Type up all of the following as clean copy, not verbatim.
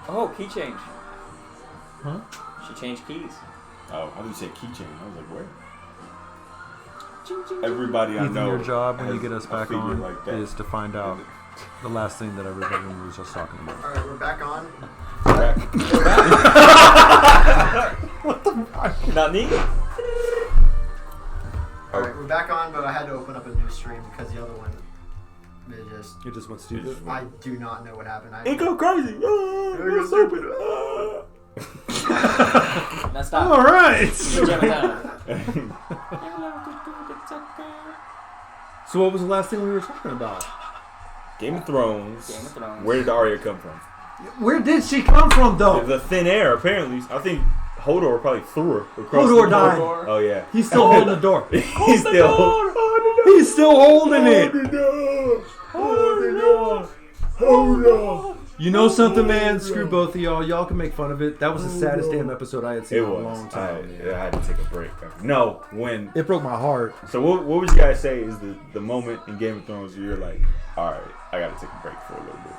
Oh, key change. Huh? She changed keys. Oh, I thought you said keychain. I was like, where? Everybody I Ethan, know. your job when you has get us a back figure on like that. is to find out the last thing that everybody was just talking about. Alright, we're back on. Not me. Alright, we're back on, but I had to open up a new stream because the other one, It just went stupid. I do not know what happened. It go crazy. It goes stupid. Now stop. All right. You're jamming down. So what was the last thing we were talking about? Game of Thrones. Game of Thrones. Where did Arya come from? Where did she come from, though? The thin air, apparently. I think Hodor probably threw her across Hodor the died. Door. Oh, yeah. He's still holding the door. He's still. He's still holding it. You know something, man? Screw both of y'all. Y'all can make fun of it. That was the saddest damn episode I had seen It in a was. long time. I had to take a break. No, when. It broke my heart. So what would you guys say is the moment in Game of Thrones where you're like, all right, I got to take a break for a little bit?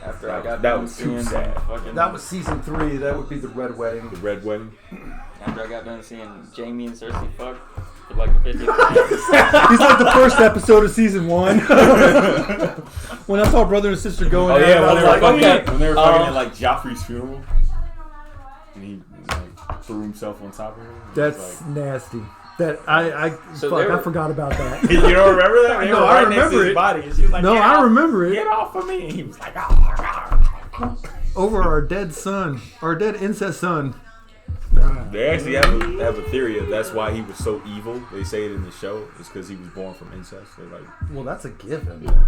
After I got that done was too seeing sad. fucking- That was season 3. That would be the Red Wedding. The Red Wedding. After I got done seeing Jamie and Cersei fuck for like the 50th time. He's like the first episode of season 1. When I saw brother and sister going Oh at yeah, it, I when was they were like, fucking, okay. when they were fucking at like Joffrey's funeral, and he like threw himself on top of her. That's nasty. That I So fuck, they were- I forgot about that. You don't remember that? They No, were I right next to remember his it. body, and she was like, No, "Get I off- remember it. Get off of me!" And he was like, "Oh." Over our dead son, our dead incest son. They actually have a theory of that's why he was so evil. They say it in the show. It's because he was born from incest. They're like, Well, that's a given. yeah.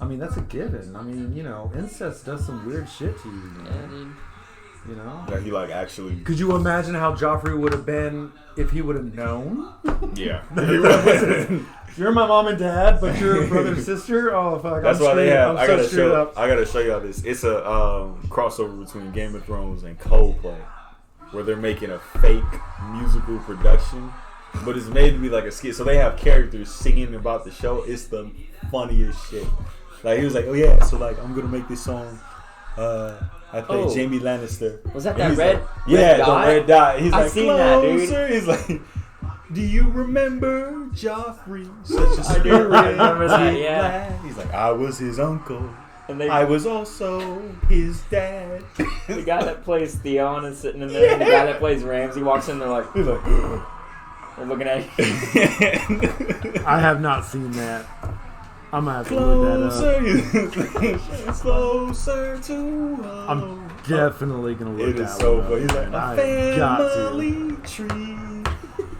I mean, that's a given. I mean, you know, incest does some weird shit to you. Yeah, dude. You know? That he like actually, Could you imagine how Joffrey would have been if he would have known? yeah. You're my mom and dad, but you're a brother and sister? Oh, fuck. That's I'm why they straight- have. I'm I so gotta straight show. up. I gotta show y'all this. It's a crossover between Game of Thrones and Coldplay, where they're making a fake musical production, but it's made to be like a skit. So they have characters singing about the show. It's the funniest shit. Like he was like, "Oh yeah, so like I'm gonna make this song. I play Oh. Jamie Lannister." Was that And that he's red? like, yeah, red the dot? red dot. He's I've like, seen that, dude. "Closer." He's like, "Do you remember Joffrey? Such a I do remember that, sweet yeah. lad?" He's like, "I was his uncle. And they, I was also his dad." the guy that plays Theon is sitting in there, and the guy that plays Ramsay walks in, they're like, He's like, they're looking at you. I have not seen that. I'm going to have to look that up. closer to home. I'm definitely going to look It that is so one up. funny. He's like, I a got to. family tree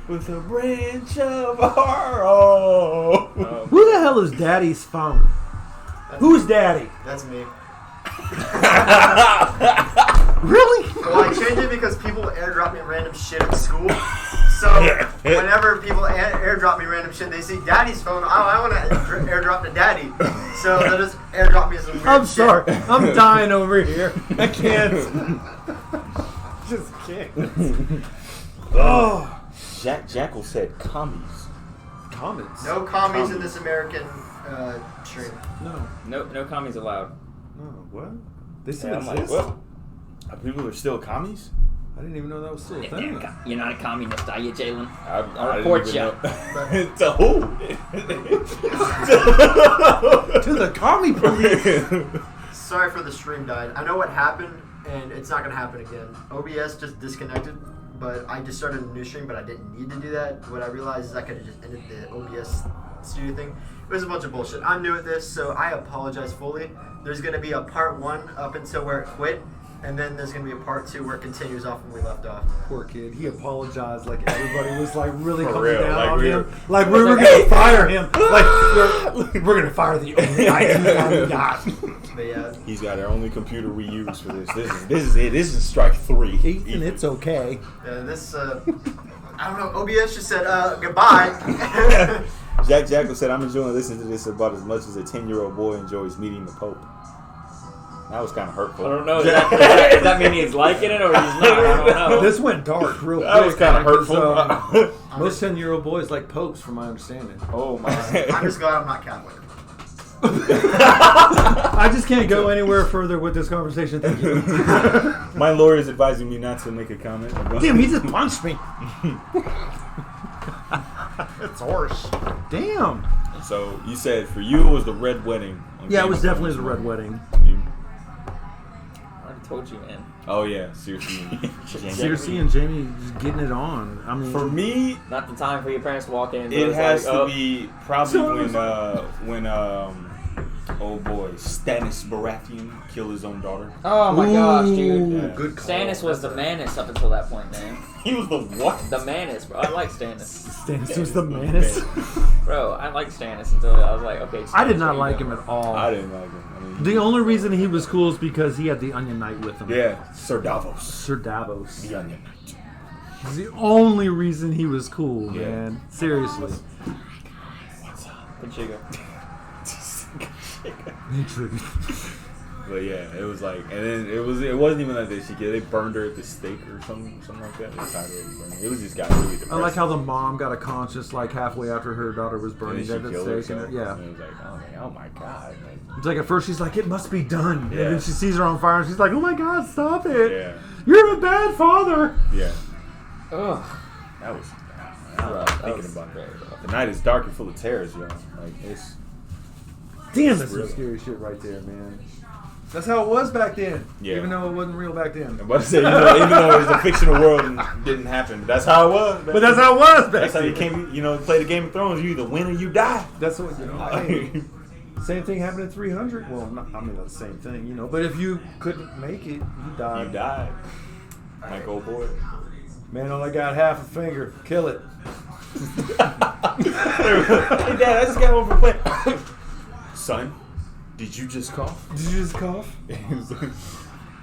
with a branch of our own. Who the hell is Daddy's phone? Who's Daddy? That's me. Really? Well, I changed it because people airdrop me random shit at school. So whenever people airdrop me random shit, they see Daddy's phone. I want to airdrop to Daddy. So they'll just airdrop me some weird I'm shit. sorry. I'm dying over here. I can't. Just can't. Oh. Jackal said commies. Comments? No commies in this American stream. No. No commies allowed. No. What? They still Yeah, I'm like, exist? what? People are still commies? I didn't even know that was still a thing. You're not a communist, are you, Jalen? I I'll didn't report even ya. know. To who? To the commie police. Sorry for the stream died. I know what happened, and it's not going to happen again. OBS just disconnected, but I just started a new stream, but I didn't need to do that. What I realized is I could have just ended the OBS studio thing. It was a bunch of bullshit. I'm new at this, so I apologize fully. There's going to be a part 1 up until where it quit, and then there's going to be a part 2 where it continues off when we left off. Poor kid. He apologized like everybody was like really For coming real, down like on we him. were- Like we were going to fire him. Like we're going to fire the only IT guy we got. But yeah, He's got our only computer we use for this. This is it. This is strike 3. Ethan, it's okay. this, I don't know, OBS just said goodbye. Jackal said, "I'm enjoying listening to this about as much as a 10-year-old boy enjoys meeting the Pope." That was kind of hurtful. I don't know. Does that mean he's liking it or he's not? I don't know. This went dark real quick. That was kind of because, hurtful. most 10-year-old boys like popes, from my understanding. Oh my. I'm just glad I'm not Catholic. I just can't go anywhere further with this conversation. Thank you. My lawyer is advising me not to make a comment. Damn, he just punched me. It's horse. Damn. So you said for you it was the Red Wedding. Yeah, it was definitely the Red Wedding. I already told you, man. Oh yeah, seriously. Cersei and Jamie just getting it on. I mean, For me, Not the time for your parents to walk in. it has like, to oh, be probably when oh boy, Stannis Baratheon killed his own daughter. Oh my gosh, dude. Yeah. good call. Stannis was the Manus up until that point, man. He was the what? The Manus, bro. I like Stannis. Stannis was the menace. Bro, I like Stannis until I was like, okay. I did Stannis, not there you like go. him at all. I didn't like him. I mean, The only reason he was cool is because he had the Onion Knight with him. yeah, Sir Davos, Sir Davos. the Onion Knight. It's the only reason he was cool, Yeah. man. Seriously. Pachiga. He triggered. But yeah, it was like, and then it wasn't even like they burned her at the stake or something like that. They tied her and burned her. It was just got really depressing. I like how the mom got a conscious like halfway after her daughter was and burning then dead she at killed stake. herself. And, yeah. And it was like, oh my god. Like, It's like at first she's like, it must be done. Yeah. And then she sees her on fire and she's like, oh my god, stop it. yeah, You're a bad father. yeah. Ugh. That was. Rough. That Thinking was about very it. rough. The night is dark and full of terrors, y'all. Like it's. Damn, that's some Really? scary shit right there, man. That's how it was back then. Yeah. Even though it wasn't real back then. I'm about to say, even though it was a fictional world and didn't happen, that's how it was. But that's how it was back That's how then. you came. You know, play the Game of Thrones. You either win or you die. That's what, you know. Hey, same thing happened at 300. Well, not, I mean, not the same thing, you know. But if you couldn't make it, you died. You died. Like old boy. Man only got half a finger. Kill it. Hey Dad, I just got home from playing. Son, did you just cough? Did you just cough? He was like,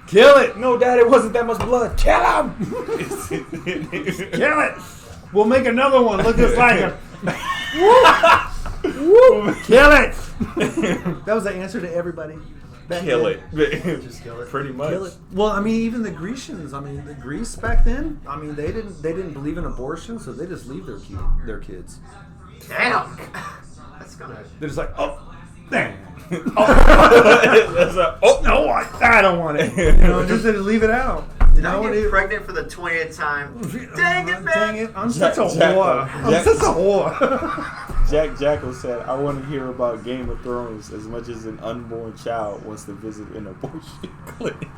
Kill it. no, Dad, it wasn't that much blood. Kill him! Kill it. We'll make another one. Look just like him. Woo. Kill it. That was the answer to everybody. back Kill then. it. Just kill it. Pretty much. Kill it. Well, I mean, even the Grecians. I mean, the Greece back then. I mean, they didn't believe in abortion, so they just leave their kids. Damn. That's gonna. They're just like, oh, dang. That's a, oh, No, I don't want it. You know, just to leave it out. You Did know, I and get it- pregnant for the 20th time? Dang it, man! Dang it! I'm such a Jack- whore. I'm Jack- such a whore. Jack Jackal said, I want to hear about Game of Thrones as much as an unborn child wants to visit an abortion clinic.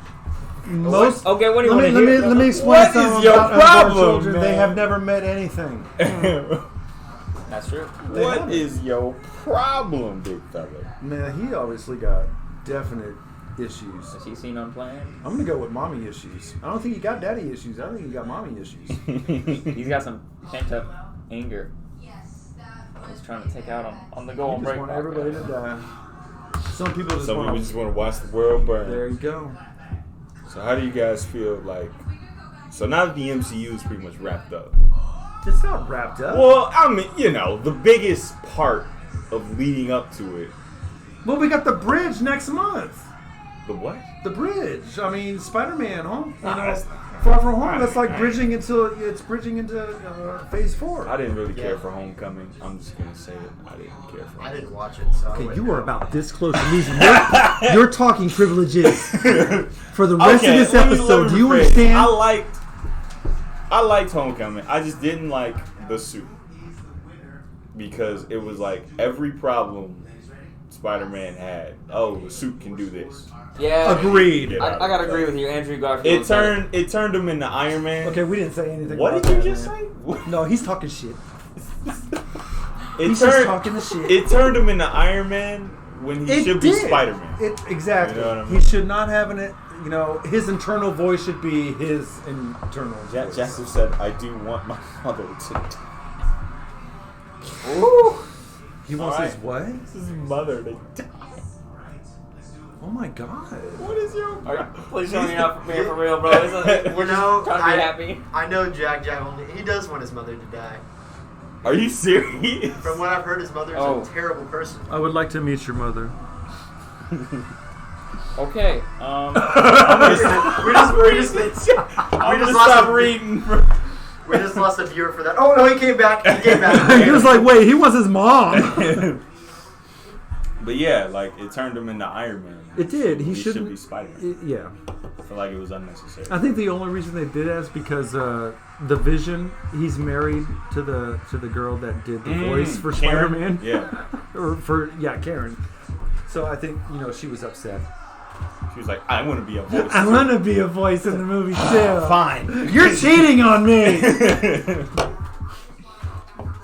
Most. Okay, what do you Let want me to hear? let me explain What something is your about unborn problem, children. They man? have never met anything. That's true. What is your problem, big fella? Man, he obviously got definite issues. Has he seen Unplanned? I'm gonna go with mommy issues. I don't think he got daddy issues. I think he got mommy issues. He's got some pent up anger. He's trying to take out on the He Golden just Break. want everybody to die. Some people just Some want. people just want to watch the world burn. There you go. So how do you guys feel like? So now that the MCU is pretty much wrapped up. It's not wrapped up. Well, I mean, you know, the biggest part of leading up to it. Well, we got the bridge next month. The what? The bridge. I mean, Spider-Man, huh? You know, that's- Far From Home. That's like bridging into Phase 4. I didn't really care Yeah. for Homecoming. I'm just gonna say it. I didn't care for. I didn't watch it, so. I Okay, wouldn't you know. are about this close to losing your talking privileges for the rest Okay, of this let me episode. Do you rephrase. understand? I liked Homecoming. I just didn't like the suit because it was like every problem Spider-Man had. Oh, the suit can do this. Yeah. Agreed. Yeah. I gotta agree with you, Andrew Garfield. It turned him into Iron Man. Okay, we didn't say anything. What about did you that, just man. say? No, he's talking shit. It He's turned, just talking the shit. It turned him into Iron Man when he should be did. Spider-Man. Exactly. You know what I mean? He should not have an. You know, his internal voice should be his internal voice. Jackson said, "I do want my mother to die." He wants All right. his what? His mother to die. Oh my god. What is your? Please tell me you're not being for real, bro. We're just No, trying to be happy. I know Jack only. He does want his mother to die. Are you serious? From what I've heard, his mother is Oh. a terrible person. I would like to meet your mother. Okay. I'm gonna stop reading. We just lost a viewer for that. Oh no, he came back. He came back. He was like, wait, he wants his mom. But But yeah, like it turned him into Iron Man. It did. He should shouldn't be Spider-Man. Yeah. I feel like it was unnecessary. I think the only reason they did that is because the Vision, he's married to the girl that did the voice for Karen? Spider-Man. Yeah. or Karen. So I think, she was upset. She was like, I want to be a voice. I want to be a voice in the movie too. Fine. You're cheating on me.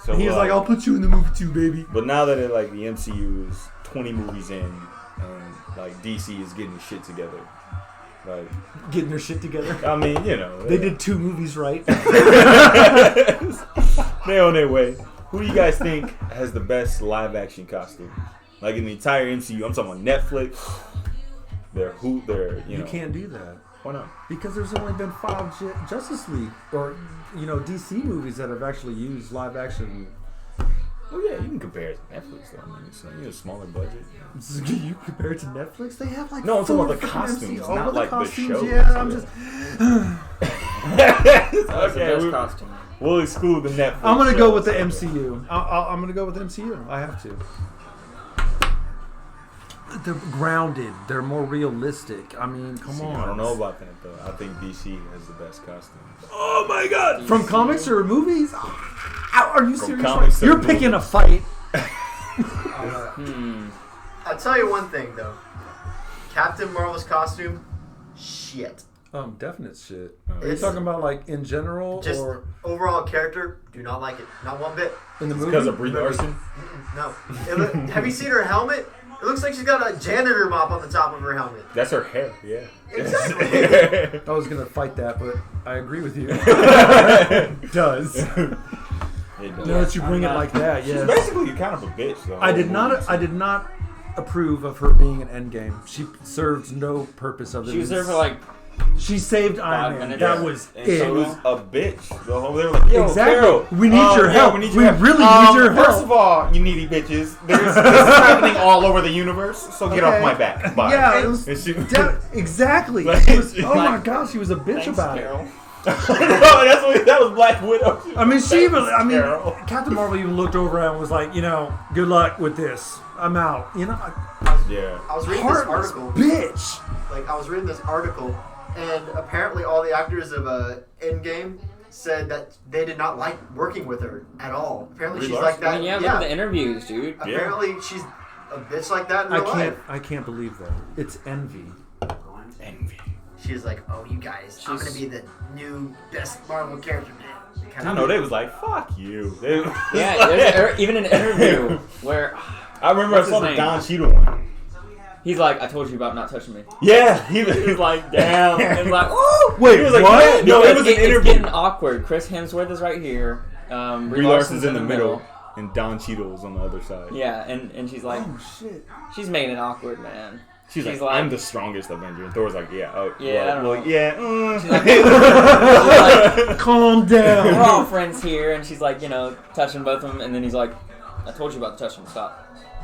So, He was like, I'll put you in the movie too, baby. But now that the MCU is 20 movies in, and like DC is getting shit together, like Getting their shit together. I mean, They did 2 movies right. They on their way. Who do you guys think has the best live action costume? Like in the entire MCU, I'm talking about Netflix. They're You can't do that. Why not? Because there's only been 5 Justice League or DC movies that have actually used live action. Well, yeah, you can compare it to Netflix though. I mean, it's a smaller budget. You compare it to Netflix? They have like No, I'm talking 4 about the freaking costumes, MCU. not the like the costumes, shows. Yeah, I'm just. That's the Okay, best costume. we'll exclude the Netflix. I'm gonna go shows. with the MCU. I'm gonna go with the MCU. I have to. They're grounded. They're more realistic. I mean, come on. I don't know about that though. I think DC has the best costumes. Oh my God! From comics or movies? Are you From serious? comics to You're movies. picking a fight. I'll tell you one thing though. Captain Marvel's costume, shit. Definite shit. Oh. Are you It's- talking about like in general Just or overall character, do not like it. Not one bit. in the movie? Because of Brie Larson. No. Have you seen her helmet? It looks like she's got a janitor mop on the top of her helmet. That's her hair. Yeah. Exactly. I was gonna fight that, but I agree with you. It does. It does. Now that you bring it like that, She's yeah. basically kind of a bitch though. I did not approve of her being an Endgame. She served no purpose other She was than there for like she saved Iron 5 Man. minutes. That was And it. She was a bitch. The whole they were like, yo, Exactly. Carol, We need your help. We, need We your help. really need your help. First of all, you needy bitches. This is happening all over the universe. So get Okay. off my back. Bye. Yeah, it was And she- exactly. Like, She was, it's oh my like- God, she was a bitch thanks, about Carol. it. No, that was Black Widow. I mean, Carol. Captain Marvel even looked over and was like, good luck with this. I'm out. Yeah. I was reading this Heartless article. bitch. I was reading this article, and apparently all the actors of Endgame said that they did not like working with her at all. Apparently Brie she's Larson? like that. I mean, yeah, look at the interviews, dude. Apparently she's a bitch like that in real life. I can't believe that. It's envy. Envy. She's like, oh, you guys, I'm gonna be the new best Marvel character now. I know they was like, fuck you. They, Yeah, there's even an interview where I remember What's I saw his the name? Don Cheadle one. he's like, "I told you about not touching me." Yeah, he was like, "Damn!" And like, "Ooh!" Wait, He was like, what? yeah, no, it was an It's interview. getting awkward. Chris Hemsworth is right here. Brie Larson's in the middle, and Don Cheadle is on the other side. Yeah, and she's like, Oh shit. she's making it awkward, man. She's like, I'm the strongest Avenger. And Thor's like, yeah, Yeah, I don't know. yeah. She's like, Calm down. we're all friends here, and she's like, touching both of them, and then he's like, "I told you about touching them. Stop."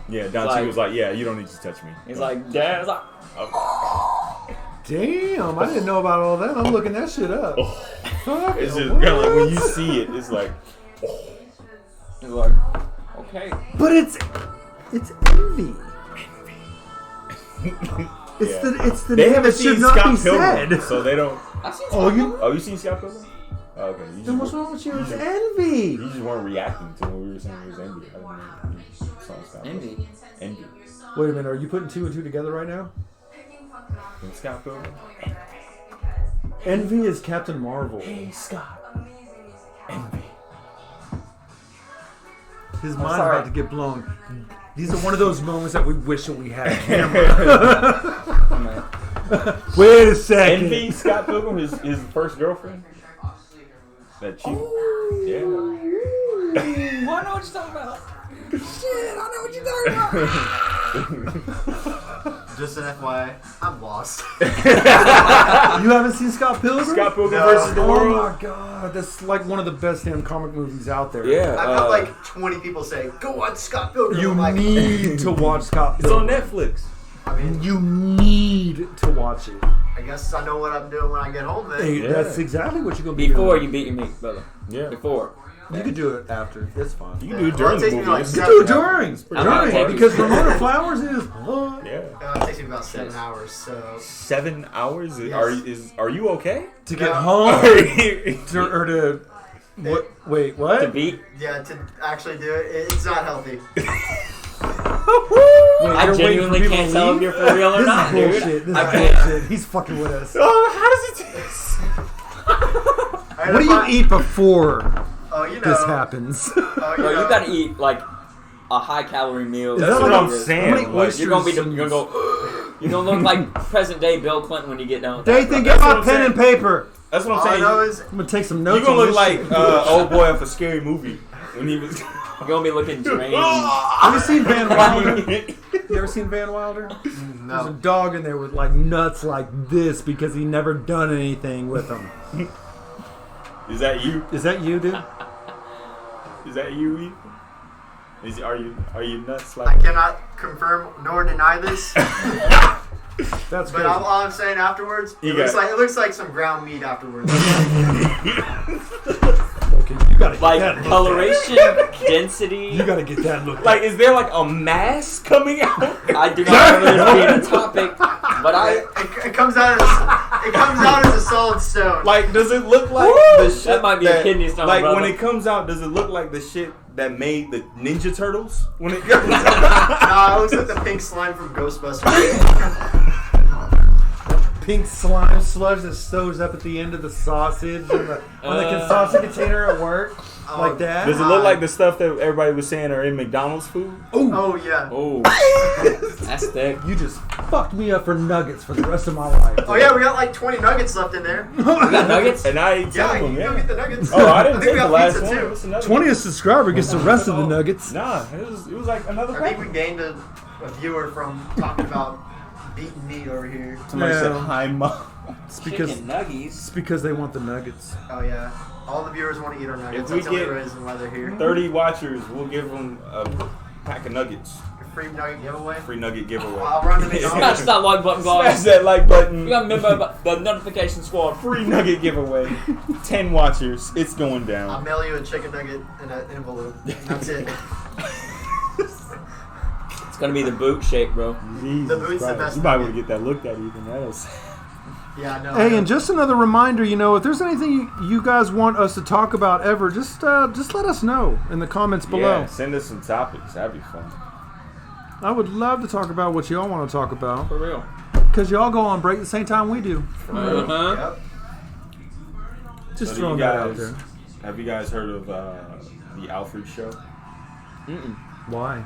yeah, Don like- Cheadle was like, yeah, you don't need to touch me. He's like, "Dad," it's like, Damn, I didn't know about all that. I'm looking that shit up. Fuck, It's just what? kind of like when you see it, it's like, he's like, "Okay." But it's envy. It's yeah. the They name haven't that should seen not Scott be Pilgrim, said. so they don't. I've seen Oh, you. Oh, you seen Scott Pilgrim? Oh, okay. You Then what's just, wrong with you? It's envy. you just weren't reacting to when we were saying it was envy. I didn't know you saw Scott Pilgrim. Envy. Envy. Wait a minute. Are you putting 2 and 2 together right now? And Scott Pilgrim? Envy is Captain Marvel. Hey, Scott. Envy. His mind sorry. about to get blown. These are one of those moments that we wish that we had a camera. Oh, man. Wait a second. Envy, Scott Pilgrim, his first girlfriend? That cheat? Yeah. Well, I know what you're talking about. Shit, I know what you're talking about. Just an FYI, I'm lost. You haven't seen Scott Pilgrim? Scott Pilgrim No. versus the Oh world? my god, that's like one of the best damn comic movies out there. Yeah. I've had like 20 people say, go watch Scott Pilgrim. You I'm like, need to watch Scott It's on Pilgrim. Netflix. I mean, You need to watch watch it. I guess I know what I'm doing when I get home then. Hey, Yeah. that's exactly what you're gonna be Before doing. you beat your meat, brother. Yeah. Before. You could do it after. It's fine. You You can do it Well, during it the takes me movie. like It's- can do it during. I'm not taking Because it. Ramona Flowers is hot. Yeah. It takes me about 7 hours, so 7 hours? Yes. Are you okay? To get No. home Wait, or to what? Wait, To what? beat. yeah, to actually do it, it's not healthy. Wait, I you're waiting genuinely for people can't to tell if leave? you're for real or This not, is dude. bullshit. This I is can't. bullshit. He's fucking with us. oh, how does it taste? What do you eat before Oh, you know. this happens? Oh, Bro, you gotta eat like a high calorie meal. Is That's that what like I'm a- saying. how many like, oysters- You're gonna be. You're gonna go. You're gonna look like present day Bill Clinton when you get done with that. Dathan, bro. get That's my what I'm pen saying. and paper. That's what I'm All I saying. know is I'm gonna take some You're notes. gonna on look this like shit. old boy off a scary movie when he was. You're gonna be looking drained. Have you seen Van Wilder? You ever seen Van Wilder? There's a no. dog in there with like nuts like this because he never done anything with them. Is that you? Is that you, dude? Is that you? Ethan? Are you nuts? I Like cannot confirm nor deny this, That's but good. all I'm saying afterwards, You it got looks like some ground meat afterwards. Okay, you gotta get Like that looked coloration, density. at. You gotta get that looked like, is there like a mass coming out? I do not remember this being a topic, but It comes out as a solid stone. Like, does it look like Woo! the shit That might be a kidney stone, Like brother. when it comes out, does it look like the shit that made the Ninja Turtles when it comes out? Nah, it looks like the pink slime from Ghostbusters. pink slime sludge that stows up at the end of the sausage on the sausage container at work, like that. Does it look like the stuff that everybody was saying are in McDonald's food? Oh yeah. oh, that's thick. You just fucked me up for nuggets for the rest of my life. Oh yeah, we got like 20 nuggets left in there. You got nuggets? And I ate Yeah, some you of can them. go get the nuggets. Oh, I didn't think take we the got last pizza one. too. What's another 20th subscriber gets the rest of the nuggets. Nah, it was like another I think pack. we gained a viewer from talking about beating meat over here. Somebody said Yeah. hi, mom. It's because Chicken nuggies. it's because they want the nuggets. Oh yeah. All the viewers want to eat our nuggets. If we That's the only get- reason why they're here. 30 watchers, we'll give them a pack of nuggets. Free nugget giveaway. Free nugget giveaway. I'll run to Smash McDonald's. that like button, Smash guys. that like button. You got a member of the notification squad. Free nugget giveaway. 10 watchers. It's going I'll down. mail you a chicken nugget in an envelope. That's it. It's gonna be the boot shape, bro. Jesus The boot's the Christ. best You might want nugget. to get that looked at even. That was... Yeah, I know. Hey, and just another reminder, if there's anything you guys want us to talk about ever, just let us know in the comments below. Yeah, send us some topics. That'd be fun. I would love to talk about what y'all want to talk about, For real. because y'all go on break the same time we do. Uh-huh. Yep. Just So do throwing you that out guys- there. Have you guys heard of the Alfred Show? Mm-mm. Why?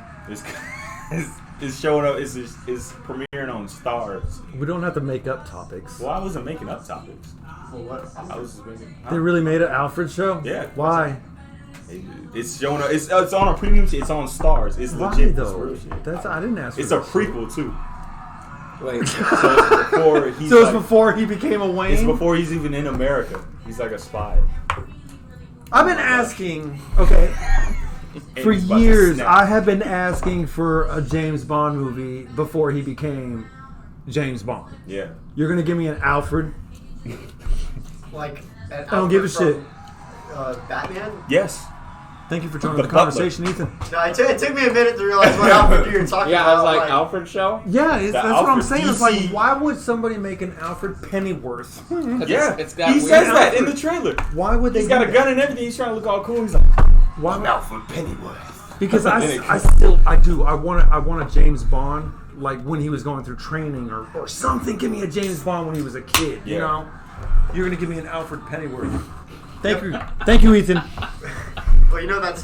It's showing up. It's premiering on Stars. We don't have to make up topics. Well, I wasn't making up topics. Well, what? I was just making. They really made an Alfred show? Yeah. Why? It's showing up. It's on a premium. It's on Stars. It's Why legit. though? It's real shit. I didn't ask. It's for a this. prequel too. Wait. So it's before he's. So it's like- before he became a Wayne. It's before he's even in America. He's like a spy. I've been asking. Okay. And For he's about to years, snap. I have been asking for a James Bond movie before he became James Bond. Yeah. You're gonna give me an Alfred? Like, I don't give a shit. Batman? Yes. Thank you for joining The the butler. conversation, Ethan. No, it took me a minute to realize what Alfred you're talking Yeah, I about. was like, Alfred show? Yeah, that's what I'm Alfred saying. It's DC. like, why would somebody make an Alfred Pennyworth? 'Cause Yeah. it's got He weird says that Alfred. in the trailer. Why would they? He's got do a gun that? and everything. He's trying to look all cool. He's like, Why would- Alfred Pennyworth. Because Then it I comes- still do. I want a James Bond like when he was going through training or something. Give me a James Bond when he was a kid. You Yeah. know, you're gonna give me an Alfred Pennyworth. Thank you, Ethan. Well, you know that's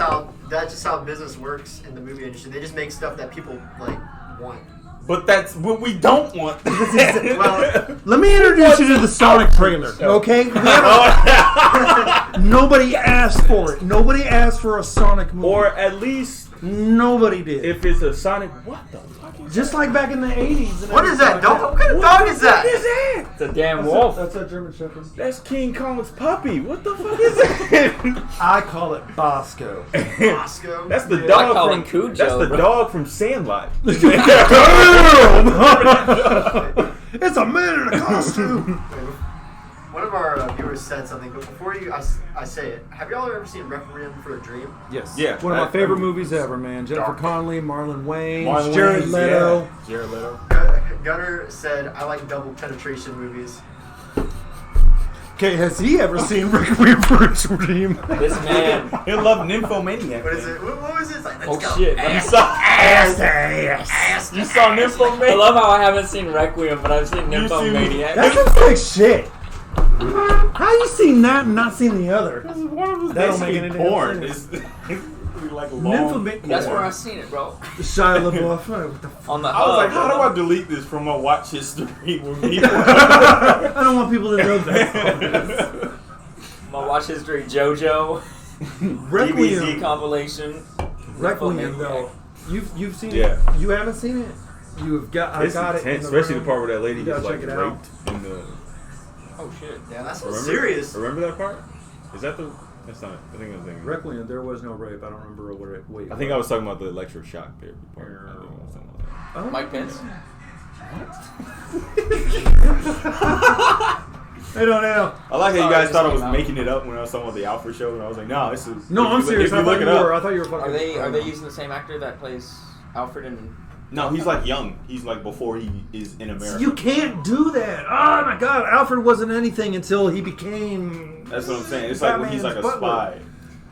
just how business works in the movie industry. They just make stuff that people like want. But that's what we don't want. Well, Let me introduce you to the Sonic trailer, okay? Nobody asked for it. Nobody asked for a Sonic movie. or at least Nobody did. if it's a Sonic, what the fuck is Just like back in the 80s. and what is everything that? like What kind of dog is that? It's a damn wolf. That's a German Shepherd. That's King Kong's puppy. What the fuck is that? I call it Bosco. Bosco. That's the I dog call from him Cujo, That's the bro. dog from Sandlot. It's a man in a costume. One of our viewers said something, but before I say it, have y'all ever seen Requiem for a Dream? Yes. Yeah. One of my favorite movies ever, man. Jennifer Connelly, Marlon Wayans, Marlon Jared Wayans, Leto. yeah. Jared Leto. Gunnar said, I like double penetration movies. Okay, has he ever seen Requiem for a Dream? This man. He loved Nymphomaniac. What is it? What was it? It's like, let's Oh go. shit. You saw Ass. You saw I Nymphomaniac. love how I haven't seen Requiem, but I've seen You've seen- Nymphomaniac. That looks like shit. How you seen that and not seen the other? This is one of his That don't basically make any porn. damn It's like long. Nymphomaniac. That's where I've seen it, bro. Shia LaBeouf. What the f- On the I was like, hub, how do bro. I delete this from my watch history with people? I don't want people to know that. My watch history JoJo DBZ Requiem. compilation. Requiem, though. You've seen Yeah. it. You haven't seen it. You've got. I It's got it. in intense, especially the room. part where that lady You gets gotta like check it out. raped in the. Oh shit. Yeah, that's so Remember? serious. Remember that part? Is that the? That's not. I think I'm thinking. Requiem. There was no rape. I don't remember what it. Wait. I think I was talking about the electroshock therapy part. I think I was talking about that. Oh. Mike Pence. I don't know. I like how you Sorry, guys this thought I came was out. making it up when I was talking about the Alfred show, and I was like, no, this is. No, if I'm you- serious. If I you thought look you it were. I up, thought you were fucking. Are they using the same actor that plays Alfred in? no, he's like young. He's like before he is in America. You can't do that. Oh my God, Alfred wasn't anything until he became. That's what I'm saying. It's like when he's like a Batman's butler. spy,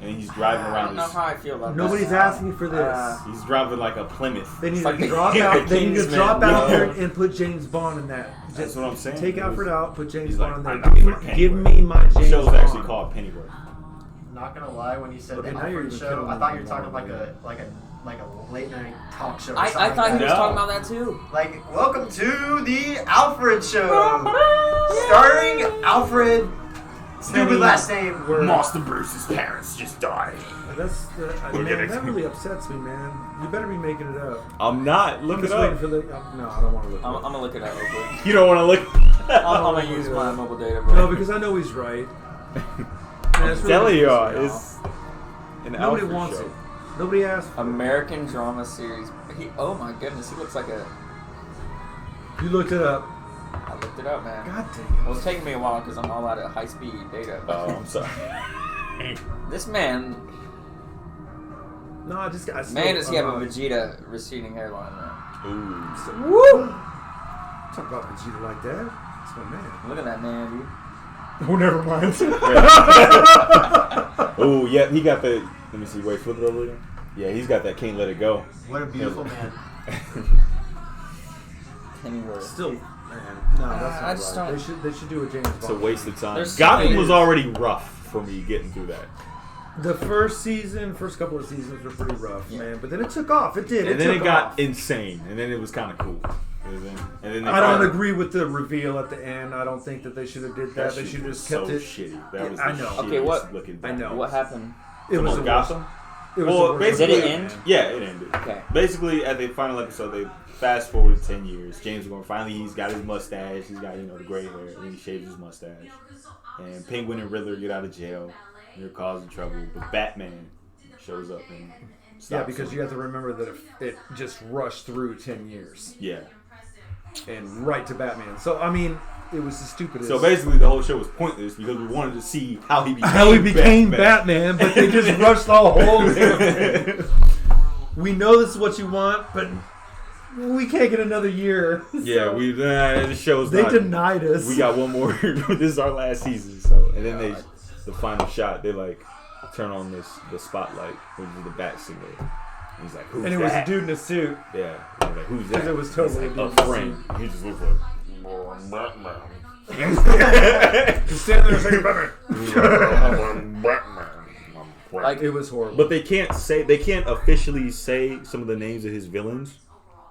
and he's driving I around. don't know how I feel about Nobody's this. asking for this. He's driving like a Plymouth. They need It's like to the- drop the out. They need to Kingsman. drop out Yeah. there and put James Bond in that. That's what I'm saying. Take It Alfred was- out. Put James he's Bond like, in I'm there. not for Give Pennyworth. me my The James show's Bond. actually called Pennyworth. Not gonna lie, when you said Okay, the now you're Alfred even show, killing I me thought you were more talking and like a late night talk show. Or I something thought he like was that. talking about that too. Like, welcome to the Alfred Show, starring Alfred. Stupid last name. Master Bruce's parents just died. That's man, that really upsets me, man. You better be making it up. I'm not. Look I'm it just waiting up. for the. No, I don't want to look. I'm it up. gonna look it up real quick. You don't want to look. I'm gonna use my mobile data, bro. No, because I know he's right. Man, it's I'm telling really y'all, pissing me it's off. an Nobody Alfred wants show. it. Nobody asked. For American drama series. Oh my goodness, he looks like a. it. You looked it up. I looked it up, man. God damn. Well, it's taking me a while because I'm all out of high-speed data. Oh, I'm sorry. This man, No, I just got. man, does he have a Vegeta receding hairline, man? Ooh. Woo! Talk about Vegeta like that. That's my man. Look at that man, dude. Oh, never mind. Oh, yeah, he got the. Let me see. Wait, flip it over again. Yeah, he's got that. Can't let it go. What a beautiful man. Pennyworth. Still, man. No, that's I not just right. don't- They should do a James Bond. It's a waste of time. There's so Gotham many- was already rough for me getting through that. The first couple of seasons were pretty rough, Yeah. man. But then it took off. It did. And then it took got off. insane. And then it was kind of cool. And then they I don't kinda- agree with the reveal at the end. I don't think that they should have did that. They shit should have was just kept so it. shitty. That Yeah, was I the know. shittiest Okay, what- looking I know. What happened? It was Come the on, worst. Gotham? It was Well, the worst. basically, Did it end? Yeah, it ended. Okay. Basically, at the final episode, they fast forward 10 years. James Bond finally, he's got his mustache. He's got, the gray hair. And he shaves his mustache. And Penguin and Riddler get out of jail. And they're causing trouble. But Batman shows up and stops Yeah, because him. you have to remember that it just rushed through 10 years Yeah. and right to Batman. So I mean, it was the stupidest. So basically, the whole show was pointless because we wanted to see how he became Batman, but they just rushed the whole damn thing. We know this is what you want, but we can't get another year. Yeah, So the show's they not. denied us. We got one more. This is our last season. So, and then the final shot, they like turn on the spotlight, which is the bat signal. And he's like, who's and it that? was a dude in a suit. Yeah. And like, who's that? Because it was totally He's a like, dude a in a friend. He just looks like. He's standing there saying Batman. Like, It was horrible. but they can't officially say some of the names of his villains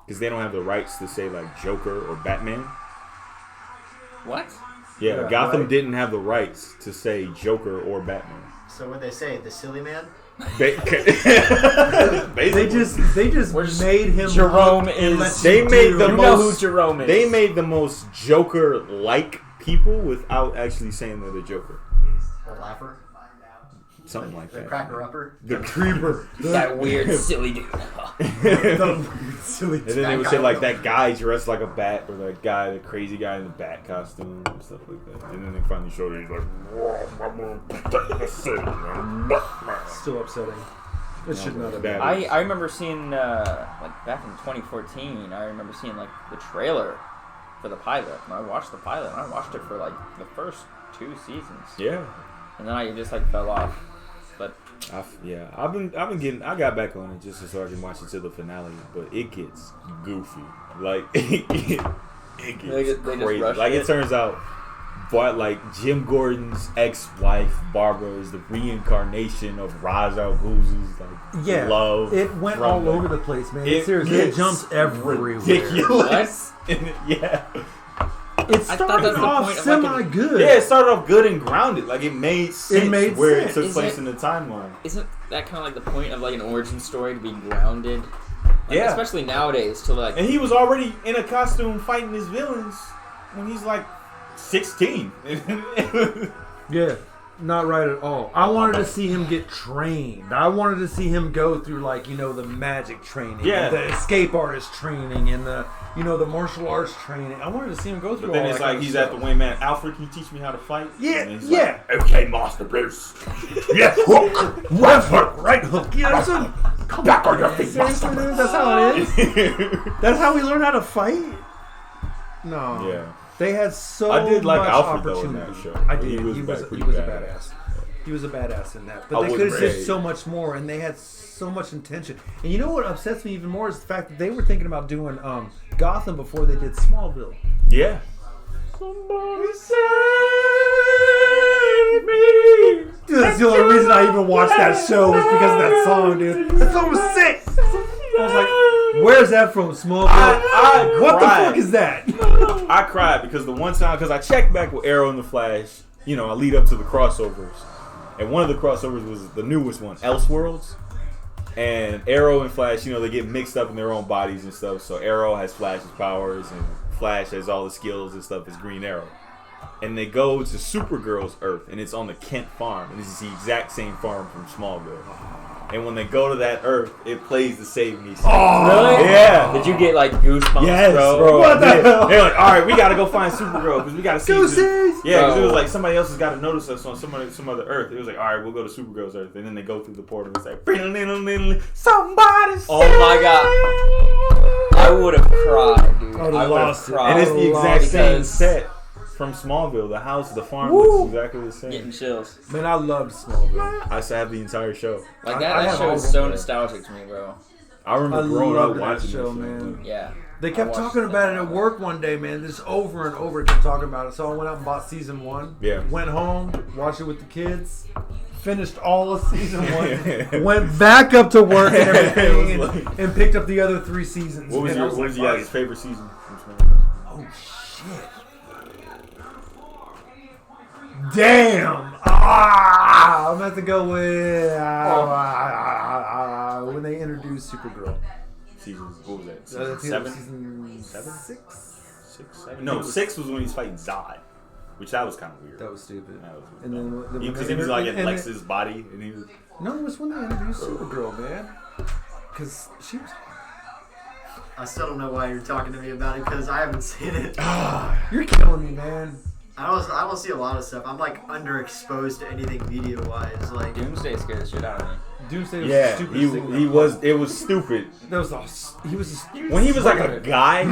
because they don't have the rights to say like Joker or Batman. What? Yeah, Yeah, Gotham right. didn't have the rights to say Joker or Batman. So what they say, the silly man? Basically. They just Where's made him. Jerome look is- and let They you made do. the You know most. who Jerome is. They made the most Joker-like people without actually saying they're the Joker. The laugher. Something like The that. cracker upper. The creeper. That weird, silly dude. And then they would say like that guy dressed like a bat, or that guy, the crazy guy in the bat costume and stuff like that. And then they finally showed it. He's like, I'm gonna protect the city. Still upsetting. It should not have bad. been. I remember seeing like back in 2014. I remember seeing like the trailer for the pilot. And I watched the pilot. And I watched it for like the first 2 seasons. Yeah. And then I just like fell off. But I've been getting. I got back on it just so I can watch it to the finale, but it gets goofy. Like it gets They just crazy. rushed Like it it. turns out, but like Jim Gordon's ex-wife Barbara is the reincarnation of Ra's al Ghul's like love. It went from all the- over the place, man. It Seriously, it gets jumps everywhere. ridiculous. Yeah. It I thought started that's the off point of, like, semi-good. Yeah, it started off good and grounded. Like it made sense made where sense. it took Is place it- in the timeline. isn't that kind of like the point of like an origin story to be grounded? Like, Yeah. Especially nowadays to like. And he was already in a costume fighting his villains when he's like 16. Yeah, not right at all. I wanted to see him get trained. I wanted to see him go through like, the magic training, Yeah. the escape artist training, and the martial arts training. I wanted to see him go through But then all it's that like kind of he's stuff. at the wing, man. Alfred, can you teach me how to fight? Yeah, And he's yeah. Like, okay, Master Bruce. Yeah, hook, left hook, right hook. Yeah, that's a, Back on your feet, seriously, dude, that's how it is. That's how we learn how to fight. No. Yeah. They had so I did like much Alfred, though, in opportunity. that show. I He did. was He was pretty a badass. badass. He was a badass in that. I But they could have wouldn't did say- so much more, and they had so much intention. And you know what upsets me even more is the fact that they were thinking about doing Gotham before they did Smallville. Yeah. Somebody save me. Dude, that's the only reason I even watched that show was because of that song, dude. That song was sick. I was like, where's that from? Smallville? I What the cried. fuck is that? I cried because the one time, because I checked back with Arrow and the Flash, I lead up to the crossovers. And one of the crossovers was the newest one, Elseworlds. And Arrow and Flash, they get mixed up in their own bodies and stuff. So Arrow has Flash's powers, and Flash has all the skills and stuff as Green Arrow. And they go to Supergirl's Earth, and it's on the Kent farm. And this is the exact same farm from Smallville. And when they go to that Earth, it plays the Save Me song. Really? Yeah. Did you get like goosebumps, Yes, bro? What the hell? They're like, all right, we gotta go find Supergirl because we gotta see. Goosies! Yeah, because it was Bro. like somebody else has got to notice us on some other Earth. It was like, all right, we'll go to Supergirl's Earth, and then they go through the portal. And it's like, somebody. Oh my god. I would have cried, dude. I would've I would have lost it. cried. And it's the exact same Because- set from Smallville. The house, the farm Woo! looks exactly the same. Getting chills. Man, I loved Smallville. I used to have the entire show. Like I that have show all is of so them. nostalgic to me, bro. I remember I growing up loved that watching show, this man. Yeah. They I kept watched talking that. about it at work one day, man. Just over and over, kept talking about it. So I went out and bought season 1. Yeah. Went home, watched it with the kids. Finished all of season 1. Went back up to work and everything, It was and picked up the other 3 seasons. What was And I your like, you guys' favorite season from Smallville? oh shit! Damn! I'm gonna have to go with when they introduced Supergirl. Season, what was that? I Season think it was 7? season 7? 6. 6, 7? No, 6 was when he's fighting Zod, which that was kind of weird. That was stupid. That was And then because he was like in Lex's body, and he was. No, it was when they introduced Supergirl, man. Because she was. I still don't know why you're talking to me about it because I haven't seen it. You're killing me, man. I don't see a lot of stuff. I'm like underexposed to anything media wise. Like Doomsday scared the shit out of me. Doomsday was the Yeah, stupidest thing. he was. It was stupid That was he was. when he was like a guy.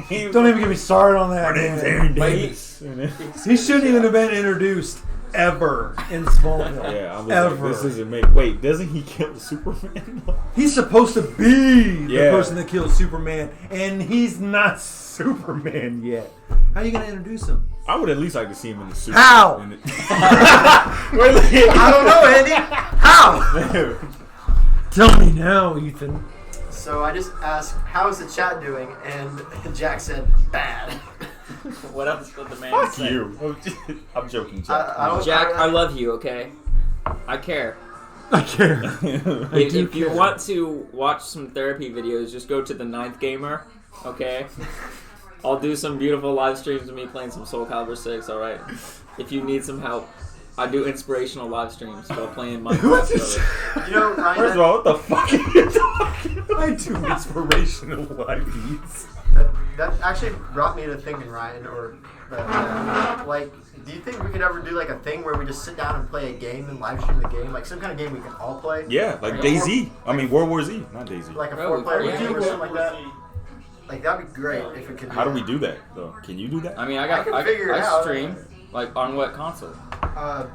He was Don't even get me started on that, man. Aaron But Davis. He shouldn't even have been introduced ever in Smallville. Yeah, I was ever. like, this doesn't make. Wait, doesn't he kill Superman? He's supposed to be the Yeah. person that kills Superman, and he's not Superman yet. How are you gonna introduce him? I would at least like to see him in the suit. How? In the- I don't know, Andy. How? Tell me now, Ethan. So I just asked, "How's the chat doing?" And Jack said, "Bad." What else did the man Fuck say? you. I'm joking, Jack. I don't- Jack, I love you, okay? I care. I care. If you want to watch some therapy videos, just go to the 9th Gamer, okay? I'll do some beautiful live streams of me playing some Soul Calibur 6. All right. If you need some help, I do inspirational live streams while playing Minecraft. You know, Ryan, First of all, what the fuck are you talking about? I do inspirational live beats. that actually brought me to thinking, Ryan, or like, do you think we could ever do like a thing where we just sit down and play a game and live stream the game, like some kind of game we can all play? Yeah, like Like DayZ. I mean, World War Z, not DayZ. Like a Bro, 4-player yeah. game or something like that. Like that'd be great if we could. How do we that. do that, though? Can you do that? I mean, I can figure it out. stream like on what console? I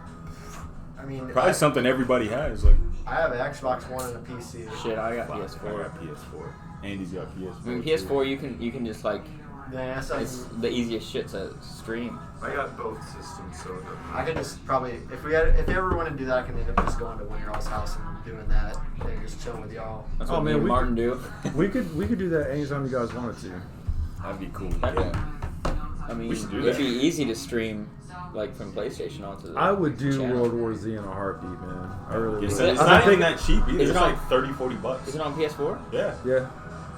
mean, Probably something everybody has. Like, I have an Xbox One and a PC. Shit, I got I PS4. got PS4. Andy's got PS4. I mean, too. PS4 you can just like Yeah, so it's the easiest shit to stream. I got both systems, so it doesn't I matter. could just probably if you ever want to do that, I can end up just going to one of y'all's house and doing that and just chilling with y'all. That's Oh, what me man, and we Martin do. We could do that anytime you guys wanted to. That'd be cool. Okay. I mean, We should do it'd that. be easy to stream like from PlayStation onto the I would do channel. World War Z in a heartbeat, man. I really It's, would. it- it's I not think- even that cheap either. is it It's on- like 30-40 bucks. Is it on PS4? Yeah. Yeah.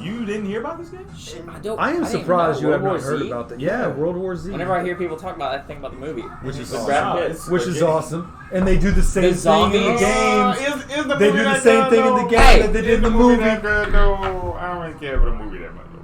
You didn't hear about this game? I don't. I am didn't surprised know. you have World not War heard Z? about that. Yeah, World War Z. Whenever I hear people talk about it, I think about the movie. Which is With awesome. Brad Pitt. It's Which is legit. awesome. And they do the same The thing in the zombies. games. Is the They movie do the that same good, thing in the though? game Hey! that they did in Is the movie movie. that good, though? I don't really care for the movie that much, though.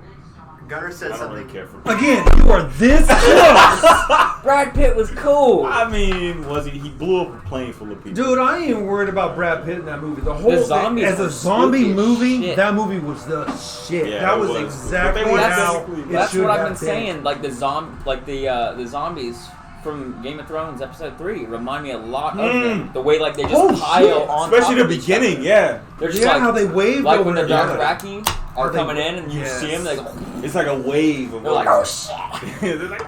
Gunnar said I don't really something. care for Again, you are this close. Brad Pitt was cool. I mean, was he blue up a plane full of people. Dude, I ain't even worried about Brad Pitt in that movie. The whole The thing, zombies as a were zombie spooky as movie, shit. that movie was the shit. Yeah, that it was was. exactly But they were how basically- it That's should what I've have been been. saying. Like the zombies from Game of Thrones episode 3 remind me a lot of them. The way like they just Oh, pile shit. on, Especially top the of each beginning, other. yeah. They're just Yeah, like how they waved like over when the together. Dothraki are they- coming in and you yes. see them, they go, It's like a wave of they're like, oh shit. They're like,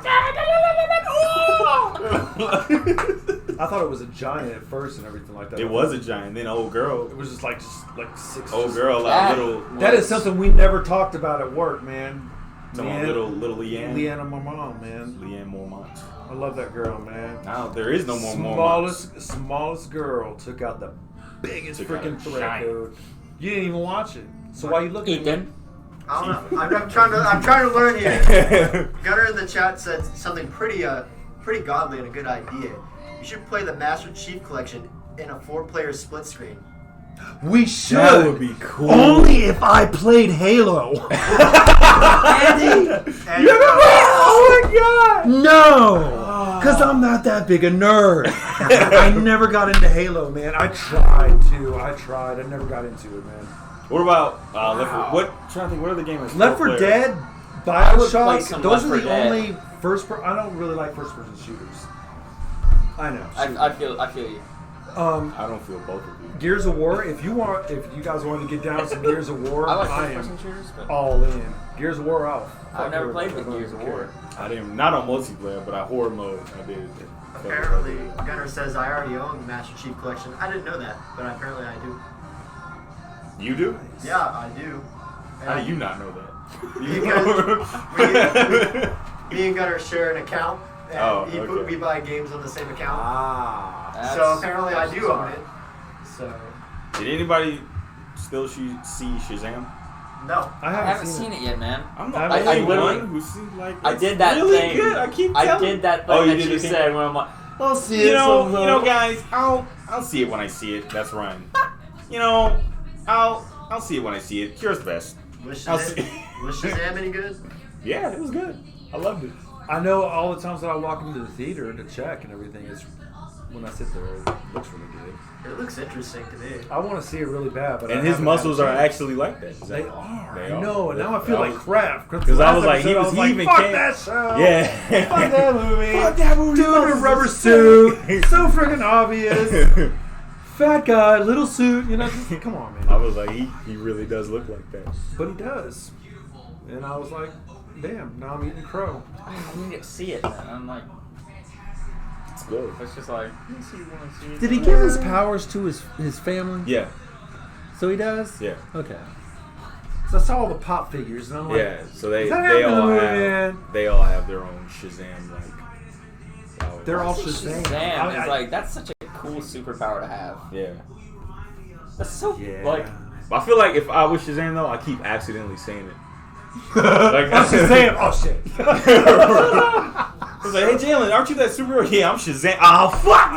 I thought it was a giant at first and everything like that. it was a giant. Then old girl, It was just like 6. old girl, That- like little, That is something we never talked about at work, man. some little Leanne, Leanna, my mom, man. Leanne Mormont. I love that girl, man. Now there is no more Mormonts. Smallest girl took out the biggest Took out freaking a threat, giant. dude. You didn't even watch it. So why you looking at me? Ethan. I don't know. I'm trying to learn here. Gunnar in the chat said something pretty godly and a good idea. You should play the Master Chief Collection in a 4-player split screen. We should. That would be cool. Only if I played Halo. Andy, and, Oh my god! No! Because I'm not that big a nerd. I never got into Halo, man. I tried to. I never got into it, man. What about Left 4 What? I'm trying to think. What other game is Left 4 four-player? Dead, would play Bioshock, some those Left are 4 the Dead. only I don't really like first-person shooters. I know. I feel you. I don't feel both of you. Gears of War, if you guys want to get down some Gears of War, I like I first-person am shooters, but all in. Gears of War out. I've never played with Gears of War. I didn't, not on multiplayer, but I horde mode. I did. apparently, Gunnar says I already own the Master Chief Collection. I didn't know that, but apparently I do. You do? Yeah, I do. And How do you not know that? Because me and Gunnar share an account, and Oh, we okay. buy games on the same account. Ah. So apparently I do own it. So Did anybody still see Shazam? no. I I haven't, haven't seen it yet, man. I'm the I only literally- one who seems like I it's did that really thing. good. I keep I telling did that thing Oh, you that did you the thing? said when I'm like, I'll see You it know, someday. guys, I'll see it when I see it. That's Ryan. You know, I'll see it when I see it. Cure's the best. Was I'll Shazam, see- was Shazam any good? Yeah, it was good. I loved it. I know all the times that I walk into the theater to check and everything is when I sit there, it looks really good. It looks interesting to me. I want to see it really bad, but I And his haven't muscles had a are chance. actually like that. They are. They I are. know, and now I feel That like was- crap. Because I was last like, he episode, was even fuck came- that show. Yeah. Fuck that movie. Fuck that movie. Dude in a rubber suit. So freaking obvious. Fat guy, little suit. You know, just, come on, I man. was like, he really does look like that. But he does. And I was like, damn, now I'm eating crow. I need to see it, man. I'm like, It's good. it's just like, you see, you want to see it. Did he give his powers to his family? Yeah. So he does? Yeah. Okay. So I saw all the pop figures, and I'm like, Yeah. So they Is that they all happening, have man? they all have their own Shazam like. powers. they're all Shazam Shazam. is like, that's such a cool superpower to have. Yeah. That's so, Yeah. like, But I feel like if I was Shazam though, I keep accidentally saying it. Like, Shazam! Oh shit! I was like, hey Jalen, aren't you that superhero? Yeah, I'm Shazam. Oh fuck!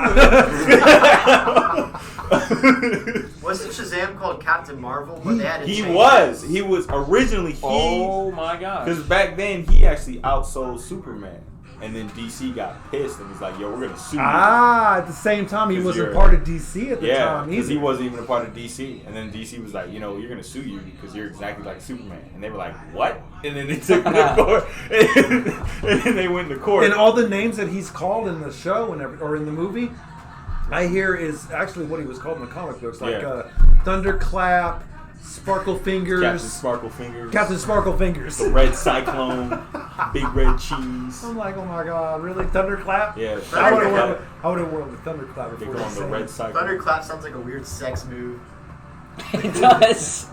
Wasn't Shazam called Captain Marvel? But they had to He change was. it. He was originally Oh my gosh. because back then he actually outsold Superman, and then DC got pissed and was like, "Yo, we're gonna sue you." At the same time, he 'Cause wasn't you're- part of DC at the Yeah, time because either. he wasn't even a part of DC, and then DC was like, "You're gonna sue you because you're exactly like Superman," and they were like, "What?" And then they took him to court, and then they went to court. And all the names that he's called in the show and or in the movie, I hear is actually what he was called in the comic books, like Yeah. Thunderclap, Sparkle Fingers, Captain Sparkle Fingers, Captain Sparkle Fingers. the Red Cyclone, Big Red Cheese. I'm like, oh my god, really? Thunderclap? Yeah, I would Thunderclap. have worn the Thunderclap They before call him the Red Cyclone. Thunderclap sounds like a weird sex move. It does.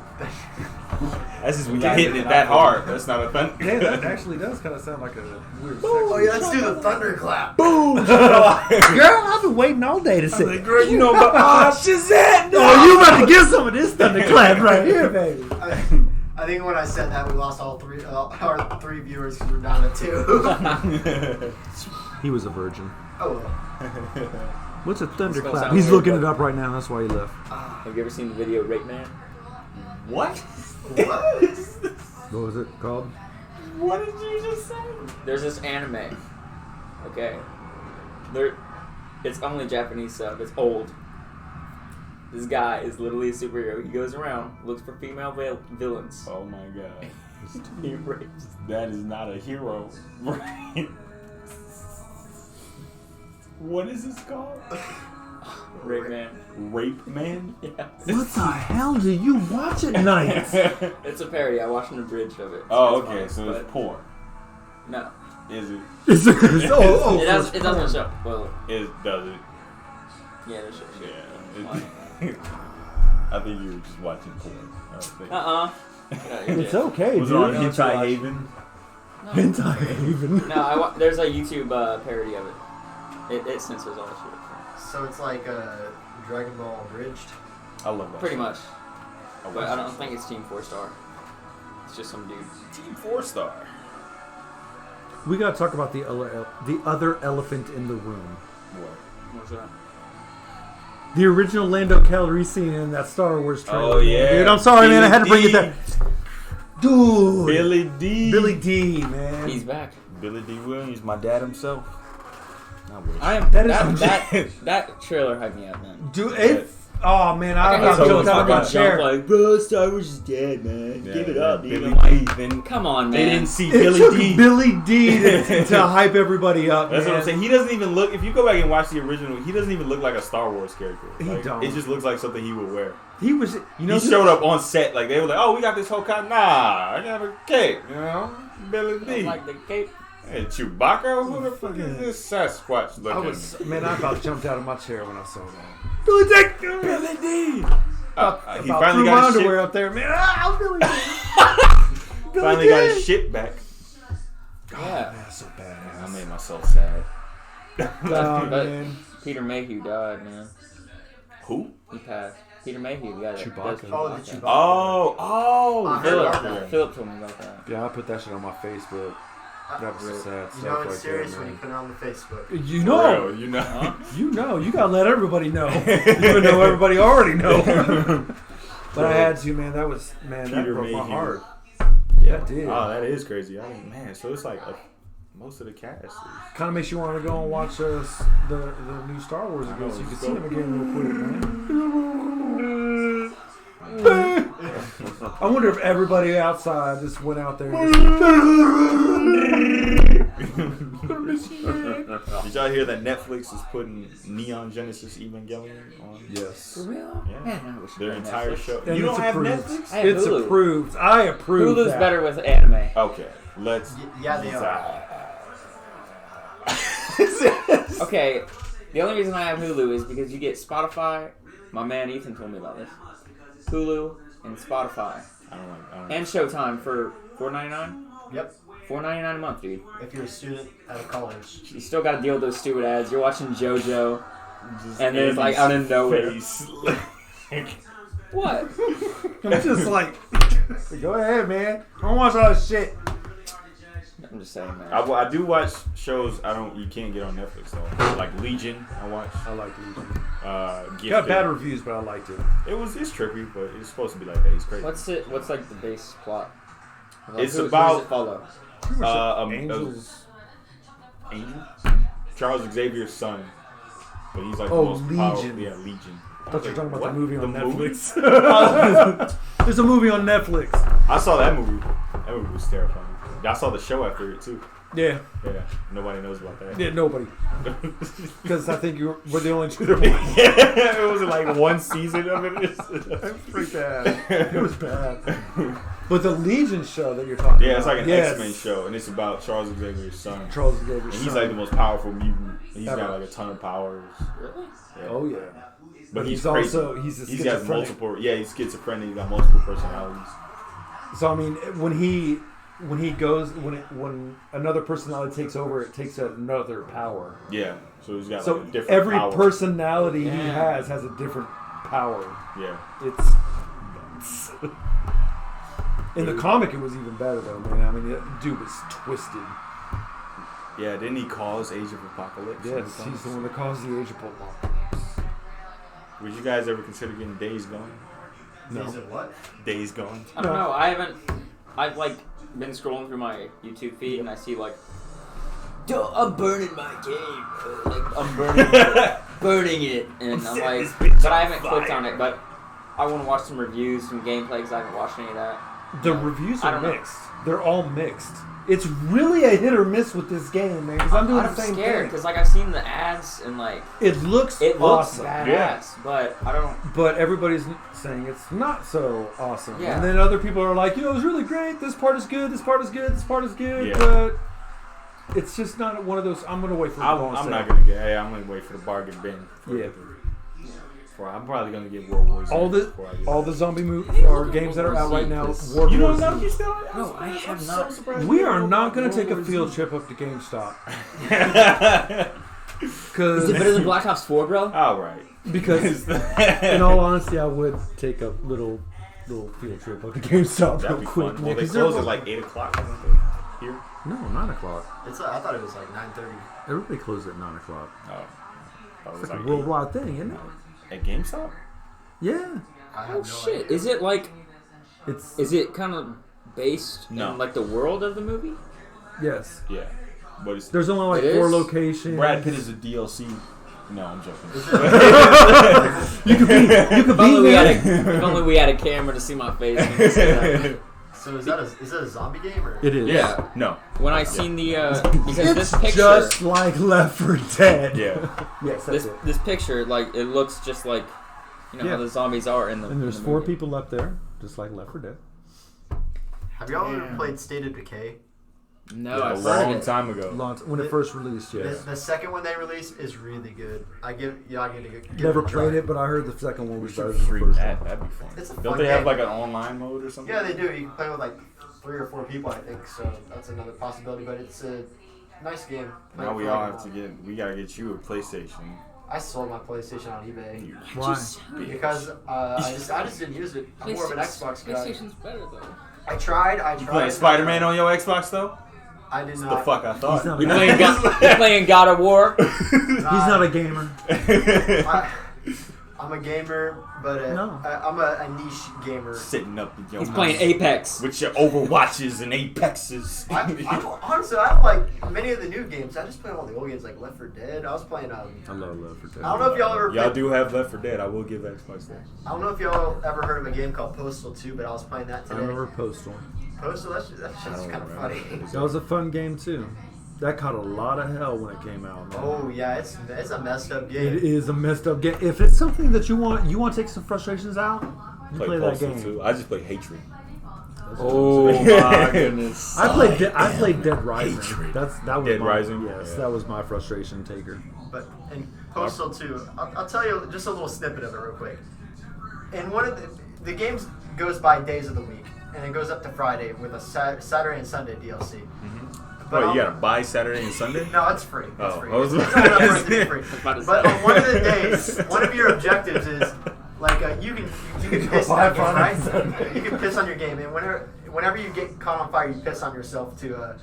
That's just when you're hitting it that hard. That's not a thunder. Yeah, that actually does kind of sound like a weird Oh sex yeah, let's do the thunderclap. Girl, I've been waiting all day to see it. Girl, you know about Shazam. Oh, you about to get some of this Thunderclap right here, baby. I think when I said that, we lost all our three viewers because we're down to 2. He was a virgin. Oh well. What's a gonna Thunderclap? sound He's weird, looking but- it up right now. That's why he left. Have you ever seen the video Rape Man? What? What? What was it called? What did you just say? There's this anime. Okay. It's only Japanese sub. It's old. This guy is literally a superhero. He goes around, looks for female villains. Oh my god. He rapes. That is not a hero. Right? What is this called? Rape Man. Rape Man? Yeah. What the hell do you watch at night? It's a parody. I watched an abridged of it. Oh, It's okay. funny, So it's but porn. no. Is it? It It doesn't show. Well, Does it? yeah, there's shit. Yeah. I think you were just watching porn. I don't think. It's okay, Was dude. it on No, it's Hentai watch- Haven? Hentai Haven. No, there's a YouTube parody of it. It censors all the shit. So it's like Dragon Ball abridged. I love that. Pretty show. much. I But watch I don't that think it's Team 4-Star. It's just some dude. show. Team 4-Star. We gotta talk about the other elephant in the room. What? What's that? The original Lando Calrissian in that Star Wars trailer. Oh yeah, dude. I'm sorry, man. I had to bring it Billy back. Dude, Billy D. Billy D, man. He's back. Billy D. Williams, my dad himself. I wish. I am. That That is- that trailer hyped me up, man. Dude, it. Oh man, I Okay, about so jumped out of my fucking chair. Like, bro, Star Wars is dead, man. Yeah, Give it yeah, up, dude. Billy I'm like, D. Then come on, they man. didn't see It Billy took D. Billy D to hype everybody up. That's man. what I'm saying. He doesn't even look. If you go back and watch the original, he doesn't even look like a Star Wars character. He Like, don't. It just looks like something he would wear. He was, you know, He showed up on set like they were like, "Oh, we got this whole kind." Nah, I got a cake. You know, Billy I D. like the cape. Hey, Chewbacca. Who the fuck is this Sasquatch looking? I was, man, I about jumped out of my chair when I saw that. Billy D. Billy D. He About finally threw my got his underwear shit. up there, man. Ah, Billy D. Finally got his shit back. Yeah. That's so I badass. made myself sad. Oh, But man. Peter Mayhew died, man. Who? He passed. Peter Mayhew, the guy that Chewbacca. does Oh, the Chewbacca. Oh, I heard about Philip. Philip told me about that. Yeah, I put that shit on my Facebook. That was Really? sad You stuff know right it's serious there, when you man. put it on the Facebook. You know, you know. Huh? you gotta let everybody know, even though everybody already know. But I had to, man. That was, man, that Peter broke my Mayhew. heart. Yeah, That did. Oh, that is crazy. Man, so it's like most of the cast. Kind of makes you want to go and watch the new Star Wars again, so you can see them again real quick, man. I wonder if everybody outside just went out there. And Did y'all hear that Netflix is putting Neon Genesis Evangelion on? yes, For real? Yeah. Man, I wish Their I had entire Netflix. show. And You it's don't have approved. Netflix? I have It's Hulu. approved. I approve. Hulu's that. better with anime. Okay, let's. Yeah, they are. Okay, the only reason I have Hulu is because you get Spotify. My man Ethan told me about this. Hulu and Spotify I don't and Showtime for $4.99. Yep. $4.99 a month, dude. If you're a student out of college. You still got to deal with those stupid ads. You're watching JoJo, Just and then it's like out of nowhere. face. What? I'm just like, Go ahead, man. I don't watch all this shit. I'm just saying, man. I do watch shows you can't get on Netflix though. Like Legion, I watch. I like Legion. Gifted. Got bad reviews, but I liked it. It's trippy, but it's supposed to be like that. It's crazy. What's like the base plot? It's who about- does it follow? Angels. Angel? Charles Xavier's son. But he's like Oh, the most powerful. Legion. Yeah, Legion. I thought you were talking about What? the movie on The Netflix. There's a movie on Netflix. I saw that movie. That movie was terrifying. I saw the show after it too. Yeah. Yeah, nobody knows about that. Yeah, nobody. Because I think we're the only two that watched. Yeah, it was like one season of it. It was pretty bad. It was bad. But the Legion show that you're talking about. Yeah, it's like an yes. X-Men show, and it's about Charles Xavier's son. Charles Xavier's And son. he's like the most powerful mutant. He's Ever. got like a ton of powers. Really? Yeah. Oh, yeah. But he's also crazy. he's a He's got schizophrenic. multiple. Yeah, he's schizophrenic. He's got multiple personalities. So I mean, when he goes when another personality takes over, it takes another power. Yeah, so he's got So like a different every power. personality he Yeah. has a different power. Yeah, It's in the comic, it was even better though, man. I mean, the dude was twisted. yeah. Didn't he cause Age of Apocalypse? in the Yes, he's comics? the one that caused the Age of Apocalypse. Would you guys ever consider getting Days Gone? No. Is it what? Days Gone. I don't know. I've like been scrolling through my YouTube feed and I see like, yo, I'm burning my game. Like I'm burning it, and I'm like, but I haven't clicked on it. But I want to watch some reviews, some gameplay, because I haven't watched any of that. The reviews I are don't know. mixed. They're all mixed. It's really a hit or miss with this game, man. Because I'm doing the same scared thing. because like I've seen the ads and like It looks it looks awesome, badass, Yeah. but I don't. but everybody's saying it's not so awesome. Yeah. And then other people are like, it was really great. This part is good. This part is good. This part is good. Yeah. But it's just not one of those. I'm gonna wait for the bonus I'm sale. not gonna get. Hey, I'm gonna wait for the bargain bin. Yeah. I'm probably gonna get World War Z. All before I get the that. zombie or games that are out right now. World You War don't Z. know you still? No, I have not. We are not going to take a field trip up to GameStop. Is it better than Black Ops 4, bro? All right. Because, in all honesty, I would take a little field trip up to GameStop That'd real be quick, fun. man. Well, they 'cause they're close at both- like 8 o'clock. I think, here. No, 9 o'clock. I thought it was like 9:30. Everybody closes at 9 o'clock. Oh. That was It's like like a worldwide thing, isn't it? 8. At GameStop? Yeah. I have Oh no shit! idea. Is it like? It's Is it kind of based No. in like the world of the movie? yes. Yeah. But it's There's only like It 4 is? locations. Brad Pitt is a DLC. No, I'm joking. You could be If only, we there. had if only we had a camera to see my face. When, I say that. So is that a zombie game or? It is. Yeah. No. When I seen the because this It's picture, just like Left 4 Dead. Yeah. Yes, that's this it. this picture, like it looks just like you know Yeah. how the zombies are in the. And there's in the 4 movie. people up there, just like Left 4 Dead. Have y'all ever played State of Decay? No, a I've heard long of it. time ago. When it first released, The, yes. the second one they released is really good. Y'all need to give Never it a try. played it, but I heard the second one We was should better than the stream first that. one. That'd be fun. It's a Don't fun they have game. like an online mode or something? Yeah, they do. You can play with like 3 or 4 people, I think. So that's another possibility. But it's a nice game. Play Now it we for, all like, have to get. We gotta get you a PlayStation. I sold my PlayStation on eBay Why? because I just didn't use it. I'm more of an Xbox guy. PlayStation's better though. I tried. You playing Spider-Man on your Xbox though? I did The not. fuck I thought. He's not You playing you playing God of War? He's not a gamer. I'm a gamer, but No. I'm a niche gamer. Sitting up in your He's house playing Apex. with your Overwatches and Apexes. Honestly, I don't like many of the new games. I just play all the old games like Left 4 Dead. I was playing. I love Left 4 Dead. I don't know if y'all ever. Y'all played, do have Left 4 Dead. I will give Xbox that. I don't know if y'all ever heard of a game called Postal 2, but I was playing that I today. remember Postal. Postal, that's just kind of funny. That was a fun game too. That caught a lot of hell when it came out. Man. Oh yeah, it's a messed up It game. is a messed up game. If it's something that you want to take some frustrations out, you play that Postal game. too. I just play Hatred. Oh my goodness! I played Dead Rising. That was Dead my, Rising? Yes, Yeah. that was my frustration taker. But in Postal 2, I'll tell you just a little snippet of it real quick. And one of the games goes by days of the week, and it goes up to Friday with a Saturday and Sunday DLC. But you gotta buy Saturday and Sunday? No, it's free. It's Oh, free. I was It's about not to for it to be say. free. about to But say. on one of the days, one of your objectives is Like you can piss on your game, right? You can piss on your game, and whenever you get caught on fire, you piss on yourself to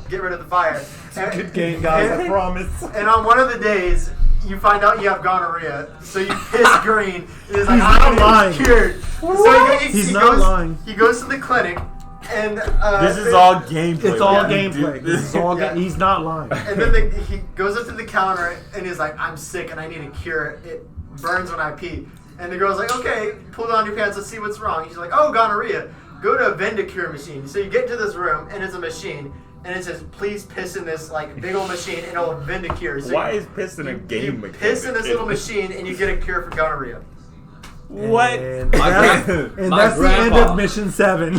get rid of the fire. Good game, guys. I promise. And on one of the days, you find out you have gonorrhea, so you piss green. And it's like, He's not lying. Cured. So He's not lying. He goes to the clinic, and This is all gameplay. It's all dude. gameplay. This is all Yeah. He's not lying. And then he goes up to the counter and he's like, I'm sick and I need a cure. It burns when I pee. And the girl's like, okay, pull down your pants, let's see what's wrong. He's like, oh, gonorrhea. Go to a Vendicure machine. So you get to this room and it's a machine and it says, please piss in this like big old machine and it'll Vendicure. So Why you- is piss in a game you mechanic? piss in this little machine and you get a cure for gonorrhea. What? And, My that's, grand- and my that's the end grandpa. of mission 7.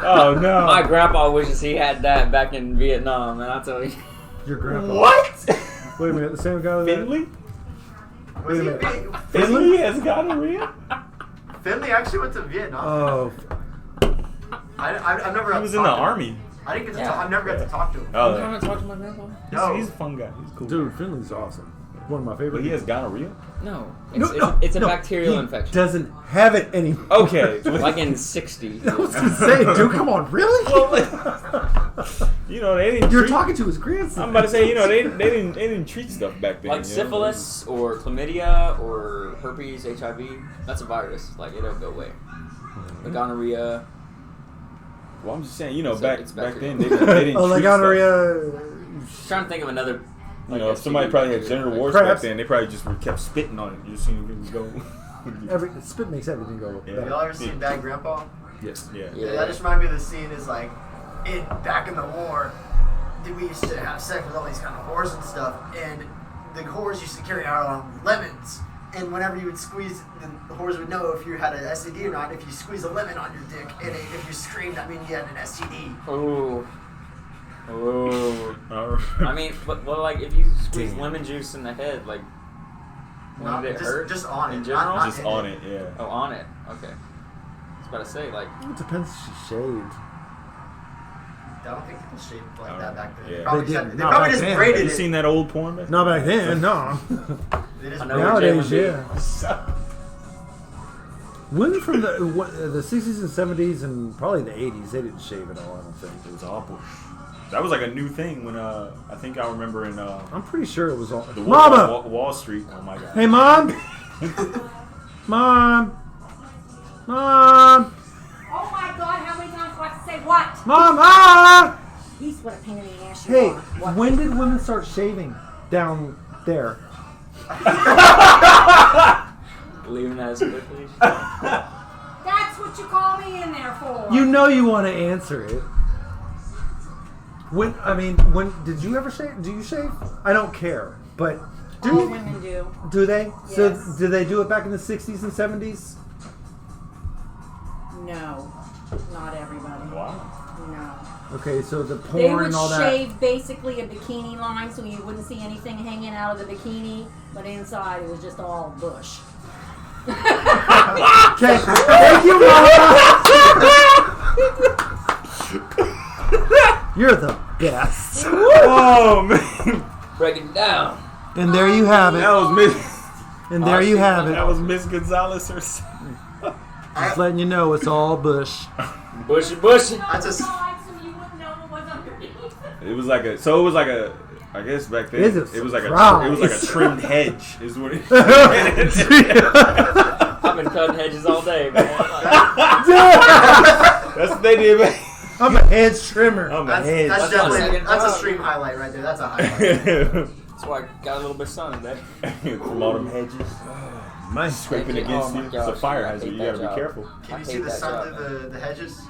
Oh no. My grandpa wishes he had that back in Vietnam, and I tell you. Your grandpa. What? Wait a minute. The same guy. Finley? Was he, Finley has gonorrhea? Finley actually went to Vietnam. Oh, I've never He was in the army. I didn't get to Yeah. talk. I never got to talk to him. Oh, I'm trying to talk to my grandpa. No. he's a fun guy. He's cool. dude, Finley's awesome. One of my favorite. But he has gonorrhea? No, No, it's, no, it's a no. bacterial He infection. Doesn't have it anymore. Okay. Like in 60. I was gonna say, dude, come on, really? You know, they didn't You're treat- talking to his grandson. I'm about to say, you know, they didn't treat stuff back then. Like you know? syphilis or chlamydia or herpes, HIV, that's a virus. Like, it don't go away. The gonorrhea. Well, I'm just saying, you know, It's back bacterial. then they didn't Oh, like treat stuff. gonorrhea. Trying to think of another. You know, if somebody probably had genital wars Perhaps. back then, they probably just kept spitting on it. You just seen people go. Spit makes everything go. Yeah. bad. Y'all ever seen Bad Grandpa? Yes. Yeah. Yeah. That just reminded me of the scene is like, back in the war, we used to have sex with all these kind of whores and stuff, and the whores used to carry out lemons. And whenever you would squeeze, the whores would know if you had an STD or not. If you squeeze a lemon on your dick, and if you screamed, that means you had an STD. Ooh. Ooh. Alright. I mean, but like, if you squeeze lemon juice in the head, like, Not, would it hurt? just on it. In general? Not Just in on it, yeah. Oh, on it. Okay. I was about to say, like, It depends if she shaved. I don't think people shaved like that back then. Yeah. They probably, They just, didn't. they Not probably back just then. Have braided you it. seen that old porn back Not back then, no. They just I know braided what Nowadays, Jay would yeah. Women from the 60s and 70s and probably the 80s, they didn't shave at all, I don't think. It was all bush. That was like a new thing when I think I remember in I'm pretty sure it was all. the Mama! Wall Street. Oh my god. Hey, Mom! Mom! Mom! Oh my God, how many times do I have to say what? Mom! Ah! He's what a pain in the ass you Hey, are. What? when did women start shaving down there? leaving that as quickly. That's what you call me in there for. You know you want to answer it. When did you ever shave? Do you shave? I don't care, but All do women do. they? So Yes. did they do it back in the 60s and 70s? No, not everybody. Wow. No. Okay, so the They porn would and all that. shave basically a bikini line so you wouldn't see anything hanging out of the bikini, but inside it was just all bush. Okay, thank you, Mama. You're the best. Oh man. Break it down. And there you have That it. was Miss. And there you have That it. was Miss Gonzalez herself. Just letting you know it's all bush. Bushy, bushy. That's a s- Inside so you wouldn't know what was underneath. It was like a. So it was like a. I guess back then It's a it was like surprise. it was like a trimmed hedge. Is what it. I've been cutting hedges all day, man. That's what they did, man. I'm a hedge trimmer. I'm a that's, hedge. that's That's my definitely second that's a job. stream highlight right there. That's a highlight. That's why I got a little bit of sun today. From all them hedges. My Scraping Oh against my you. It's gosh, a fire I hazard. hate You that gotta be job. careful. Can I you hate see the that sun job, through the hedges?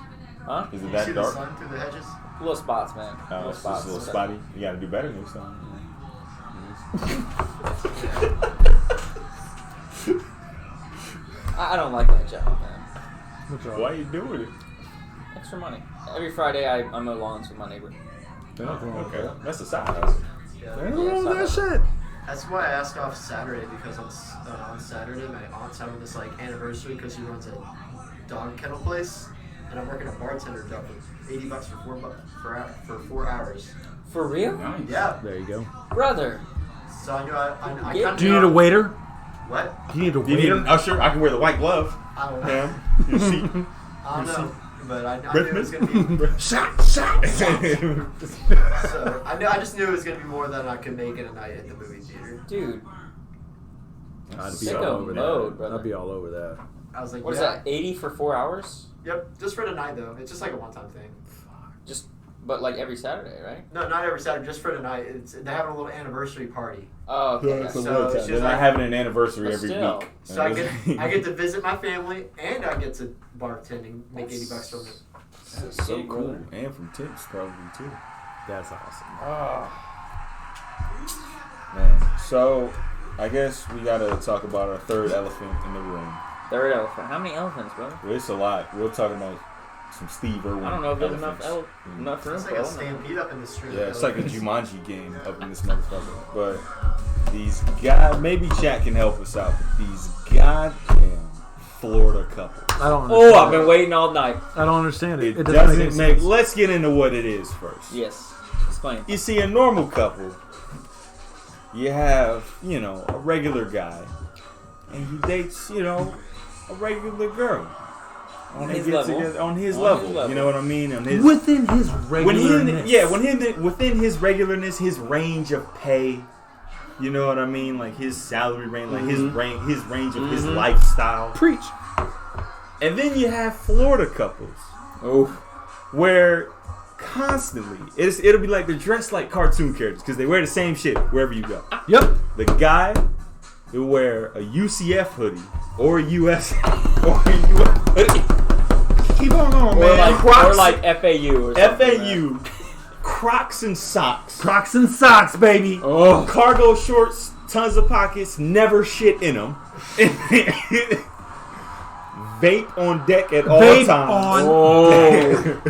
Huh? Is it Can you that see the dark? sun through the hedges? Little spots, man. Oh, Little it's just spots. a little spotty. You gotta do better next time. I don't like that job, man. What's wrong? Why are you doing it? Extra money. Every Friday I mow lawns with my neighbor. Okay, that's a side hustle. Ain't nothing wrong with that shit. That's why I asked off Saturday because on Saturday my aunt's having this like anniversary because she runs a dog kennel place, and I'm working a bartender job for $80 for 4 hours. For real? Yeah. There you go. Brother. So I knew I Yeah. kind of Do you need a waiter? What? You need to Do you need wait. an usher? I can wear the white glove. I don't know. Yeah. You see? I don't know. But I knew it was going to be. Shot, shot, shot. So I just knew it was going to be more than I could make in a night at the movie theater. Dude, I'd be Sicko all over mode, that. brother. I'd be all over that. I was like, what is that? 80 for 4 hours? Yep, just for tonight though. It's just like a one-time thing. Just, but like every Saturday, right? No, not every Saturday, just for tonight. They're having a little anniversary party. Oh, okay. Yeah, okay. So they're she's not like- having an anniversary But every still. week. So I get to visit my family and I get to bartend and make $80 from it. That's so cool. And from tips, probably, too. That's awesome. Man. So, I guess we gotta talk about our third elephant in the room. Third elephant. How many elephants, brother? Well, it's a lot. We'll talk about some Steve Irwin. I don't know if there's elephants. enough room It's for like a elephants. stampede up in the street. Yeah, it's like a Jumanji game up in this motherfucker. But these guys, maybe Chat can help us out. But these goddamn Florida couples. I don't. Oh, Understand I've been waiting all night. I don't understand it. It doesn't make doesn't any make. sense. Let's get into what it is first. Yes. Explain. You see, a normal couple, you have, a regular guy, and he dates, a regular girl. On They his get level. together- on his On level. his level. You know what I mean? On his Within his regularness. within his regularness, his range of pay. You know what I mean? Like his salary range, like his range of his lifestyle. Preach. And then you have Florida couples Oh. where constantly it'll be like they're dressed like cartoon characters because they wear the same shit wherever you go. Yep. The guy will wear a UCF hoodie or a US or a US hoodie. Keep on going, Or man. like, Crocs. or like FAU or something. FAU, Crocs and socks, Crocs and socks, baby. Oh. cargo shorts, tons of pockets, never shit in them. Vape on deck at all Vape times. on Oh.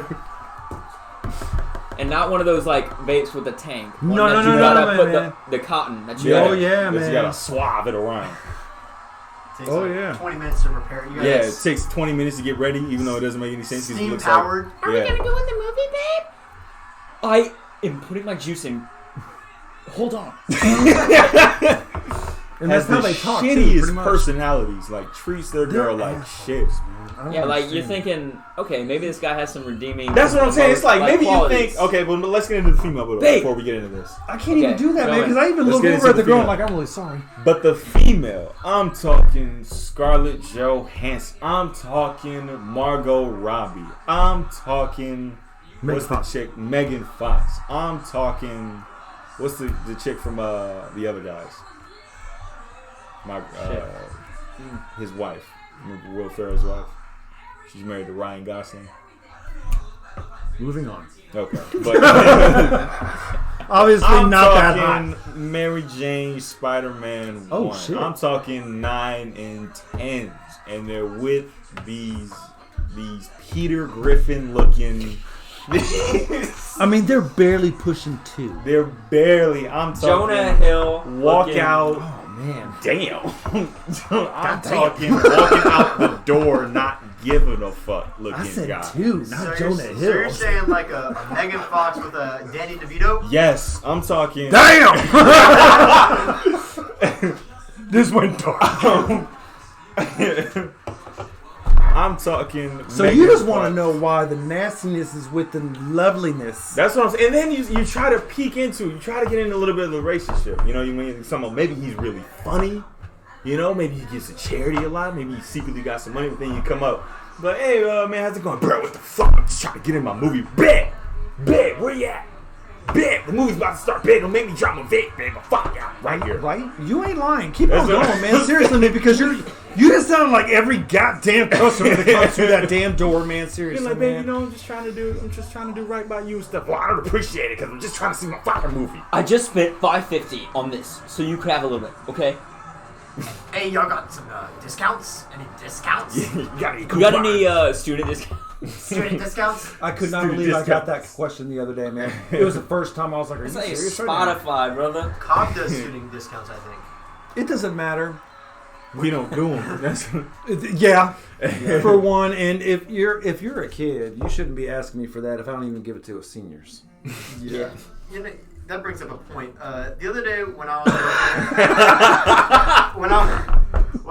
And not one of those like vapes with a tank. One No, that no, you no, gotta no, put man. the cotton that you Oh, gotta- yeah, You man. gotta swab it around. Takes Oh, like yeah. 20 minutes to prepare. You Yeah, guys it takes 20 minutes to get ready, even though it doesn't make any sense. 'Cause it steam looks powered. Like, yeah. go in the movie, babe? I am putting my juice in. Hold on. And Has that's how the they talk, too, shittiest pretty much. personalities. Like treats their girl They're like assholes, shit. man. I don't Yeah, like you're understand. thinking, okay, maybe this guy has some redeeming. That's what I'm saying. It's like maybe qualities. you think, okay, but let's get into the female Babe. before we get into this. I can't even Okay, do that, go man, in. because I even Let's look get over into at the the girl female. like, I'm really sorry. But the female, I'm talking Scarlett Johansson. I'm talking Margot Robbie. I'm talking Megan what's Fox. the chick? Megan Fox. I'm talking what's the chick from the other guys? His wife. Remember Will Ferrell's wife? She's married to Ryan Gosling. Moving on. Okay, but Obviously I'm not that talking hot. Mary Jane Spider-Man Oh, 1. shit. I'm talking 9 and 10s, and they're with these Peter Griffin looking. I mean, they're barely pushing 2. They're barely. I'm talking. Jonah Hill Walk looking- out. Oh, man. Damn. I'm talking walking out the door, not giving a fuck looking I said guy. 2, So not you're, Jonah so Hill. you're saying like a Megan Fox with a Danny DeVito? Yes, I'm talking. Damn! This went dark. I'm talking. So Megan you just want to Fox. know why the nastiness is with the loveliness. That's what I'm saying. And then you try to peek into, you try to get into a little bit of the relationship. You know, you mean maybe he's really funny. You know, maybe he gives to charity a lot. Maybe he secretly got some money, but then you come up, but hey, man, how's it going, bro? What the fuck? I'm just trying to get in my movie. Bet, where you at? Bet, the movie's about to start. Bet, don't make me drop my vape, babe. Fuck out right here. Right? You ain't lying. Keep on That's going, man. Seriously, man, because you just sound like every goddamn customer that comes through that damn door, man. You're Seriously, like, babe, man. you know, I'm just trying to do right by you and stuff. Well, I don't appreciate it because I'm just trying to see my fucking movie. I just spent $5.50 on this, so you could have a little bit, okay? Hey, y'all got some discounts? Any discounts? You got any You got coupons? any student discounts? Student discounts? I could not Student believe I got that discounts. question the other day, man. It was the first time I was like, "Are you It's like serious right now?" Spotify, brother. Cobb does student discounts, I think. It doesn't matter. We don't do them. That's Yeah, for one, and if you're a kid, you shouldn't be asking me for that if I don't even give it to a seniors. Yeah. You know, that brings up a point. The other day when I was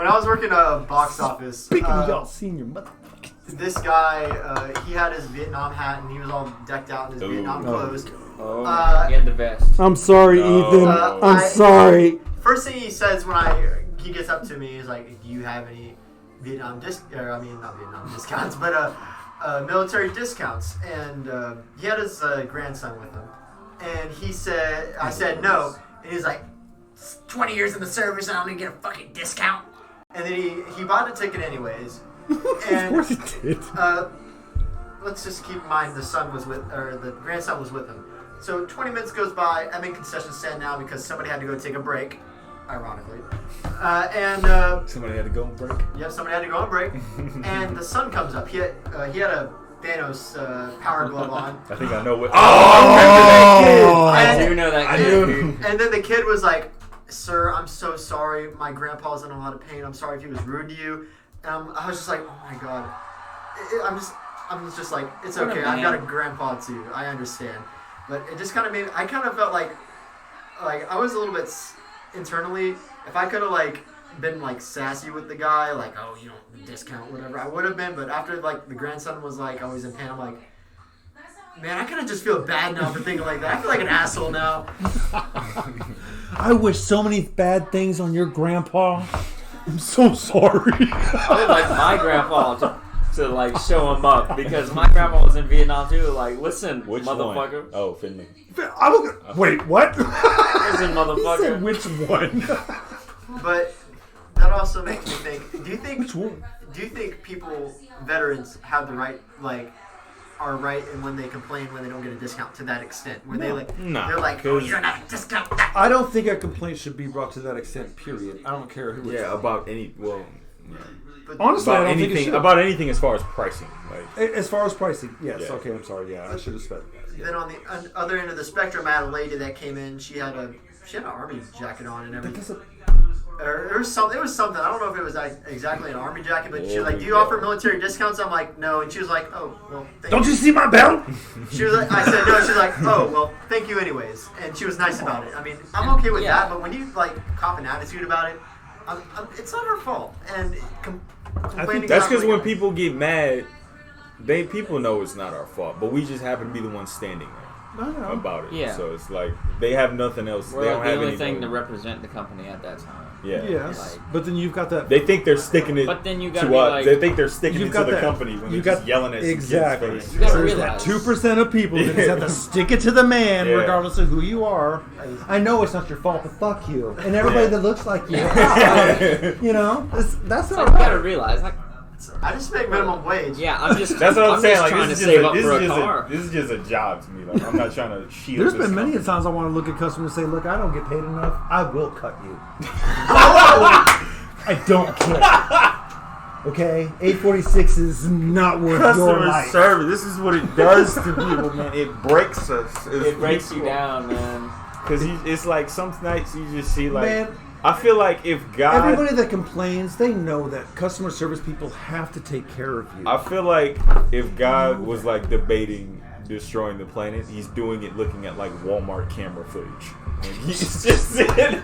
when I was working a box office, Speaking of y'all senior motherfuckers. this guy, he had his Vietnam hat and he was all decked out in his Vietnam clothes. Oh, Uh, get the vest. I'm sorry, No. Ethan. I'm sorry. First thing he says when he gets up to me is like, "Do you have any Vietnam not Vietnam discounts, but military discounts?" And he had his grandson with him, and I said no, and he's like, 20 years in the service, and I'm gonna get a fucking discount. And then he bought the ticket anyways. And Of course he did. let's just keep in mind the grandson was with him. So 20 minutes goes by. I'm in concession stand now because somebody had to go take a break, ironically. Somebody had to go and break. Yep, somebody had to go on break. And the son comes up. He had a Thanos power glove on. I think I know what. I do know that kid, dude. And then the kid was like, "Sir, I'm so sorry. My grandpa's in a lot of pain. I'm sorry if he was rude to you." And I was just like, "Oh my god." I'm just like, it's What a okay. I've man. got a grandpa too. I understand. But it just kind of I kind of felt like I was a little bit internally. If I could have been sassy with the guy, like, "Oh, you don't discount whatever," I would have been. But after the grandson was always in pain, I'm like, man, I kind of just feel bad now for thinking like that. I feel like an asshole now. I wish so many bad things on your grandpa. I'm so sorry. I would like my grandpa to show him up because my grandpa was in Vietnam too. Like, listen, Which motherfucker. one? Oh, Finley. Wait, what? Listen, He motherfucker. said which one? But that also makes me think. Do you think? Which one? Do you think veterans, have the right, are right in when they complain when they don't get a discount to that extent? Where Nah, they're like, "Oh, 'cause- you don't have a discount." I don't think a complaint should be brought to that extent. Period. I don't care who. Yeah, it's about any. Well, yeah. But Honestly, I About don't think it anything. should. About anything as far as pricing. As far as pricing, yes. Yeah. Okay, I'm sorry. Yeah, I should have said that. then on the other end of the spectrum, I had a lady that came in. She had an army jacket on and That everything. doesn't. Or it was something. I don't know if it was exactly an army jacket, but she was like, Oh, "Do you offer military discounts?" I'm like, "No," and she was like, "Oh, well, thank Don't you." you see my belt? She was like, I said no. She's like, "Oh, well, thank you anyways," and she was nice about it. I mean, I'm okay with Yeah. that, but when you cop an attitude about it, it's not her fault. And complaining That's about, because when people get mad, people know it's not our fault, but we just happen to be the ones standing there about it. Yeah. So it's like they have nothing else. We're they don't the have only any thing to motive. represent the company at that time. Yeah. Yes, Like- but then you've got that. They think they're sticking it. But then you gotta to be us. like- They think they're sticking You've it got to the that- company when you they're got- just yelling at exactly. some kid's face. You gotta There's realize. that 2% of people that just have to stick it to the man, Yeah. regardless of who you are. I know it's not your fault, but fuck you and everybody Yeah. that looks like you. You know, that's So not you gotta right. realize, I just make minimum wage. yeah, I'm just. That's what I'm saying. just Like trying this to is just save a, up this for is a just car. this is just a job to me. Like I'm not trying to shield. There's this been many company. times I want to look at customers and say, "Look, I don't get paid enough. I will cut you. I don't care. Okay, 846 is not worth your Customer life." service. This is what it does to people, man. It breaks us. It breaks you down, man. Because it's like some nights you just see like. Man. I feel like if God. Everybody that complains, they know that customer service people have to take care of you. I feel like if God was like debating destroying the planet, he's doing it looking at like Walmart camera footage. And he's just saying,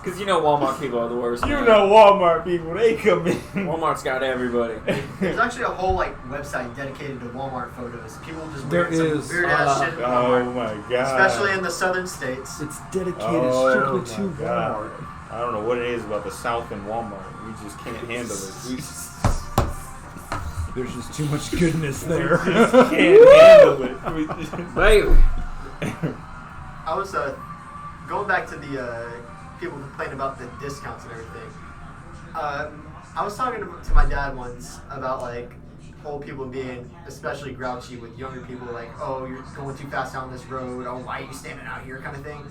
Because you know Walmart people are the worst. you man. know Walmart people, they come in. Walmart's got everybody. There's actually a whole website dedicated to Walmart photos. People just There wearing some is. weird ass shit. in Oh Walmart, my God. especially in the southern states. It's dedicated Oh strictly to my God. Walmart. I don't know what it is about the South and Walmart. We just can't handle it. We just There's just too much goodness there. can't handle it. We just- Wait, I was going back to the people complaining about the discounts and everything. I was talking to my dad once about old people being especially grouchy with younger people, like, "Oh, you're going too fast down this road. Oh, why are you standing out here?" kind of thing.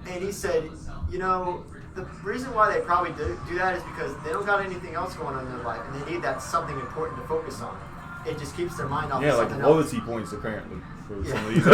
And he said, the reason why they probably do that is because they don't got anything else going on in their life, and they need that something important to focus on. It just keeps their mind off yeah, of like something else. loyalty points apparently. for some of these.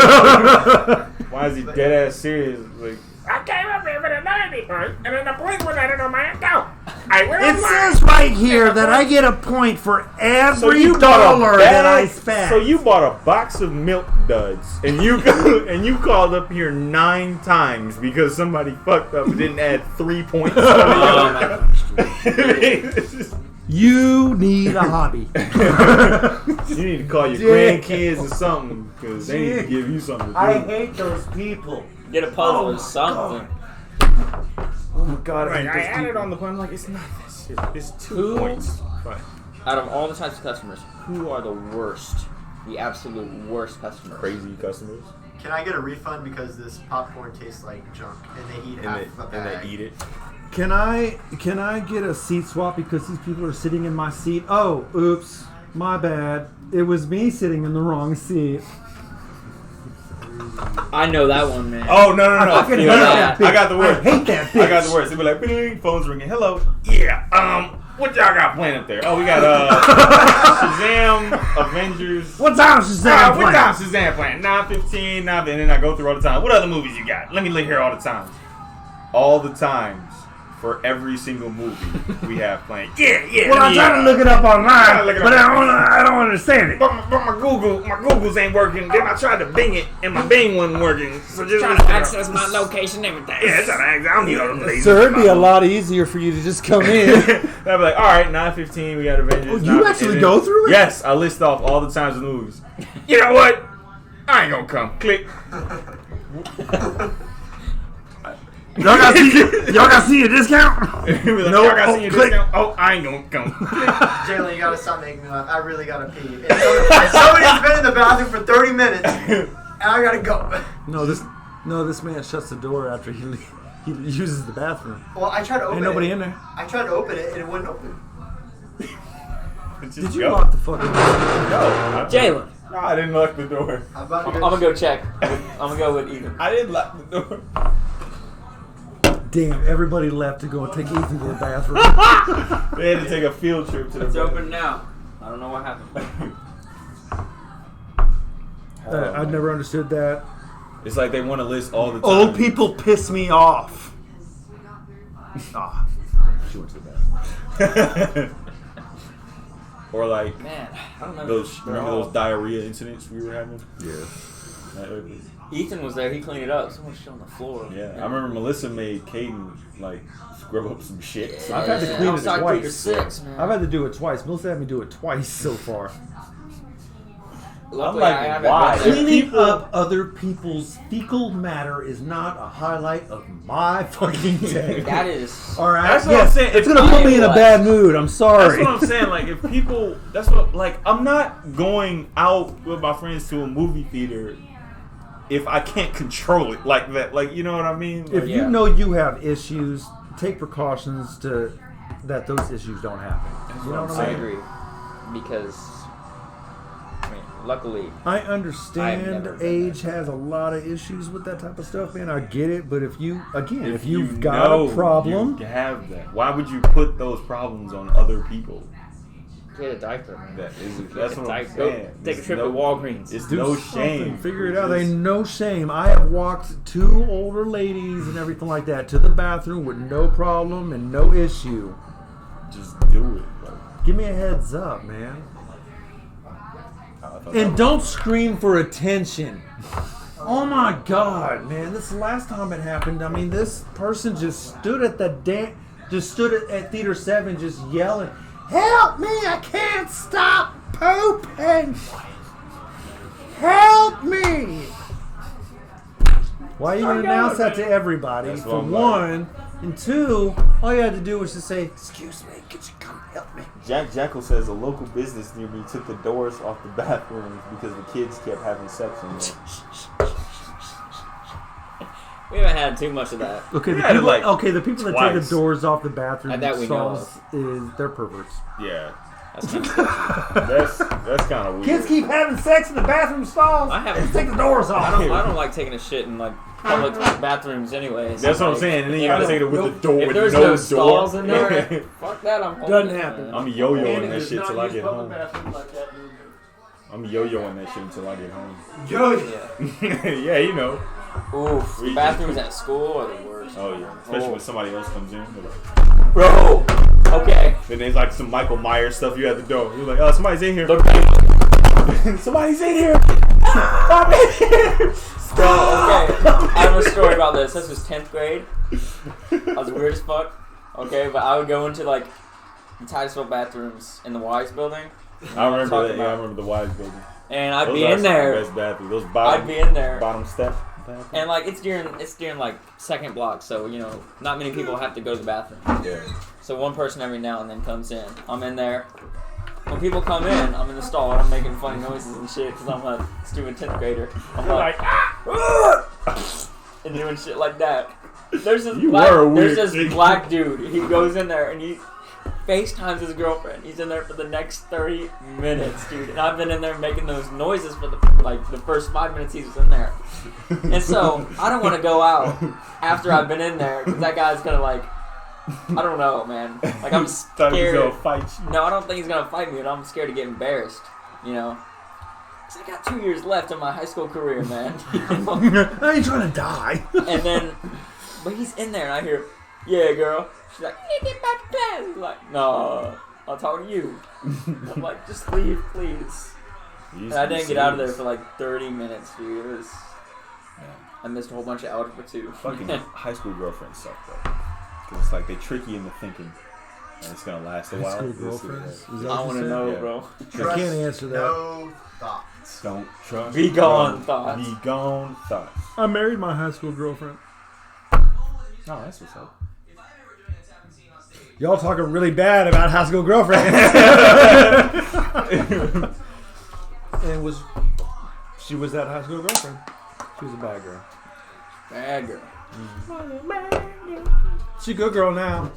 Why is he dead ass serious? Like, I came up here for the 90 point, and then the police went at it on my account. I went It online. says right here that I get a point for every so you bought dollar a that I bag, spent. So you bought a box of Milk Duds, and you and you called up here 9 times because somebody fucked up and didn't add 3 points. You need a hobby. You need to call your grandkids or something because they need to give you something to do. I hate those people. Get a puzzle or something. Oh my god! Right, I hate those added people. on the point. I'm like, it's not this shit. It's 2 Who? points. But Out of all the types of customers, who are the worst? The absolute worst customers. crazy customers, Can I get a refund because this popcorn tastes like junk and they eat half a and bag? they eat it. Can I get a seat swap because these people are sitting in my seat? Oh, oops, my bad. It was me sitting in the wrong seat. I know that one, man. Oh no! I fucking hate No, that bitch. I got the worst. I hate that bitch. I got the worst. They be like, "Bing," phones ringing. Hello. Yeah. What y'all got playing up there? Oh, we got Shazam, Avengers. What time is Shazam What playing? time Shazam playing? 9:15. 9. And then I go through all the time. What other movies you got? Let me look here all the times. All the times for every single movie we have playing. Yeah. Well, I'm trying to look it up online, look it but up. I don't understand it. But my Googles ain't working. Then I tried to Bing it, and my Bing wasn't working. So just Trying to access my location and everything. Yeah, trying to access. I don't need all them lazy. Sir, it'd be a lot easier for you to just come in. I'd be like, all right, 9:15, we got Avengers. Oh, you 9:15. actually go through it? Yes, I list off all the times of the movies. You know what? I ain't gonna come. Click. Y'all got see a discount? Be like, No, y'all gotta see your click. discount. Oh, I ain't gonna come. Jalen, you gotta stop making me laugh. I really gotta pee. And somebody's been in the bathroom for 30 minutes, and I gotta go. No, this man shuts the door after he uses the bathroom. Well, I tried to open Ain't nobody it. in there. I tried to open it, and it wouldn't open. Just Did you go. lock the fucking door? No. Jalen, No, I didn't lock the door. I'm about to I'm gonna go check. I'm gonna go with Ethan. I didn't lock the door. Damn, everybody left to go and take Ethan to the bathroom. They had to take a field trip to the It's open now. I don't know what happened. I've never understood that. It's like they want to list all the time. Old people piss me off. Ah, She went to the bathroom. Or like Man, I don't know. those, They're remember all- those diarrhea incidents we were having? yeah. Ethan was there. He cleaned it up. Someone shit on the floor. Yeah, I remember Melissa made Caden like scrub up some shit. So I've had to Yeah. clean it Outside twice. Creek 6, man. I've had to do it twice. Melissa had me do it twice so far. Luckily, I'm like, I haven't why? been there. Cleaning people- up other people's fecal matter is not a highlight of my fucking day. That is. All right. That's what I'm saying. It's If gonna put me in a I- bad mood. I'm sorry. That's what I'm saying. Like, if people, that's what, like, I'm not going out with my friends to a movie theater if I can't control it like that. Like, you know what I mean? If Like, Yeah. you know you have issues, take precautions to that those issues don't happen. You know what I I mean? agree. Because, I mean, luckily, I I've understand never been age has a lot of issues with that type of stuff, man. I get it, but if you've you got know a problem, you have that. Why would you put those problems on other people? get a diaper, man. That's what I'm Go saying. take a It's trip no- to Walgreens. It's do no something. shame. Figure it It's out. just- Ain't no shame. I have walked 2 older ladies and everything like that to the bathroom with no problem and no issue. Just do it. Like, Give me a heads up, man. I thought And that don't scream for attention. Oh my God, man! This is the last time it happened. I mean, this person just stood at at Theater 7, just yelling, "Help me! I can't stop pooping! Help me!" Why you didn't announce that to everybody? That's what For I'm like. one, and two, all you had to do was just say, "Excuse me, could you come help me?" Jack Jackal says a local business near me took the doors off the bathrooms because the kids kept having sex in them. We haven't had too much of that. Okay, Yeah, like, the people that take twice. the doors off the bathroom And that we know stalls they're perverts. Yeah, That's kind of that's kind of weird. Kids keep having sex in the bathroom stalls. I have- Let's take the doors I off. don't like taking a shit in like public bathrooms anyways. That's what I'm Like, saying. And then you if gotta the- take it with the door. If with there's no no door. stalls in there, fuck that. I'm holding Doesn't it, happen. man. I'm yo-yoing that shit till I get home. I'm yo-yoing that shit until I get home. Yeah. Yeah, you know. Oof. The bathrooms at school are the worst. Oh yeah, especially when somebody else comes in. They're like, Bro. Okay. then there's like some Michael Myers stuff you at the door. You're like, oh, somebody's in here. Look. Somebody's in here. Bro, okay. I have a story about this. This was 10th grade. I was weird as fuck. Okay, but I would go into like the Titusville bathrooms in the Wise building. I remember Talking that. Yeah, I about- remember the Wise building. And I'd Those be are in some there. of the best bathrooms. Those bottom, I'd be in there. bottom step. bathrooms. And like it's during like second block, so you know, not many people have to go to the bathroom. Yeah. So one person every now and then comes in. I'm in there. When people come in, I'm in the stall and I'm making funny noises and shit because I'm a stupid 10th grader. I'm like, and doing shit like that. There's this black dude. He goes in there and he FaceTimes his girlfriend. He's in there for the next 30 minutes, dude. And I've been in there making those noises for the first 5 minutes he was in there. And so I don't want to go out after I've been in there because that guy's gonna like. I don't know, man. Like, I'm Thought he was scared. gonna fight you. No, I don't think he's gonna fight me, and I'm scared to get embarrassed. You know, 'cause I got 2 years left in my high school career, man. You know? I ain't trying to die. And then, but he's in there, and I hear, "Yeah, girl." She's like, "You get back to class." He's like, "No, I'll talk to you." I'm like, "Just leave, please." And I didn't get out of there for like 30 minutes, dude. It was. I missed a whole bunch of algebra too. Fucking high school girlfriends suck though. Cause it's like they trick you into thinking, and it's gonna last a while. High school This is- girlfriends? Is that I what want you to said? know, Yeah. bro. I can't answer that. No thoughts. Don't trust. Be gone, thoughts. Be gone, thoughts. I married my high school girlfriend. No, that's what's up. Y'all talking really bad about high school girlfriends. And she was that high school girlfriend. She was a bad girl. Bad girl. She a good girl now.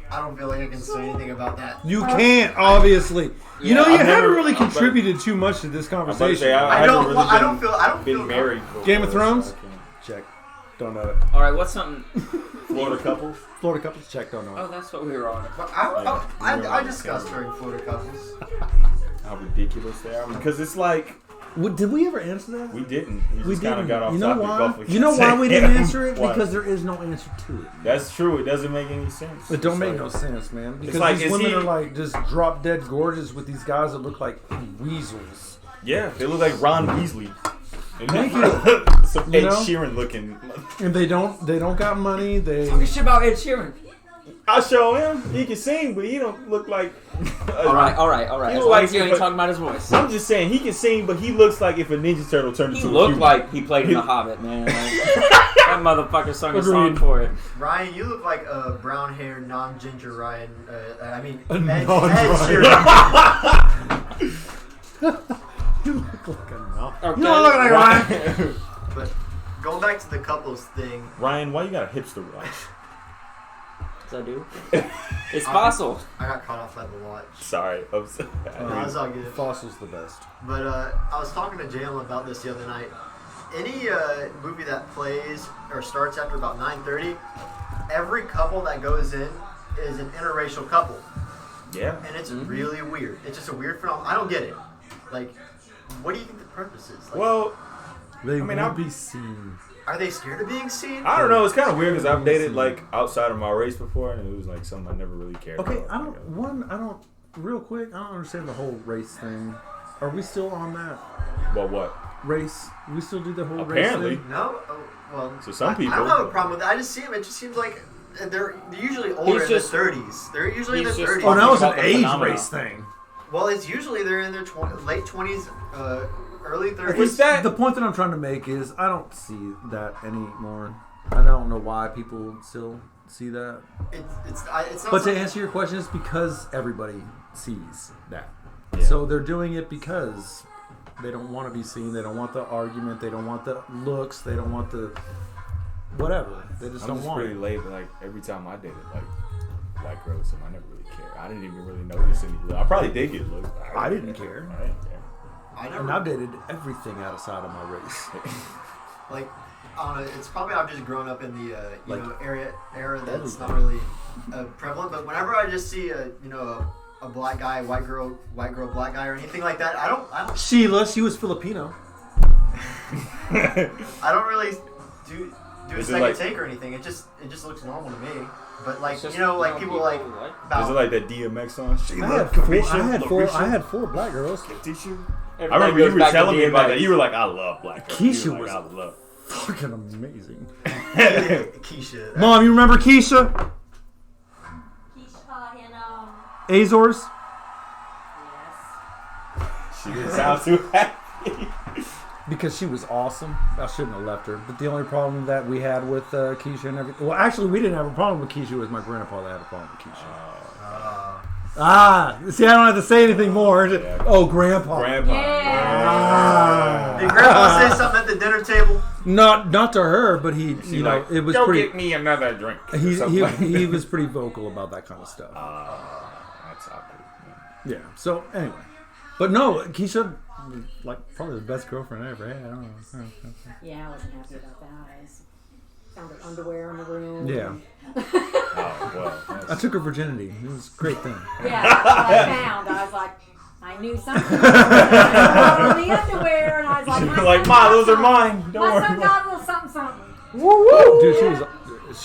I don't feel like I can say anything about that. You can't, obviously. You know, you I've haven't never- really I'm about- contributed too much to this I'm about to conversation. say, I haven't don't. really I been- don't feel. I don't Been feel married. Game of before, Thrones? so I can't. Check. Don't know it. All right, what's something? Florida couples. Florida couples? Check. Don't know Oh, it. that's what we were on. But I discussed during Florida couples. How ridiculous they are. Because it's like Did we ever answer that? we didn't. We just kind of didn't. got off You know topic. why? off what You know why we didn't answer it? Why? Because there is no answer to it. That's true. It doesn't make any sense. It don't It's make like- no sense, man. Because like, these is women he- are like just drop dead gorgeous with these guys that look like weasels. Yeah, they look like Ron Weasley. Thank Some You Ed know? Sheeran looking. And they don't got money. They Talking shit about Ed Sheeran. I'll show him. He can sing, but he don't look like. All right. He As look long like as you ain't if a- talking about his voice. I'm just saying he can sing, but he looks like if a Ninja Turtle turned He into a looked human. like he played in The Hobbit, man. Like, that motherfucker sung a song Agreed. for it. Ryan, you look like a brown-haired, non-ginger Ryan. I mean, A Ed non-Ryan. Sheeran. you look like a knob. Okay. You don't look like Ryan. But going back to the couples thing, Ryan, why you got a hipster watch? Yes, I do. It's fossil. I got caught off by the watch. Sorry, I'm sorry. No, that's all good. Fossil's the best. But I was talking to Jalen about this the other night. Any movie that plays or starts after about 9:30, every couple that goes in is an interracial couple, Yeah. and it's really weird. It's just a weird phenomenon. I don't get it. Like, what do you think the purpose is? Like, Well, They mean, won't I'm- be seen. are they scared of being seen? I don't know. It's kind of weird because I've dated like outside of my race before, and it was like something I never really cared Okay, about. real quick, I don't understand the whole race thing. Are we still on that Well, what? race? We still do the whole Apparently. race thing? No. Oh, well, So some I people- don't have a problem with it. I just see them. It just seems like they're usually older in just- their 30s. They're usually in he's their just 30s. Oh, that was an About the age phenomenon. race thing. Well, it's usually they're in their late 20s, early 30s. Was that- The point that I'm trying to make is I don't see that anymore. I don't know why people still see that. It's not But to something- answer your question, it's because everybody sees that. Yeah. So they're doing it because they don't want to be seen. They don't want the argument. They don't want the looks. They don't want the whatever. They just I'm don't just want pretty it. late, but like every time I dated like white girls, I never really cared. I didn't even really notice any. I probably did get looks. I didn't care. I didn't care. I never, And I've dated everything outside of my race. like, I don't know. It's probably I've just grown up in the Like, era that's not really prevalent. But whenever I just see a a black guy, white girl, black guy, or anything like that. I don't. Sheila, she was Filipino. I don't really do a Is it second like- take or anything. It just looks normal to me. But like It's just, like people like Is it about like that DMX song? four black girls. Tisha? I Everything remember you goes were back to telling me about DMX. that. You were like, I love black girls. Keisha You were was- like, I love. Fucking amazing. Keisha. Mom, you remember Keisha? Keisha in Azores? yes. She didn't sound too happy. Because she was awesome. I shouldn't have left her. But the only problem that we had with Keisha and everything... Well, actually, we didn't have a problem with Keisha. It was my grandpa that had a problem with Keisha. See, I don't have to say anything more. Yeah. Oh, grandpa. Grandpa. Yeah. Did Grandpa say something at the dinner table? Not to her, but he, She you know, like, it was go pretty... get me another drink. or He something like he that. was pretty vocal about that kind of stuff. That's awkward. Yeah. Yeah. So anyway, but no, Keisha, like probably the best girlfriend I ever had. I don't know. Yeah, I wasn't happy about that. I found her underwear in the room. Yeah. Oh, well. I That's, took her virginity. It was a great thing. Yeah, that's what I found. I was like, I knew something. I saw the underwear, and I was like, You're my like, son Ma, got those are some- mine. Don't My worry son about got a little something, something. Dude,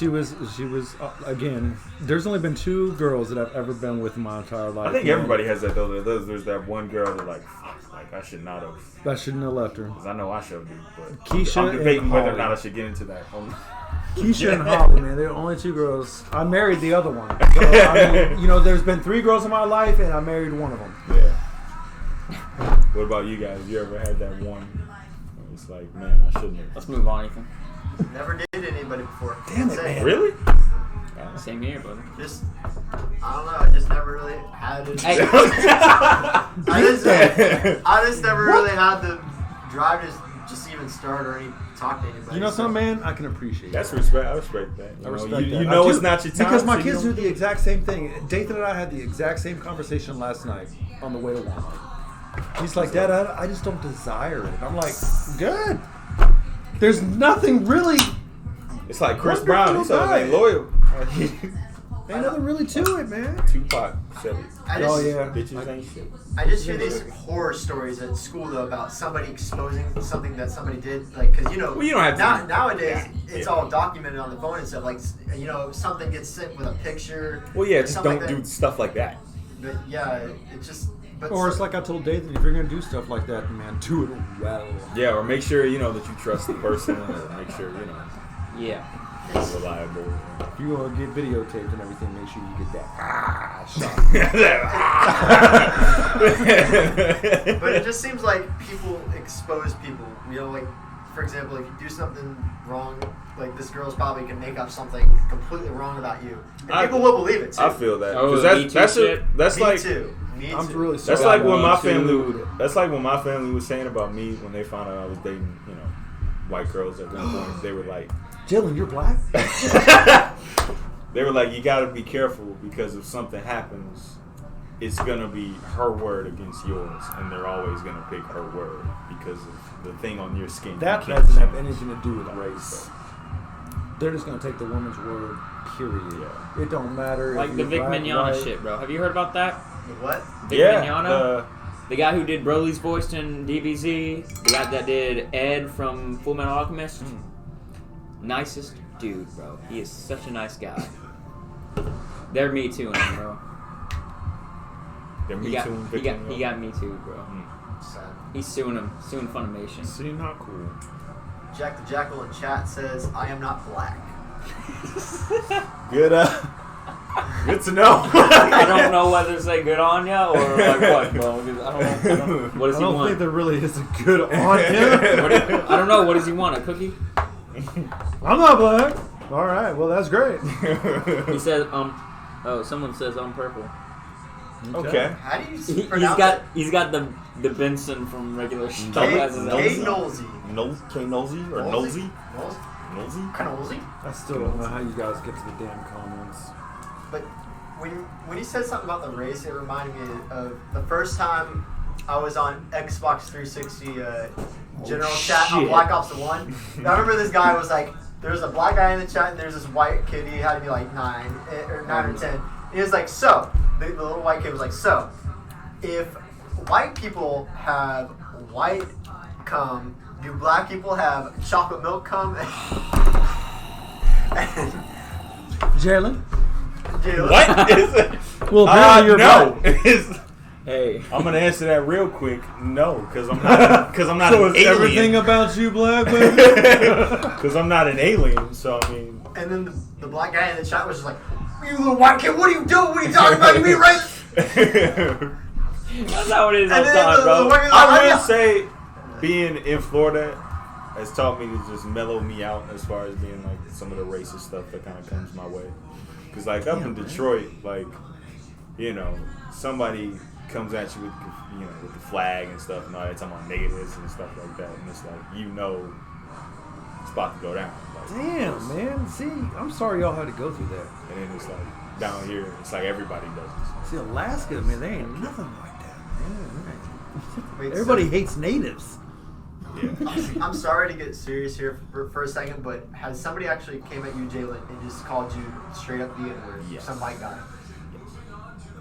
she was again. There's only been 2 girls that I've ever been with in my entire life. I think man. everybody has that though. There's that one girl that like, fuck, like I should not have. I shouldn't have left her. Because I know I should do, but Keisha I'm debating and whether or Holly. not I should get into that. Keisha and Holly, man, they're the only 2 girls. I married the other one. So, I mean, you know, there's been 3 girls in my life, and I married one of them. Yeah. What about you guys? You ever had that one? Where it's like, man, I shouldn't have. Let's move on, Ethan. Never dated anybody before. Damn it, Say man. Really? Same here, brother. Just, I don't know. I just never really had it. Hey. I just never really had the drive to just even start or any talk to anybody. You know so- something, man? I can appreciate That's that. respect. I respect that. I respect you, that. You know I it's do. not your time. Because my so you kids do don't- the exact same thing. Dathan and I had the exact same conversation last night on the way to Walmart. He's like, Dad, I just don't desire it. I'm like, good. There's nothing really, It's like Chris Wonderful Brown. He said guy. ain't loyal. ain't nothing really to it, man. Tupac said it. I just, Oh, yeah. Bitches ain't shit. I just hear these horror stories at school though about somebody exposing something that somebody did, like because you know. Well, you don't have to- nowadays, it's Yeah. all documented on the phone and stuff. Like you know, something gets sent with a picture. Well, yeah, or just something don't like do stuff like that. But yeah, it just. But Or it's like I told Dathan, if you're going to do stuff like that, man, do it well. Yeah, or make sure you know that you trust the person, or make sure you know Yeah. it's reliable. If you want to get videotaped and everything, make sure you get that shot. But it just seems like people expose people. You know, like for example, if you do something wrong, like this girl's probably can make up something completely wrong about you, and I- people will believe it too. I feel that Oh, because the Me that's Too that's shit? that's Me like too. Me I'm too. really sorry. that's like what Me my Too. family. That's like what my family was saying about me when they found out I was dating, you know, white girls at one point. They were like, Jalen, you're black? they were like, you got to be careful because if something happens, it's gonna be her word against yours, and they're always gonna pick her word because of the thing on your skin. That You can't doesn't have change. anything to do with race. They're just going to take the woman's word, period. Yeah. It don't matter. Like if the you're Vic black, Mignogna white. shit, bro. Have you heard about that? What? Vic Yeah, Mignogna? The guy who did Broly's voice in DBZ, the guy that did Ed from Full Metal Alchemist. Nicest dude, bro. He is such a nice guy. They're Me Too him, bro. they're He Me got, Too. he got, he got Me Too, bro. Sad. He's suing him, suing Funimation. See, not cool. Jack the Jackal in chat says, "I am not black." Good, good to know. I don't know whether to say good on ya or like what, bro. 'Cause I don't know. What does I he don't want? think there really is a good on him. I don't know. What does he want? A cookie? I'm not black. All right. Well, that's great. He says, oh, someone says I'm purple. Okay. How do you He's pronounce got it? the Benson from regular stuff Kate as his Kate elbow. Nolsey. K Nosey or Nosey? Nosey? Knowlesy? I still don't know how you guys get to the damn comments. But when you said something about the race, it reminded me of the first time I was on Xbox 360 general chat on shit. Black Ops 1. I remember this guy was like, there was a black guy in the chat and there's this white kid, he had to be like 9 or 10. He was like, so, the little white kid was like, so, if white people have white cum, do black people have chocolate milk cum? And Jalen? Jalen, What is it? Well, apparently you're no. right. Hey. I'm gonna answer that real quick. No, because I'm not. Because I'm not So an it's everything alien. about you, black baby. Because I'm not an alien. So I mean, And then the black guy in the chat was just like, you little white kid, what are you doing? What are you talking about? You being racist? That's how it is all And the then time, the bro. white guy's I like, will "Yeah." say, being in Florida has taught me to just mellow me out as far as being like some of the racist stuff that kind of comes my way. Because like up in Detroit, like somebody comes at you with with the flag and stuff, and all that, talking about negatives and stuff like that, and it's like it's about to go down. Like, Damn, man. See, I'm sorry y'all had to go through that. And then it's like down here, it's like everybody does it. See, Alaska, man, they ain't nothing like that, man. Wait, so- Everybody hates natives. Yeah. I'm sorry to get serious here for a second, but has somebody actually came at you, Jalen, and just called you straight up the N-word? Yes. Some white guy.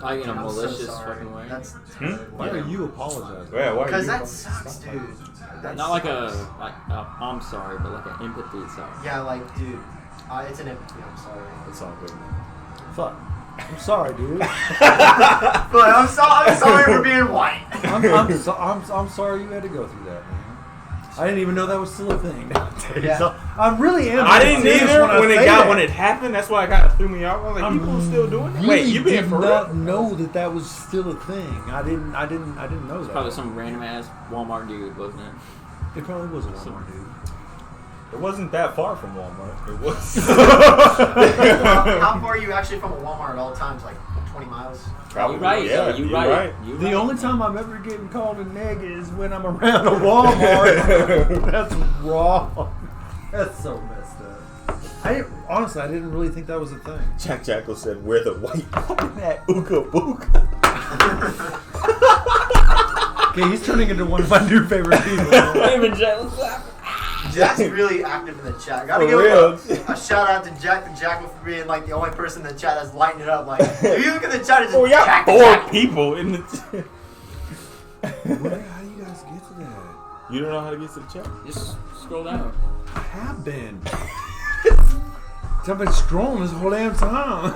Like in a I'm so malicious sorry. fucking way. That's Why are you apologizing? Yeah, why are because you- that sucks, dude. That Not like sucks. I'm sorry, but like an empathy sorry. Yeah, like, dude, it's an empathy. I'm sorry. It's all good. Fuck. I'm sorry, dude. But I'm sorry for being white. I'm sorry you had to go through that, man. I didn't even know that was still a thing. Yeah. So, I really am. I didn't serious either I when say that. it happened. That's why it kind of threw me off. I was like, people still doing it. Really Wait, you being did for not real? know that was still a thing. I didn't know that. Probably some random ass Walmart dude, wasn't it? It probably was a Walmart dude. It wasn't that far from Walmart. It was. How far are you actually from a Walmart at all times? Like 20 miles? Probably, You right, yeah, you you're right. You The right. only time I'm ever getting called a neg is when I'm around a Walmart. That's wrong. That's so messed up. Honestly, I didn't really think that was a thing. Jack Jackal said, "Where the white woman at? Ooga booga." Okay, he's turning into one of my new favorite people. Even Jalen's laughing. Jack's really active in the chat. Gotta For give a shout out to Jack the Jackal for being like the only person in the chat that's lighting it up. Like, if you look at the chat, it's just Oh, we got Jack the 4 Jackal. people in the. How do you guys get to that? You don't know how to get to the chat? Just scroll down. I have been. I've been strolling this whole damn time.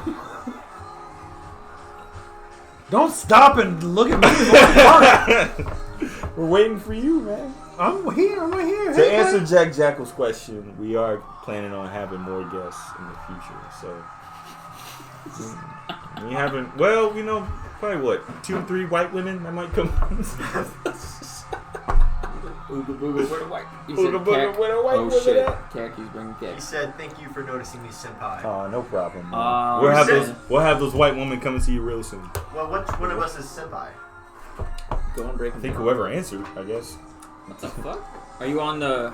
Don't stop and look at me. We're waiting for you, man. I'm here. I'm right here. To Hey, answer man. Jack Jackal's question, we are planning on having more guests in the future. So we haven't. Well, probably what 2 or 3 white women that might come. Ooga booga, where the white? You Ooga booga, khaki. where the white Oh woman shit, at? khakis bring He khakis. said, "Thank you for noticing me, senpai." Oh, no problem. Man. Oh, we'll have those white women coming to you real soon. Well, which one of us is senpai? Go and break I them think down. whoever answered, I guess. What the fuck? Are you on the?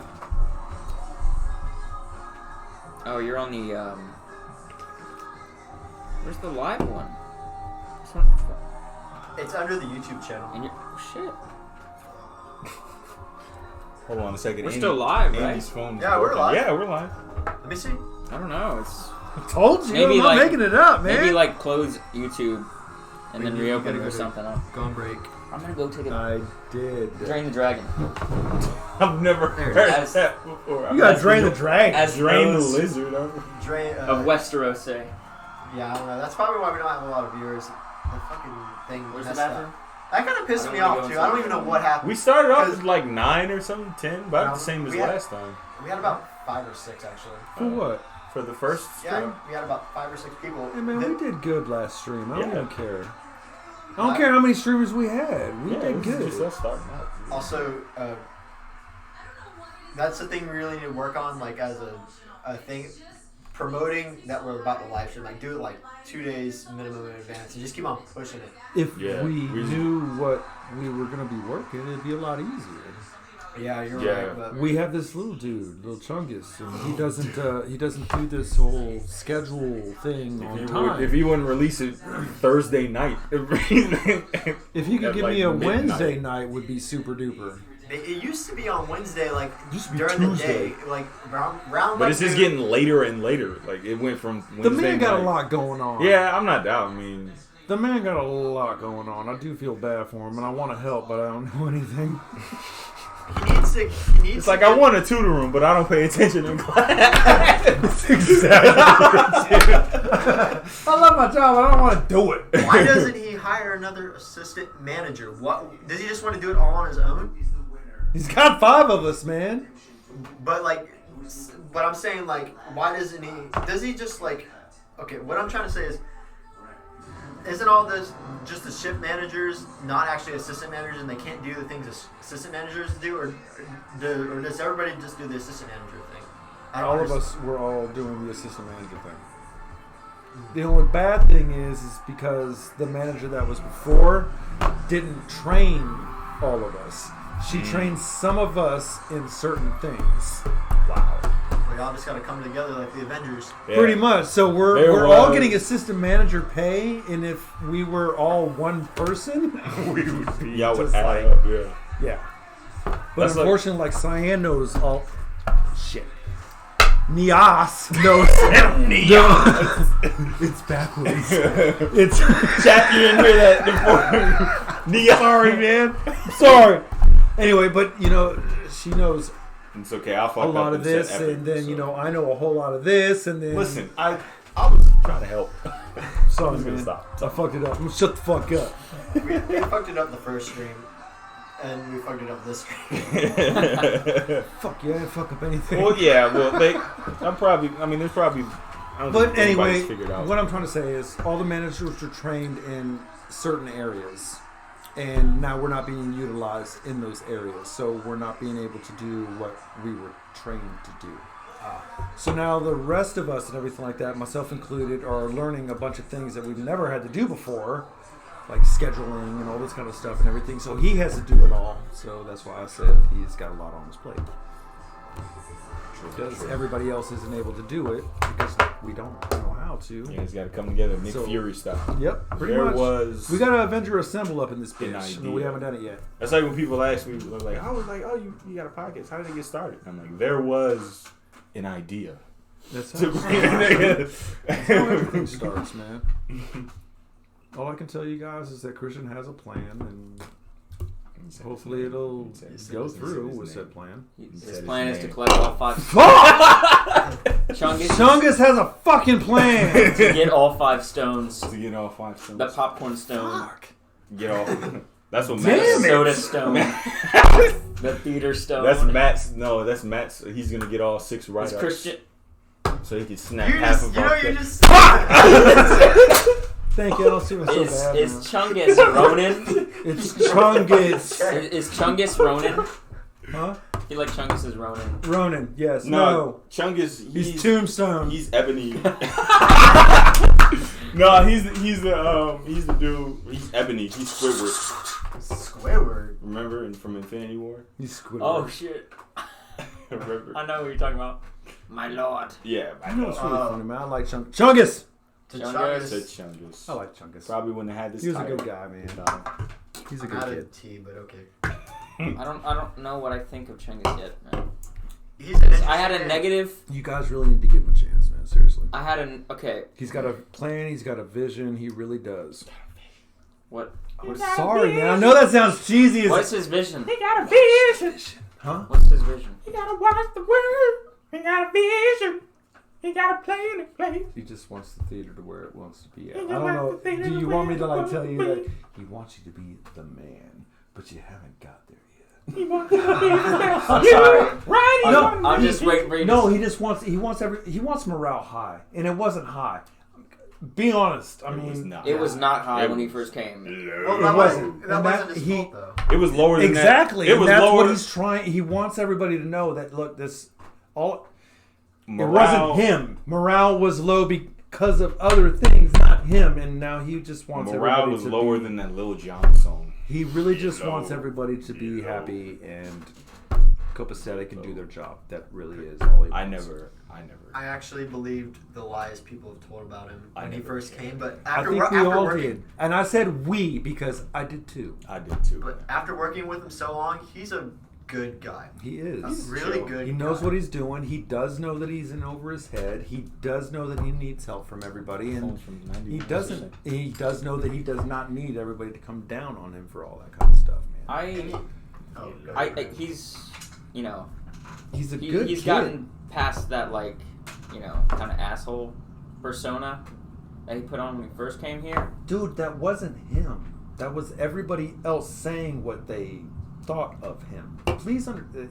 Oh, you're on the Where's the live one? It's not- It's under the YouTube channel. And you're oh, shit. Hold on a second. We're still live, right? Andy's phone is Yeah, we're broken. live. Yeah, we're live. Let me see. I don't know. It's I told you. Maybe I'm not like- making it up, man. maybe like close YouTube and then You reopen gotta it go or to- something. Go on break. I'm gonna go take a I did. drain the dragon. I've never There. heard As- that before. You gotta As drain the- the dragon. as Drain the Rose lizard. Drain. of Westeros say. Yeah, I don't know. That's probably why we don't have a lot of viewers. The fucking thing. Where's the messed bathroom? up. That kind of pissed I me don't wanna off go too. I don't inside. even know what happened. We started off Because- with like 9 or something, 10, about No, the same as we had- last time. We had about 5 or 6 actually. For what? For the first Yeah, stream? we had about 5 or 6 people. Hey, man, we did good last stream. I don't Yeah. even care. I don't care how many streamers we had. We Yeah, did this is good. just us starting out. Also, that's the thing we really need to work on, like as a thing, promoting that we're about to live stream. Like do it like 2 days minimum in advance, and just keep on pushing it. If Yeah, we we- knew what we were going to be working, it'd be a lot easier. Yeah, you're Yeah. right. But We have this little dude, little Chungus, and he doesn't do this whole schedule thing on time. If he wouldn't release it Thursday night. If he could at, give like, me a midnight. Wednesday night, would be super duper. it used to be on Wednesday, like Used to be during Tuesday. the day, like round. But like it's just noon. getting later and later. Like it went from Wednesday The man got night. a lot going on. Yeah, I'm not doubting. I mean, The man got a lot going on. I do feel bad for him, and I want to help, but I don't know anything. He needs to. It's like I want a tutor room, but I don't pay attention in class. Exactly. I love my job. I don't want to do it. Why doesn't he hire another assistant manager? What does he just want to do it all on his own? He's got 5 of us, man. But I'm saying, like, why doesn't he? Does he just like? Okay, what I'm trying to say is, isn't all this just the shift managers, not actually assistant managers, and they can't do the things assistant managers do, or does everybody just do the assistant manager thing? All of us were all doing the assistant manager thing. The only bad thing is because the manager that was before didn't train all of us. She trained some of us in certain things. Wow. We all just got to come together like the Avengers. Yeah. Pretty much. So we're all getting assistant manager pay, and if we were all one person, we would be Y'all would just add like, up, yeah. yeah. But That's unfortunately, like Cyan knows all shit. Nias knows. It's backwards. It's Chat, you didn't hear that before. sorry, man. Sorry. Anyway, but she knows It's okay. I'll fuck a up lot of this, set and then epic, I know a whole lot of this, and then Listen, I was trying to help. Sorry, I'm gonna man. stop. I fucked it up. Shut the fuck up. We fucked it up the first stream, and we fucked it up this stream. Fuck yeah, I didn't fuck up anything. Well, yeah. Well, there's probably. I don't But think anyway, anybody's figured out. what I'm trying to say is all the managers were trained in certain areas, and now we're not being utilized in those areas, so we're not being able to do what we were trained to do. So now the rest of us and everything like that, myself included, are learning a bunch of things that we've never had to do before, like scheduling and all this kind of stuff and everything. So he has to do it all. So that's why I said he's got a lot on his plate. Because everybody else isn't able to do it because we don't know how to. Yeah, it's got to come together, Nick Fury style. Yep, pretty There much. was We got to Avenger Assemble up in this an bitch, and idea. we haven't done it yet. That's like when people ask me, they're like, "I was like, oh, you got a podcast? How did it get started?" I'm like, there was an idea. That's To how, bring it that's how everything starts, man. All I can tell you guys is that Christian has a plan, and hopefully it'll go through with said plan. His plan is to collect all 5. Chungus Chungus has a fucking plan! to get all 5 stones. To get off 5 stones. The popcorn stone. Get off. That's what The Matt's. soda stone. The theater stone. That's Matt's. No, that's Matt's. He's gonna get all 6 right It's ups, Christian. so he can snap half of our. Thank you, I don't see what's so bad. Is man. Chungus Ronin? It's Chungus. Is Chungus Ronin? Huh? I feel like Chungus is Ronin. Ronin, yes. No, No. Chungus. He's Tombstone. He's Ebony. No, he's the dude. He's Ebony. He's Squidward. Squidward. Remember from Infinity War? He's Squidward. Oh shit! Remember? I know what you're talking about. My lord. Yeah, I know it's really funny, man. I like Chungus. Chungus! I said Chungus. I like Chungus. Probably wouldn't have had this. He was a title. good guy, man. He's a Not good a kid. T, but okay. I don't know what I think of Chungus yet, man. He's an I had a interesting- negative. You guys really need to give him a chance, man. Seriously. I had an okay. He's got a plan. He's got a vision. He really does. What? Sorry, man. I know that sounds cheesy. What's his vision? He got a vision. Huh? What's his vision? He gotta watch the world. He got a vision. He got a plan in place. He just wants the theater to where it wants to be at. I He don't wants know. the theater Do you to want me where to it like wants tell to you be. that he wants you to be the man, but you haven't got there yet? He wants the vision. I'm sorry. Right? He wants I'm the just vision. waiting for you. No, he wants morale high, and it wasn't high. Be honest. I It was mean, not. It was not high It when he was- first came. Well, It that wasn't. That And wasn't that- his he- fault, though. It was lower than exactly. that. It And was that's lower. what he's trying. He wants everybody to know that. Look, this all. Morale, It wasn't him. Morale was low because of other things, not him. And now he just wants Morale everybody was to lower be, than that Lil Jon song. He really just Low. wants everybody to be happy and copacetic and do their job. That really is all he wants. I never. I actually believed the lies people have told about him I when he never first did. came, but I after, think we after all working, did. And I said we because I did too. I did too. But after working with him so long, he's a good guy. He is. He's really chill. good. He knows guy. what he's doing. He does know that he's in over his head. He does know that he needs help from everybody, and Phones from 90%. he doesn't. He does know that he does not need everybody to come down on him for all that kind of stuff, man. Oh, He's, you know, He's a good he's kid. gotten past that, like, you know, kind of asshole persona that he put on when he first came here. Dude, that wasn't him. That was everybody else saying what they thought of him. Please,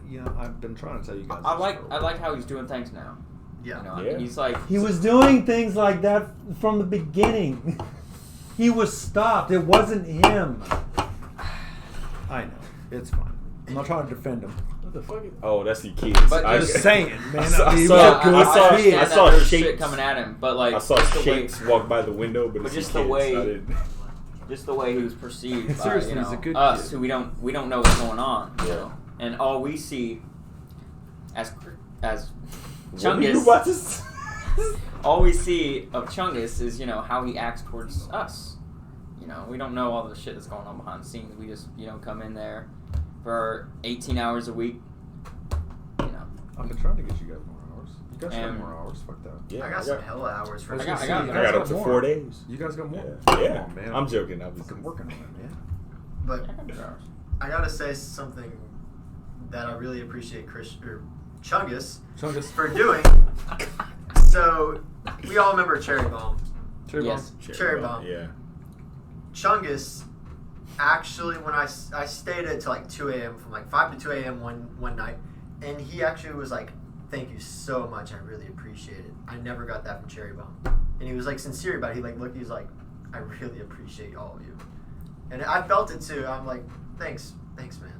you know, I've been trying to tell you guys. I this like for a I while. like how he's doing things now. Yeah. You know, I Yeah. mean, he's like He was doing things like that from the beginning. He was stopped. It wasn't him. I know. It's fine. I'm not trying to defend him. What the fuck? Oh, that's your kids. But I'm just saying, man. I saw- he I was saw- a good I saw- kid. understand I saw that there's Shakes. shit coming at him, but like I saw just the way- Shakes walk by the window, but But it's just the the way- I didn't- just the way he was perceived by, Seriously, you know, he's a good us kid. who we don't know what's going on, you Yeah. know, and all we see as What were you Chungus, about to say? all we see of Chungus is, you know, how he acts towards us. You know, we don't know all the shit that's going on behind the scenes. We just, you know, come in there for 18 hours a week. You know, I've been trying to get you guys more hours. You guys got And- more hours. Fuck that. Yeah, I got some hella hours for I I was got- gonna I say, got- you I guys got up to more. 4 days. You guys got more. Yeah, Come on, man. I'm joking. I was fucking working on it, man. But I got good hours. I gotta say something that I really appreciate Chungus Chungus. for doing. So we all remember Cherry Bomb. Cherry Yes. bomb. Cherry Bomb. Yeah. Chungus, actually, when I stayed at till like 2 a.m. from like 5 to 2 a.m. one night, and he actually was like, "Thank you so much. I really appreciate it. I never got that from Cherry Bomb." And he was like sincere about it. He like looked. He was like, "I really appreciate all of you," and I felt it too. I'm like, "Thanks, man."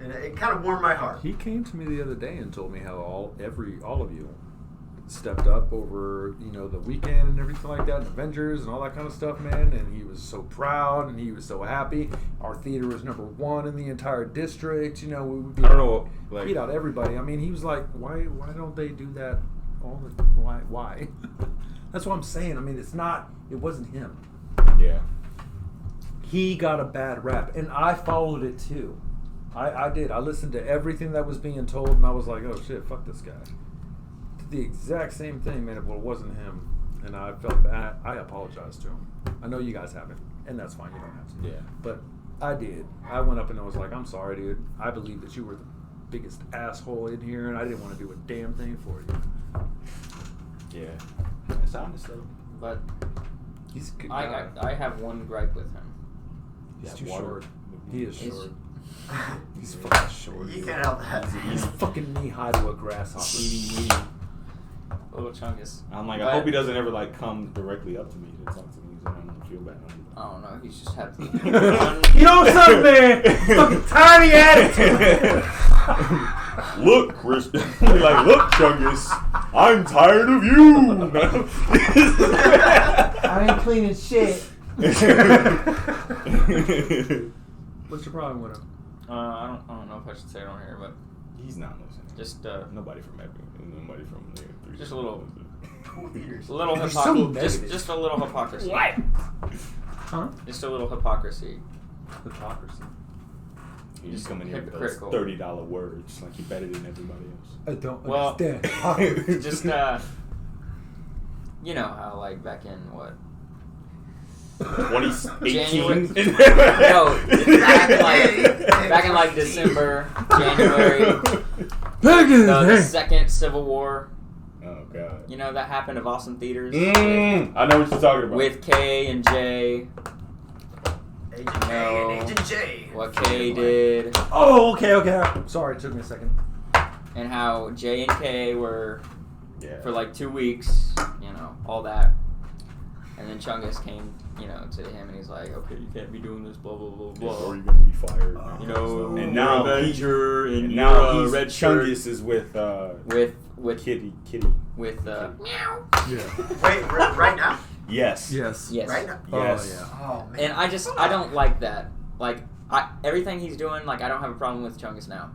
And it kind of warmed my heart. He came to me the other day and told me how all of you stepped up over, you know, the weekend and everything like that, and Avengers and all that kind of stuff, man. And he was so proud and he was so happy. Our theater was #1 in the entire district. You know, we would beat I don't know, like- beat out everybody. I mean, he was like, why don't they do that all the why? That's what I'm saying. I mean, it wasn't him. Yeah. He got a bad rap, and I followed it too. I did. I listened to everything that was being told, and I was like, oh shit, fuck this guy. Did the exact same thing, man, but it wasn't him. And I felt bad. I apologized to him. I know you guys haven't, and that's fine. You don't have to. Yeah. But I did. I went up and I was like, I'm sorry, dude. I believe that you were the biggest asshole in here, and I didn't want to do a damn thing for you. Yeah. That's honest though. But He's a good guy. I have one gripe with him. He's Yeah, too water. short. He is He's- short. He's fucking short. You can't help that. He's fucking knee high to a grasshopper. Little Chungus. I'm like, I But- hope he doesn't ever like come directly up to me to talk to me. So I don't feel bad. I don't know. He's just had You know something, man? Fucking tiny attitude. Look, Chris. Like, look, Chungus. I'm tired of you. I ain't cleaning shit. What's your problem with him? I don't know if I should say it on here, but He's not listening. just Nobody from Epic. Nobody from there. Just a little You're so hypocrisy. Just negative. a little hypocrisy. What? Huh? Just a little hypocrisy. Hypocrisy. You just come in here with those Hypocritical. $30 words, like you're better than everybody else. I don't Well, understand. Just you know how like back in what? 2018. No, back in like December, January, the second Civil War. Oh god. You know that happened of Awesome Theaters I know what you're talking about. with K and J. Agent K No. and Agent J. What K did, Oh, okay. Sorry, it took me a second. and how J and K were yeah. for like 2 weeks. You know all that, and then Chungus came, you know, to him and he's like, okay, you can't be doing this, blah blah blah Or blah. you're gonna be fired. You know, and now you're a he's Avenger and and you're now a he's red shirt Chungus is with with Kitty. with Yeah. Wait, right now? Yes. Yes. yes. Right now? Yes. Oh, Oh man. And I don't like that. Like everything he's doing, like I don't have a problem with Chungus now,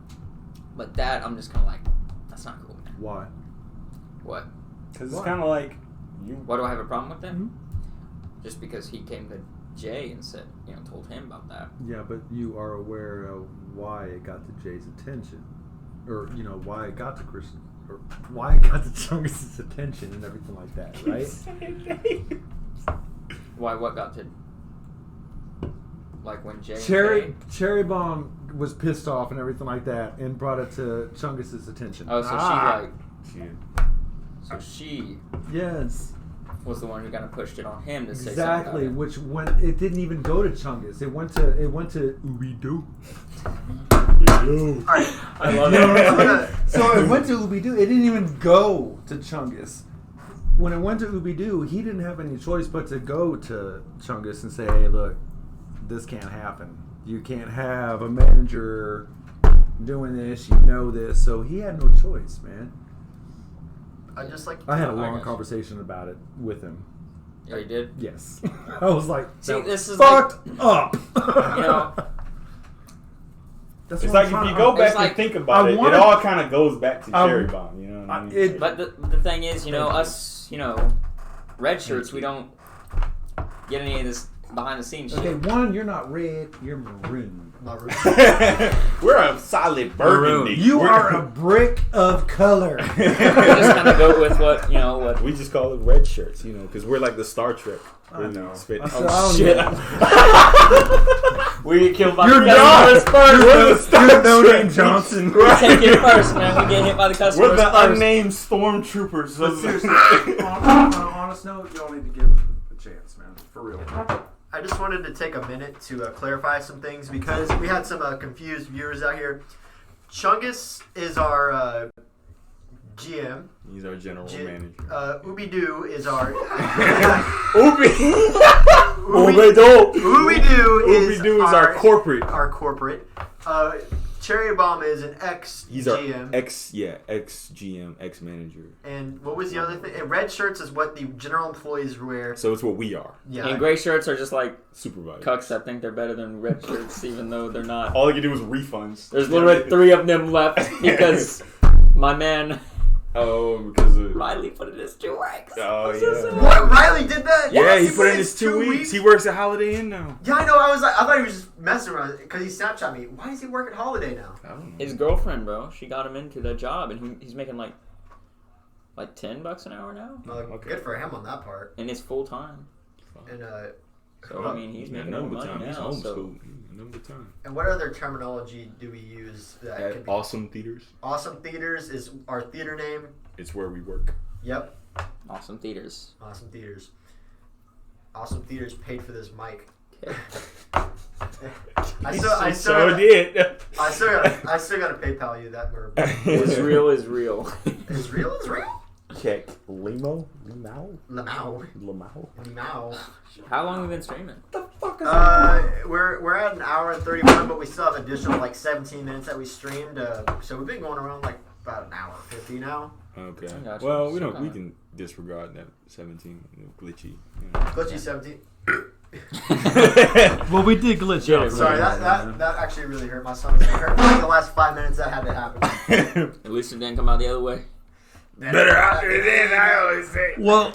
but that I'm just kind of like, that's not cool, man. Why? What? Because it's kind of like you. Why do I have a problem with it? Mhm. Just because he came to Jay and said, told him about that. Yeah, but you are aware of why it got to Jay's attention, or why it got to Christian, or why it got to Chungus's attention and everything like that, right? Why? What got to? Like when Jay Cherry Bomb was pissed off and everything like that, and brought it to Chungus's attention. Oh, so she Yes. was the one who kind of pushed it on him to say something Exactly, about which it didn't even go to Chungus. It went to Ooby-Doo. Alright. I love it. So it went to Ooby-Doo. It didn't even go to Chungus. When it went to Ooby-Doo, he didn't have any choice but to go to Chungus and say, "Hey, look, this can't happen. You can't have a manager doing this. You know this." So he had no choice, man. I just like. I had a I long guess. conversation about it with him. Oh, you did? Yes. I was like, See, that this is fucked up. That's It's what like I'm if you trying- go back It's like- and think about it, wanted- it all kind of goes back to I- Cherry Bomb. You know what I mean? it- But the thing is, us, red shirts, we don't get any of this behind the scenes shit. Okay, one, you're not red, you're maroon. Not really. We're a solid burgundy. You We're- are a brick of color. We just kind of go with what, what. We just call it red shirts, because we're like the Star Trek. I Really know. spit- I said, Oh, I don't shit. know. We get killed by You're the not. customers first. You're no name Johnson. We take it first, man. We get hit by the customers We're the first. unnamed stormtroopers. But of- seriously, on an honest note, you all need to give it a chance, man. For real. I just wanted to take a minute to clarify some things because we had some confused viewers out here. Chungus is our GM. He's our general manager. Ooby-Doo is our... Ooby-Doo Ooby-Doo is our corporate. Our corporate. Cherry Bomb is an ex-GM. He's our ex-GM, ex-manager. And what was the other thing? And red shirts is what the general employees wear. So it's what we are. Yeah. And gray shirts are just like Supervisors. cucks that think they're better than red shirts, even though they're not. All you can do is refunds. There's literally 3 of them left because my man Oh, because of... Riley put in his 2 weeks. Oh, I'm so yeah. sorry. What? Riley did that? Yeah, he put in his 2 weeks. He works at Holiday Inn now. Yeah, I know. I thought he was just messing around because he Snapchat me. Why is he working Holiday now? I don't know. His girlfriend, bro, she got him into that job, and he's making like $10 an hour now, Okay. Good for him on that part. and it's full time. And So I mean, he's making more number money time. He's now. So homeschooled. Number time. and what other terminology do we use that At could be? Awesome Theaters. Awesome Theaters is our theater name. It's where we work. Yep. awesome theaters. Awesome Theaters. Awesome Theaters paid for this mic. Okay. I still did. I still gotta PayPal you that word. Is real is real. Is real is real. Check. Limau? Limau? Lamau. Limau? Lamau. How long have we been streaming? We're at an hour and 31, but we still have additional like 17 minutes that we streamed. So we've been going around like about an hour 50 now. Okay. I gotcha. Well, we So don't. We kinda- can disregard that 17 glitchy. Glitchy 17. Well, we did glitch Yeah, out. Sorry, that actually really hurt my stomach. It hurt like the last 5 minutes that had to happen. At least it didn't come out the other way. Better after this, I always say. Well,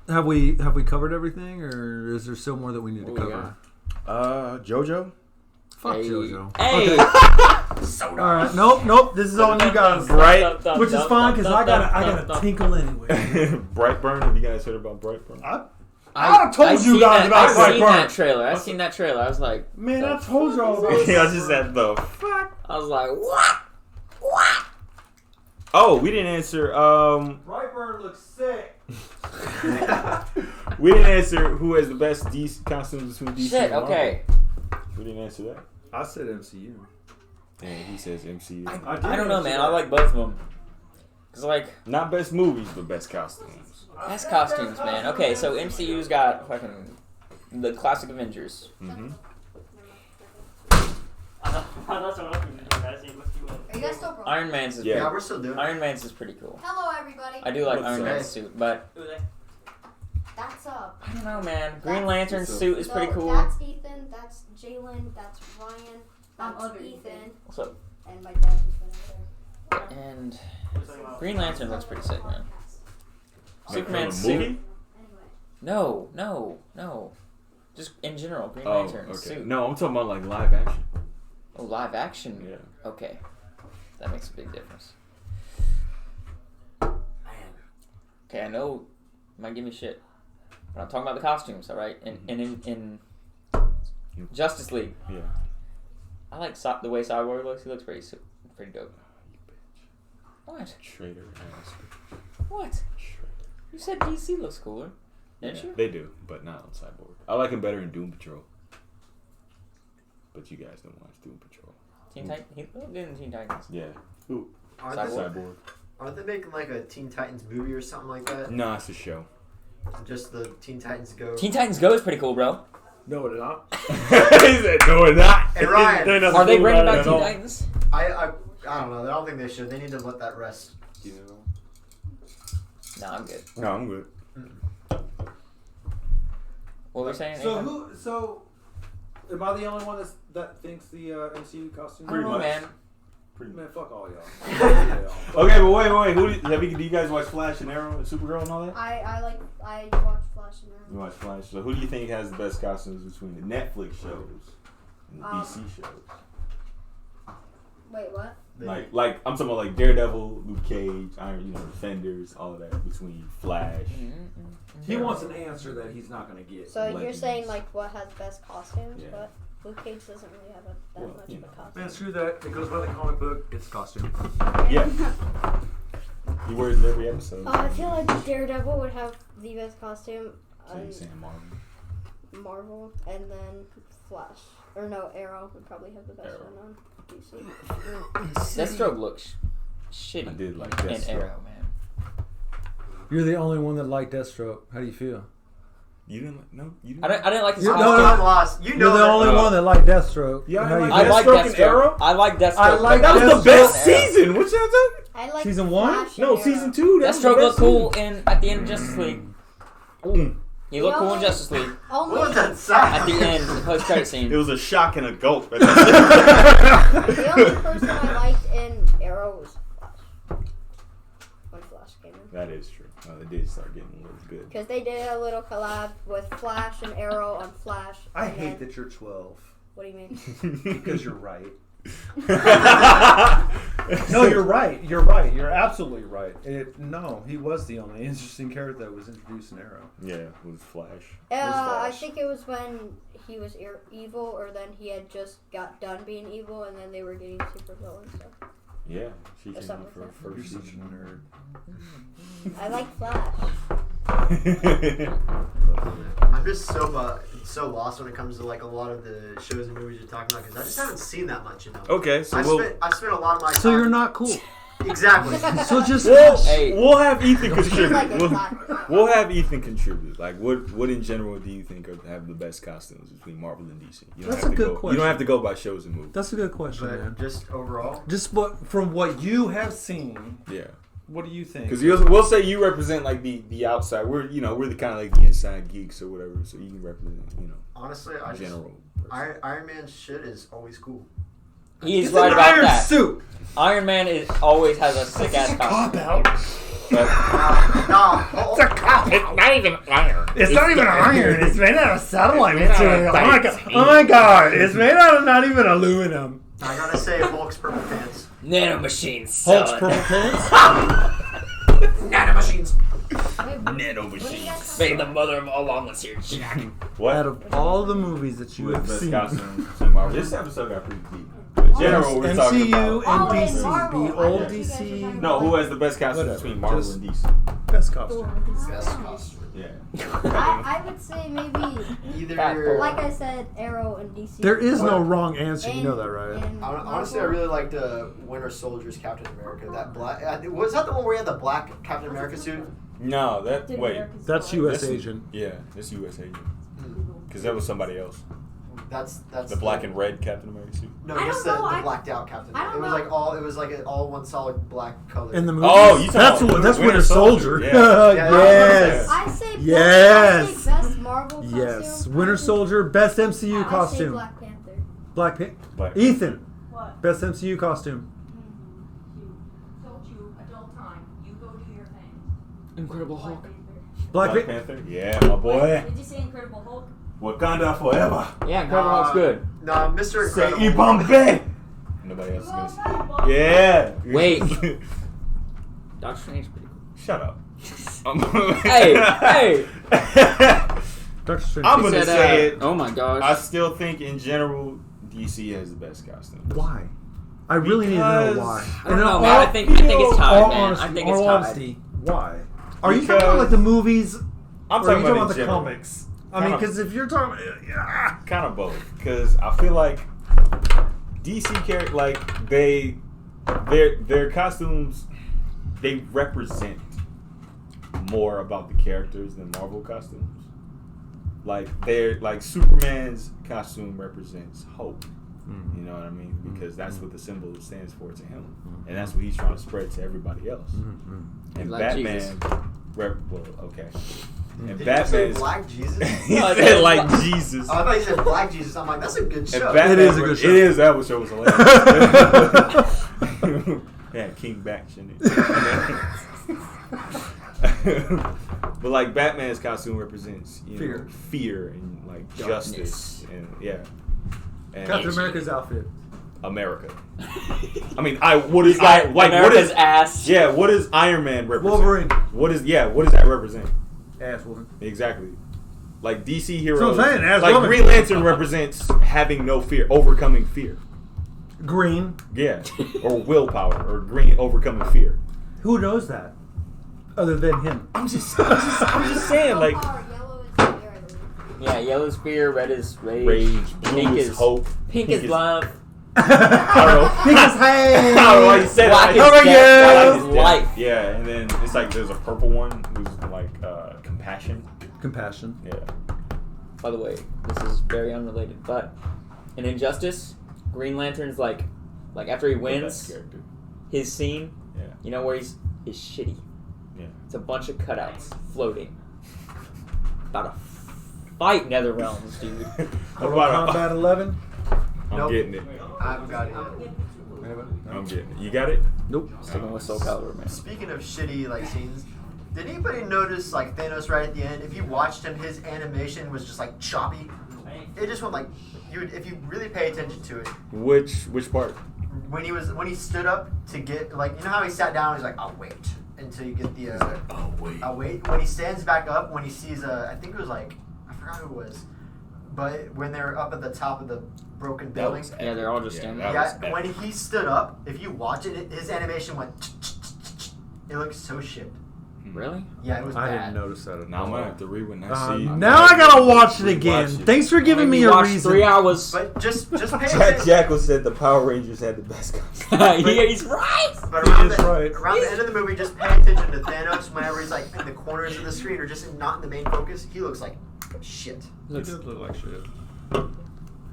have we covered everything, or is there still more that we need to Oh, cover? yeah. JoJo. Fuck Hey. JoJo. Hey. Okay. All right. Nope. This is all you guys. Bright. Which is fine because I gotta tinkle anyway. Brightburn. Have you guys heard about Brightburn? I told you guys about I've seen that Brightburn. trailer. I've seen that trailer. I was like, Man, I told y'all about I just said the. I was like, what? Oh, we didn't answer. Brightburn looks sick. We didn't answer who has the best DC costumes between DC Shit. and Marvel. Okay. We didn't answer that. I said MCU. And he says MCU. I don't know, man. I like both of them. Cause like Not best movies, but best costumes. best costumes, man. Okay, so MCU's got fucking the classic Avengers. Mm-hmm. Are you guys still broke? Iron Man's is Yeah. Yeah, we're still doing it. Iron Man's is pretty cool. Hello, everybody. I do like What's Iron up? Man's suit, but That's I don't know, man. Green Lantern's suit is pretty cool. That's Ethan. That's Jalen. That's Ryan. That's other Ethan. What's up? And my dad's been over there. And Green Lantern looks pretty sick, man. Like Superman's from a movie? suit. Anyway. No. Just in general, Green Oh, Lantern okay. suit. No, I'm talking about like live action. Oh, live action. Yeah. Okay, that makes a big difference. Okay, I know you might give me shit, but I'm talking about the costumes, all right? And in Justice League, Yeah. I like the way Cyborg looks. He looks pretty dope. What? Traitor ass. What? You said DC looks cooler, didn't you? They do, but not on Cyborg. I like him better in Doom Patrol. But you guys don't watch Doom Patrol. Teen Titans. He looked good in Teen Titans. Yeah. Who? Cyborg. Aren't they making like a Teen Titans movie or something like that? No, it's a show. Just the Teen Titans Go. Teen Titans Go is pretty cool, bro. No, it's not. He said, no, we're not. Hey, Ryan. They're nothing Are they cool bringing about back it at Teen all. Titans? I don't know. I don't think they should. They need to let that rest. No, I'm good. No, I'm good. What were we saying? So Nathan? So, am I the only one that thinks the MCU costume? I don't know, much. man. Man, fuck all y'all. Okay, but wait. Do you guys watch Flash and Arrow and Supergirl and all that? I watch Flash and You Arrow. watch Flash. So who do you think has the best costumes between the Netflix shows and the DC shows? Wait, what? Like I'm talking about like Daredevil, Luke Cage, Iron, Defenders, all of that between Flash. He wants an answer that he's not going to get. So you're Legends. saying like what has best costumes, Yeah. but Luke Cage doesn't really have that Well, much you of a know. costume. Man, screw that. It goes by the comic book. It's costume. Yeah. He wears it every episode. I feel like Daredevil would have the best costume. So you're saying Marvel. Marvel, and then Flash. Or no, Arrow would probably have the best Arrow. one on DC. Deathstroke looks shitty I did like in Deathstroke. Arrow, man. You're the only one that liked Deathstroke. How do you feel? You didn't like you didn't. I didn't like the You're- costume. no, I'm lost. You know You're the that. only one that liked Deathstroke. Yeah, How I you like I feel? like Deathstroke and Deathstroke. Arrow? I like Deathstroke. I like That was Deathstroke. the best Arrow. season. What y'all talking? I like Season one? Flash and No, Arrow. season 2. That was the Deathstroke best looked cool at the end of Justice League. season. He looked cool in Justice League. What was Only, that sound? At the end, the post-credit scene. It was a shock and a gulp. the only person I liked in Arrow was Flash. When Flash came in. That is true. They did start getting a little good. Because they did a little collab with Flash and Arrow on Flash. I and hate then- that you're 12. What do you mean? Because you're right. No, you're right. You're right. You're absolutely right. No, he was the only interesting character that was introduced in Arrow. Yeah, it was Flash. I think it was when he was evil, or then he had just got done being evil, and then they were getting super villain stuff. Yeah, she Or came something out for like her You're first such a season. nerd. I like Flash. I'm just so lost when it comes to like a lot of the shows and movies you're talking about because I just haven't seen that much. Okay, so I've spent a lot of my time. So you're not cool. Exactly. So just Hey, we'll have Ethan contribute. Like a We'll, black- we'll have Ethan contribute. Like, what in general do you think have the best costumes between Marvel and DC? You don't That's have a to good go, You question. don't have to go by shows and movies. That's a good question, But man. just overall, Just from what you have seen, Yeah, what do you think? because we'll say you represent like the outside. We're the kind of like the inside geeks or whatever. So you can represent honestly, I just general. Iron Man's shit is always cool. he's It's right an about iron that. suit. Iron Man always has a sick ass costume. out. But No, It's not even iron. It's not even iron. It's made out of satellite It's made out material. of Oh my dice. god! Oh my god! It's made out of not even aluminum. I gotta say Hulk's purple pants. Nanomachines. Hulk's son. purple pants. Nanomachines. Nanomachines. May the mother of all omelets here, Jack. what? Out of all the movies that you Who has have best seen, costumes between Marvel? This episode got pretty deep. But in general, we're talking MCU about and Oh, and DC, Marvel. the I old thought you guys were DC. talking no. about Who has the best costumes Whatever, between Marvel just- and DC? Best costume. Best costume. Yeah. I would say maybe, Either. like I said, Arrow and DC. There is no Or- wrong answer. You and- know that, right? and Honestly, I Marvel. really liked Winter Soldier's Captain America. That black was that the one where he had the black Captain America suit? No, that wait. That's U.S. That's- Agent. Yeah, it's U.S. Agent. Because that was somebody else. That's The black and red Captain America suit. No, I just don't the know, I- blacked out Captain. I don't It was know. like all one solid black color. In the movie. Oh, you talking that's about that's Winter Winter Soldier. Soldier, yeah. Yes. I say Yes. I say best Marvel costume. Yes. Winter Soldier. Best MCU I say costume. Black Panther. Black Panther. Black- Ethan. What? Best MCU costume. Told you, adult time. You go do your thing. Incredible Hulk. Black Black Panther. Panther. Yeah, my boy. Did you say Incredible Hulk? Wakanda forever. Yeah, Incredible Hulk's good. Nah, Mr. Say Incredible. Ibambe. Nobody else is gonna say. Yeah. Wait. Doctor Strange is pretty cool. Shut up. Hey. Doctor Strange. I'm He gonna said, say it. Oh my gosh. I still think in general DC has the best costume. Why? I really need to know Because- why. I don't know, man. I think it's tied, all man. Honesty, I think it's all tied. honesty, why? Are you talking Because- about like the movies? I'm or are you talking about, the in general. comics? I mean, because if you're talking, yeah. Kind of both, because I feel like DC characters, like their costumes, they represent more about the characters than Marvel costumes. Like Superman's costume represents hope. You know what I mean? Because that's what the symbol stands for to him, and that's what he's trying to spread to everybody else. And Like Batman, Jesus. okay. And Did you say Batman, Black Jesus? he No, I said said like Black- Jesus. Oh, I thought you said Black Jesus. I'm like, that's a good And show. Batman, It is a good show. It is. That show was hilarious. Yeah, King Back, shouldn't it? But like Batman's costume represents fear and like Darkness. justice and and Captain America's outfit. America. I mean, what is He's got what America's is ass. Yeah, what does Iron Man represent? Wolverine. What does that represent? Ass woman. Exactly. Like DC heroes. That's what I'm saying, ass like woman. Green Lantern represents having no fear, overcoming fear. Green. Yeah, or willpower, or green overcoming fear. Who knows that? Other than him. I'm just saying, like Yellow is fear, I believe. Yeah, yellow is fear, red is rage, rage, blue pink is hope, pink is love, I don't know. Because hey, I don't know why you said black it. is Like, death, white is death. life. Yeah, and then it's like there's a purple one who's like compassion. compassion. Yeah. By the way, this is very unrelated, but in Injustice, Green Lantern's like after he The best wins character. his scene, Yeah. you know where he's shitty. Yeah. It's a bunch of cutouts floating. About to fight Nether Realms, dude. Mortal Kombat 11. I'm Nope. getting it. I haven't got it yet. I'm getting it. You got it? Nope. Sticking with Soul Calibur, man. Speaking of shitty like scenes, did anybody notice like Thanos right at the end? If you watched him, his animation was just like choppy. It just went like if you really pay attention to it. Which part? When he stood up to get like you know how he sat down, he's like I'll wait until you get the. Oh wait. I'll wait. When he stands back up, when he sees I think it was like I forgot who it was, but when they're up at the top of the broken building. Yeah, they're all just standing. that Yeah, was when he stood up, if you watch it, his animation went. It looks so shit. Really? Yeah, it was I bad. didn't notice that at Now I'm all. gonna have to read when I see it. Now I gotta watch it again. Watch it. Thanks for giving me a watched reason. 3 hours. But just pay Jack attention. Jackal said the Power Rangers had the best costume. He's right. But around, is the, right. around the end of the movie, just pay attention to Thanos whenever he's like in the corners of the screen or just not in the main focus. He looks like shit. He does look like shit.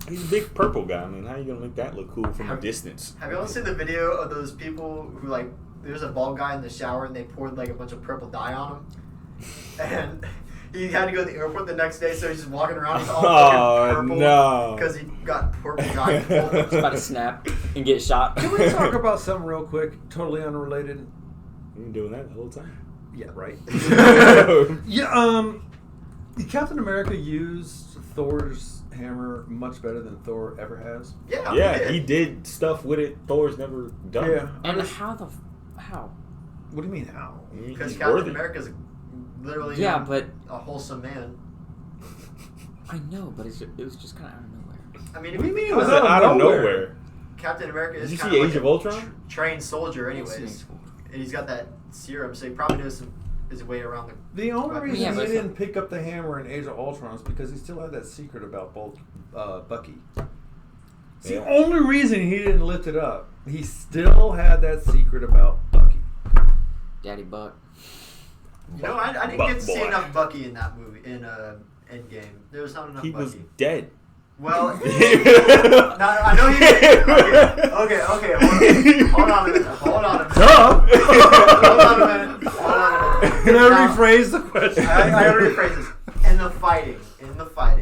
He's a big purple guy. I mean, how you gonna make that look cool from a distance? Have you all seen the video of those people who like? There's a bald guy in the shower and they poured like a bunch of purple dye on him, and he had to go to the airport the next day, so he's just walking around with all fucking purple no. because he got purple dye. pulled. He's about to snap and get shot. Can we talk about something real quick? Totally unrelated. You've been doing that the whole time. Yeah, right. Captain America used Thor's hammer much better than Thor ever has. Yeah, Yeah, he did stuff with it Thor's never done. Yeah. And how? What do you mean how? because He's Captain worthy. America's literally Yeah, but a wholesome man. I know, but it was just kind of out of nowhere. I mean, What do you mean? It was out of nowhere. Captain America Did is you kind see of Age like of Ultron? trained soldier, anyways, and he's got that serum, so he probably knows his way around the. The only But- reason Yeah, he but- didn't pick up the hammer in Age of Ultron is because he still had that secret about Bucky. It's the Yeah. only reason he didn't lift it up. He still had that secret about Bucky. Daddy Buck. You know, I didn't Buck get to see boy. enough Bucky in that movie in Endgame. There was not enough He Bucky. was dead. Well, no, I know he. Okay. Hold on a minute. Hold on a minute. Can I rephrase the question? I already phrased this. In the fighting.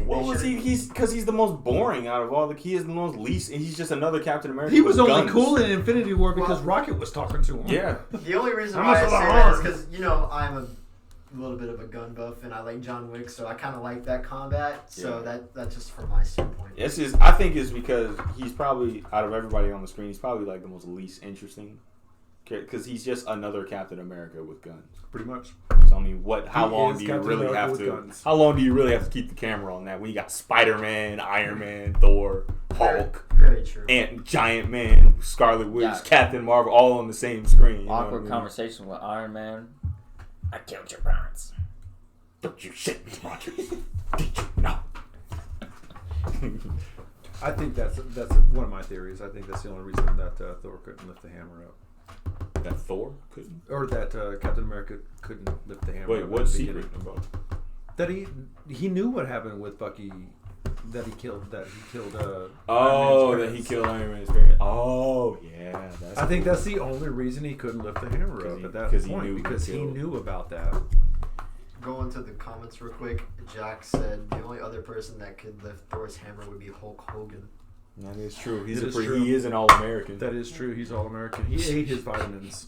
What they was should've- he? Because he's the most boring out of all the. He is the most least, and he's just another Captain America. He was with only guns. cool in Infinity War because Well- Rocket was talking to him. Yeah. The only reason How why much I of say the that is harm? because, you know, I'm a little bit of a gun buff, and I like John Wick, so I kind of like that combat. So that's just from my standpoint. It's just, I think it's because he's probably, out of everybody on the screen, he's probably like the most least interesting. Because he's just another Captain America with guns. Pretty much. So I mean, how He long is do you Captain really America have with to? guns. How long do you really have to keep the camera on that when you got Spider-Man, Iron Man, Thor, Hulk, Very true. and Giant Man, Scarlet Witch, Yeah. Captain Marvel, all on the same screen? You know what I Awkward mean? conversation with Iron Man. I killed your parents. Don't you shit me, Roger. Did you know? I think that's one of my theories. I think that's the only reason that Thor couldn't lift the hammer up. That Thor couldn't? Or that Captain America couldn't lift the hammer Wait, up. what at the secret beginning. about? That he knew what happened with Bucky. That he killed. Oh, Iron Man's that he parents. killed Iron Man's parents. Oh, yeah. That's I think cool. that's the only reason he couldn't lift the hammer 'Cause up he- at that 'cause he point knew he because he killed. knew about that. Going to the comments real quick, Jack said the only other person that could lift Thor's hammer would be Hulk Hogan. That is true. It is true. He is an All-American. That is true. He's all American. He ate his vitamins.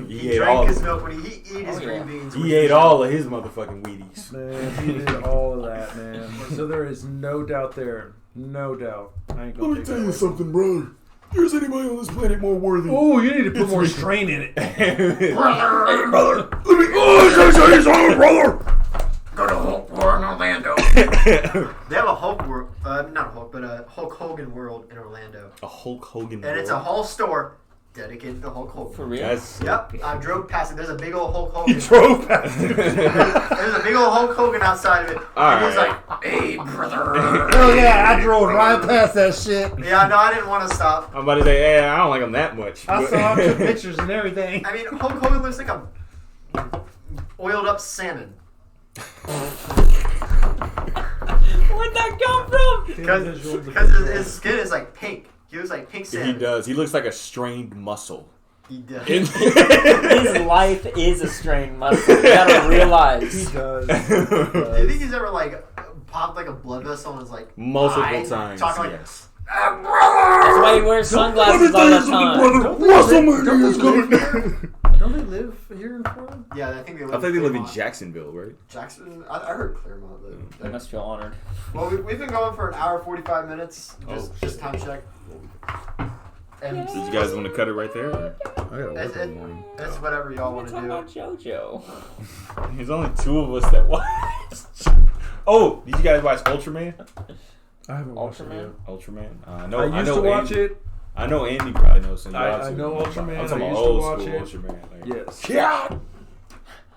he He ate all. drank his milk when he ate his Oh, green yeah. beans. when He ate was all of his motherfucking Wheaties. Man, he did all of that, man. So there is no doubt there. No doubt. I ain't gonna take that away from him. brother. There's anybody on this planet more worthy? Oh, you need to put more strain in it. Hey, brother. Let me say something, brother. Go to Hulk War in Orlando. They have a Hulk world, not a Hulk, but a Hulk Hogan world in Orlando, A Hulk Hogan. and it's a whole store dedicated to Hulk Hogan. For real? That's. Yep, I drove past it. There's a big old Hulk Hogan. Drove past it. There's a big old Hulk Hogan outside of it. All and he's right. like, Hey, brother. Oh yeah, I drove right past that shit. yeah, no, I didn't want to stop. I'm about to say, hey, I don't like him that much. I but- saw him, took pictures and everything. I mean, Hulk Hogan looks like a oiled up salmon. Where'd that come from? Because his skin is like pink. He looks like pink He salmon. does. He looks like a strained muscle. He does. His life is a strained muscle. You gotta realize. He does. Do you think he's ever like popped like a blood vessel and was like Multiple "I-" times. talking like Yes. That's why he wears sunglasses all the time. Don't they live here in Florida? Yeah, I think they live. I think they live in Claremont. Jacksonville, right? Jackson. I heard Claremont. I must feel honored. Well, we've been going for an hour 45 minutes. Just time check. And Did you guys want to cut it right there? Or? I gotta work it's, in the morning. it's whatever y'all want We're to talking do. about JoJo. There's only two of us that watched. Oh, did you guys watch Ultraman? I haven't watched it yet. Ultraman? Ultraman? I used to watch Andy, it. I know Andy probably knows some. I know Ultraman. I'm talking I about used to old watch school it. Ultraman. Like, Yes.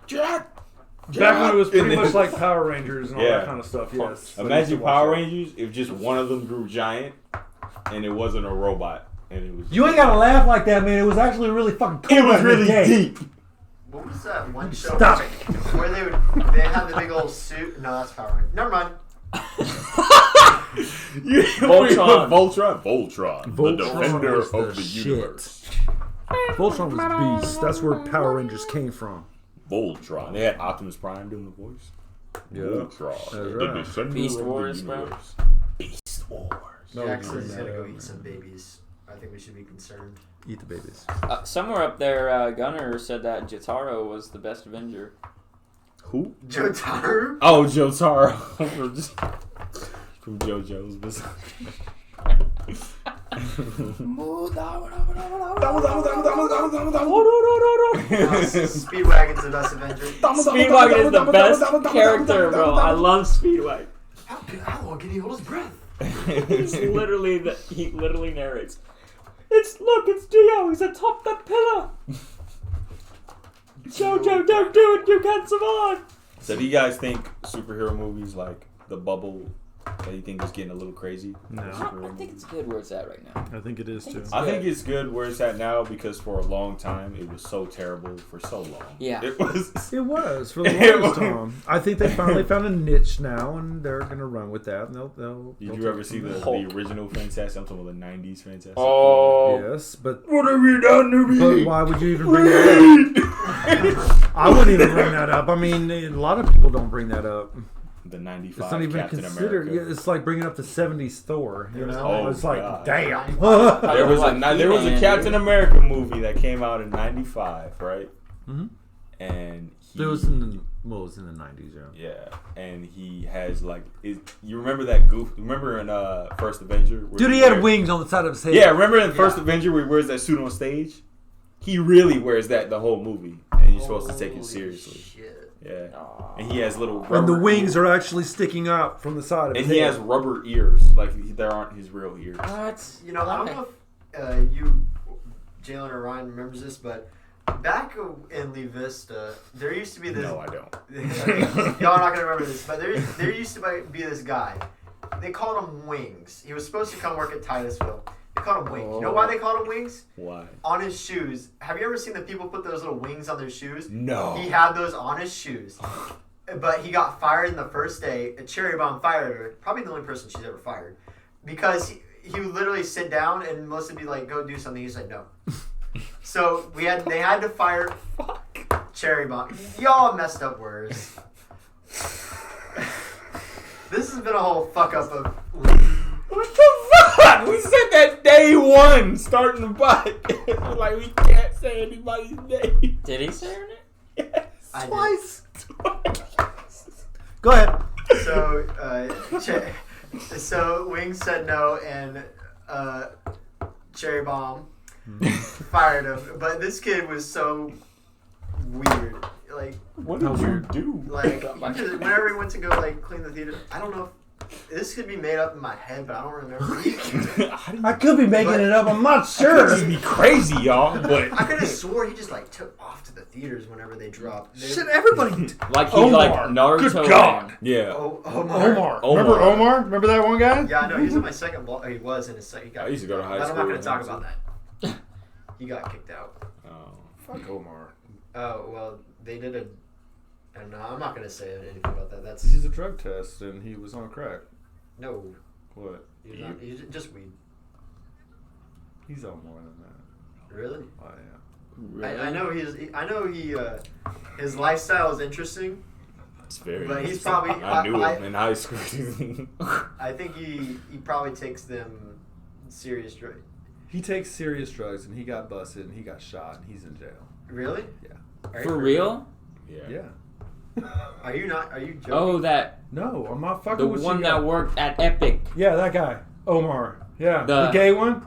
Jack. Back when it was pretty And much then- like Power Rangers and all Yeah. that kind of stuff. Yes. I used Imagine to watch Power that. Rangers if just one of them grew giant and it wasn't a robot and it was. You ain't gotta laugh like that, man. It was actually really fucking cool. It was back in really the day. deep. What was that one show Stop. where they had the big old suit? No, that's Power Rangers. Never mind. Voltron. Voltron, the Voltron defender was the of the shit. universe. Voltron was beast. That's where Power Rangers came from. Voltron. They had Optimus Prime doing the voice. Yeah. Voltron, That's the right. defender Beast of Wars, the bro. universe. Beast Wars. No, Jackson's we gonna didn't go know, eat man. some babies. I think we should be concerned. Eat the babies. Somewhere up there, Gunner said that Jotaro was the best Avenger. Who? Jotaro? Oh, Jotaro. From JoJo's Bizarre. Speedwagon's the best Avenger. Speedwagon is the best character, bro. I love Speedwagon. How long can he hold his breath? He literally narrates. It's Dio. He's atop the pillar. JoJo, don't do it. You can't survive. So do you guys think superhero movies like The Bubble, that you think is getting a little crazy? No. I think it's good where it's at right now. I think it is too. I think it's good where it's at now because for a long time it was so terrible for so long. Yeah. It was. It was for the It longest was. time. I think they finally found a niche now, and they're gonna run with that. And they'll Did take you ever it see from the there. original Fantastic? I'm talking about the 90s Fantastic. Oh. Yes, but What have you done to me? but why would you even bring that up? I wouldn't even bring that up. I mean, a lot of people don't bring that up. The 95 It's not even Captain considered. America. Yeah, it's like bringing up the '70s Thor. You know, Oh, it's like, God. damn. There was Like a He-Man, Captain dude. America movie that came out in '95, right? Mhm. And There was an Well, it was in the 90s, yeah. Yeah, and he has like, you remember that goof? Remember in First Avenger? Where Dude, he had wings on the side of his head. Yeah, remember in First Avenger where he wears that suit on stage? He really wears that the whole movie, and you're supposed to take it seriously. Shit. Yeah, and he has little rubber And the wings ears. are actually sticking out from the side of his And he head. has rubber ears, like there aren't his real ears. What? You know, I don't know if you, Jalen or Ryan, remembers this, but back in Lee Vista, there used to be this. No, I don't. Y'all are not gonna remember this, but there used to be this guy. They called him Wings. He was supposed to come work at Titusville. They called him Wings. You know why they called him Wings? Why? On his shoes. Have you ever seen the people put those little wings on their shoes? No. He had those on his shoes. But he got fired in the first day. Cherry Bomb fired her. Probably the only person she's ever fired. Because he would literally sit down and Melissa would be like, go do something. He's like, no. So they had to fire Cherry Bomb. Y'all messed up words. This has been a whole fuck up of. What the fuck? We said that day one, starting the podcast. Like we can't say anybody's name. Did he say her name? Yes. I did. Twice. Go ahead. So Wings said no, and Cherry Bomb fired him. But this kid was so weird. Like, What did you do? like whenever he went to go like clean the theater, I don't know. This could be made up in my head, but I don't remember. I could be making it up. I'm not sure. This be crazy, y'all. But I could have swore he just like took off to the theaters whenever they dropped. Shit, everybody. Like he Omar. like Naruto. Good God. ran. yeah, Omar. Remember Omar? Remember that one guy? Yeah, I know. He's in my second block. He was in his second. He got I used to go to high but school I'm not going with to talk him, about that. He got kicked out. oh. Fuck Omar. Oh, well, they did a. And no, I'm not going to say anything about that. That's. He's a drug test, and he was on crack. No. What? He's not. He's just weed. He's on more than that. Really? Oh yeah. Really? I know he. His lifestyle is interesting. It's very. But he's interesting. probably- I knew I- him in high school. I think he probably takes them serious drug. He takes serious drugs, and he got busted, and he got shot, and he's in jail. Really? Yeah. Are you For real? yeah. Yeah. Are you not? Are you joking? Oh, that No, I'm not fucking the with one you. that worked at Epic. Yeah, that guy, Omar. Yeah, The- the gay one.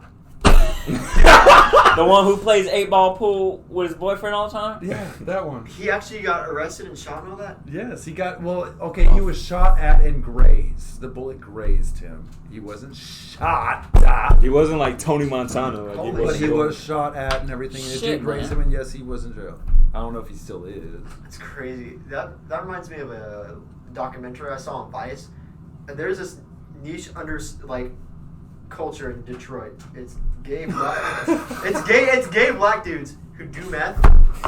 The one who plays 8-ball pool with his boyfriend all the time? Yeah, that one. He actually got arrested and shot and all that? Yes, he got. Well, okay, he was shot at and grazed. The bullet grazed him. He wasn't shot at, He wasn't like Tony Montana. Like Holy he but was. he was shot at and everything. And it Shit, did graze man. him, and yes, he was in jail. I don't know if he still is. That's crazy. That reminds me of a documentary I saw on Vice. And there's this niche culture in Detroit. It's gay black. it's gay black dudes who do meth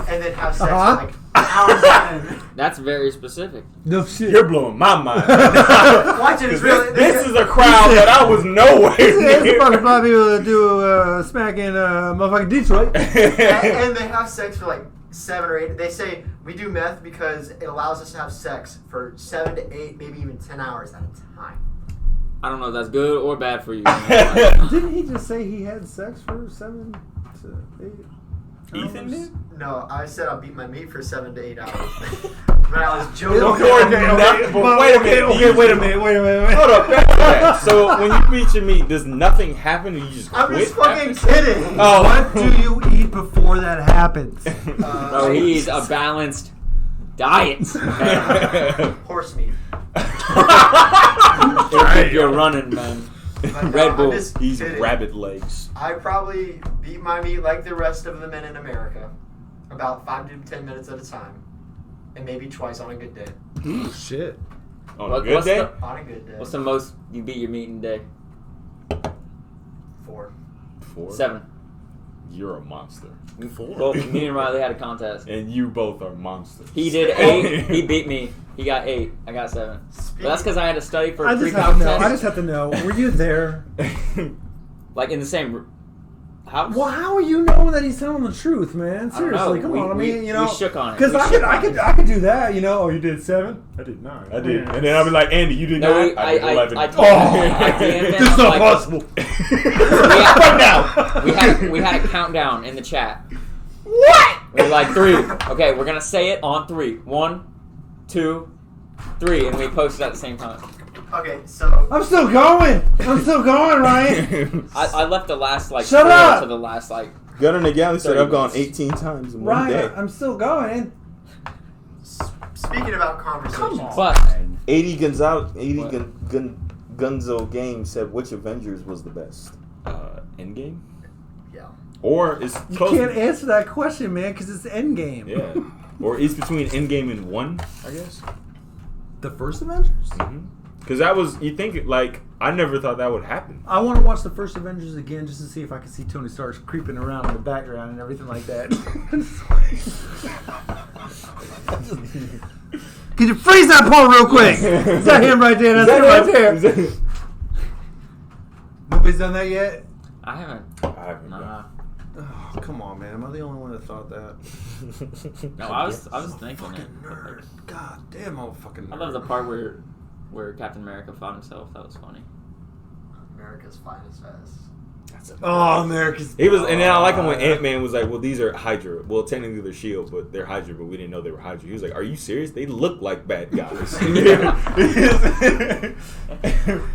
and then have sex Uh-huh. for like hours on end. That's very specific. No shit. You're blowing my mind. Watch it. It's really. This is a crowd that I was nowhere It's near. fucking black people that do smack in motherfucking Detroit. and they have sex for like 7 or 8. They say we do meth because it allows us to have sex for 7 to 8, maybe even 10 hours at a time. I don't know if that's good or bad for you. Didn't he just say he had sex for 7 to 8? Ethan did? No, I said I'll beat my meat for 7 to 8 hours. But I was joking. Wait a minute. Hold up, back to that. So when you beat your meat, does nothing happen and you just quit? I'm just fucking after? kidding. Oh. What do you eat before that happens? No, he eats a balanced diet. Horse meat. It'll keep you running, man. But no, Red I'm Bull. just He's kidding. rabbit legs. I probably beat my meat like the rest of the men in America, about 5 to 10 minutes at a time, and maybe twice on a good day. Shit. On What- a good what's day? the- On a good day. What's the most you beat your meat in a day? 4. 4. 7. You're a monster. Well, me and Riley had a contest. And you both are monsters. He did 8. He beat me. He got 8. I got 7. But that's because I had to study for I a just have to know. pre-contest. I just have to know. Were you there? Like in the same house. Well, how are you knowing that he's telling the truth, man? I don't know. Seriously, come on. I mean, you know, we shook on it. because We I shook on it. could do that. You know, oh, you did 7. I did 9. I did. And then I'll be like, Andy, you did No, 9? I did 11. I Oh, DM'd him, this is not like- possible. We had a countdown in the chat. What? We were like 3. Okay, we're gonna say it on 3. 1, 2, 3, and we posted at the same time. Okay, so I'm still going. I'm still going, Ryan. I left the last like Shut 4 up! to the last like. Gunnar Nagally said 30 I've gone minutes. 18 times in one Ryan, day. I'm still going. speaking about conversations, But 80 Gonzalo, 80 What? Gunzo Game said which Avengers was the best? Endgame. yeah. Or is You close. can't answer that question, man, because it's Endgame. Yeah. Or is between Endgame and 1, I guess. The first Avengers? Because that was, you think, like, I never thought that would happen. I want to watch the first Avengers again just to see if I can see Tony Stark creeping around in the background and everything like that. Can you freeze that part real quick? Is that him right there? That's him right there. Nobody's done that yet? I haven't. I haven't Nah. Oh, come on, man. Am I the only one that thought that? No, I was thinking it. Fucking nerd. God damn, I'm a fucking nerd. I love the part where Captain America found himself. That was funny. America's finest ass. Oh, America's. He was, and then I like him when Ant-Man was like, well, these are Hydra. Well, technically they're S.H.I.E.L.D., but they're Hydra, but we didn't know they were Hydra. He was like, are you serious? They look like bad guys.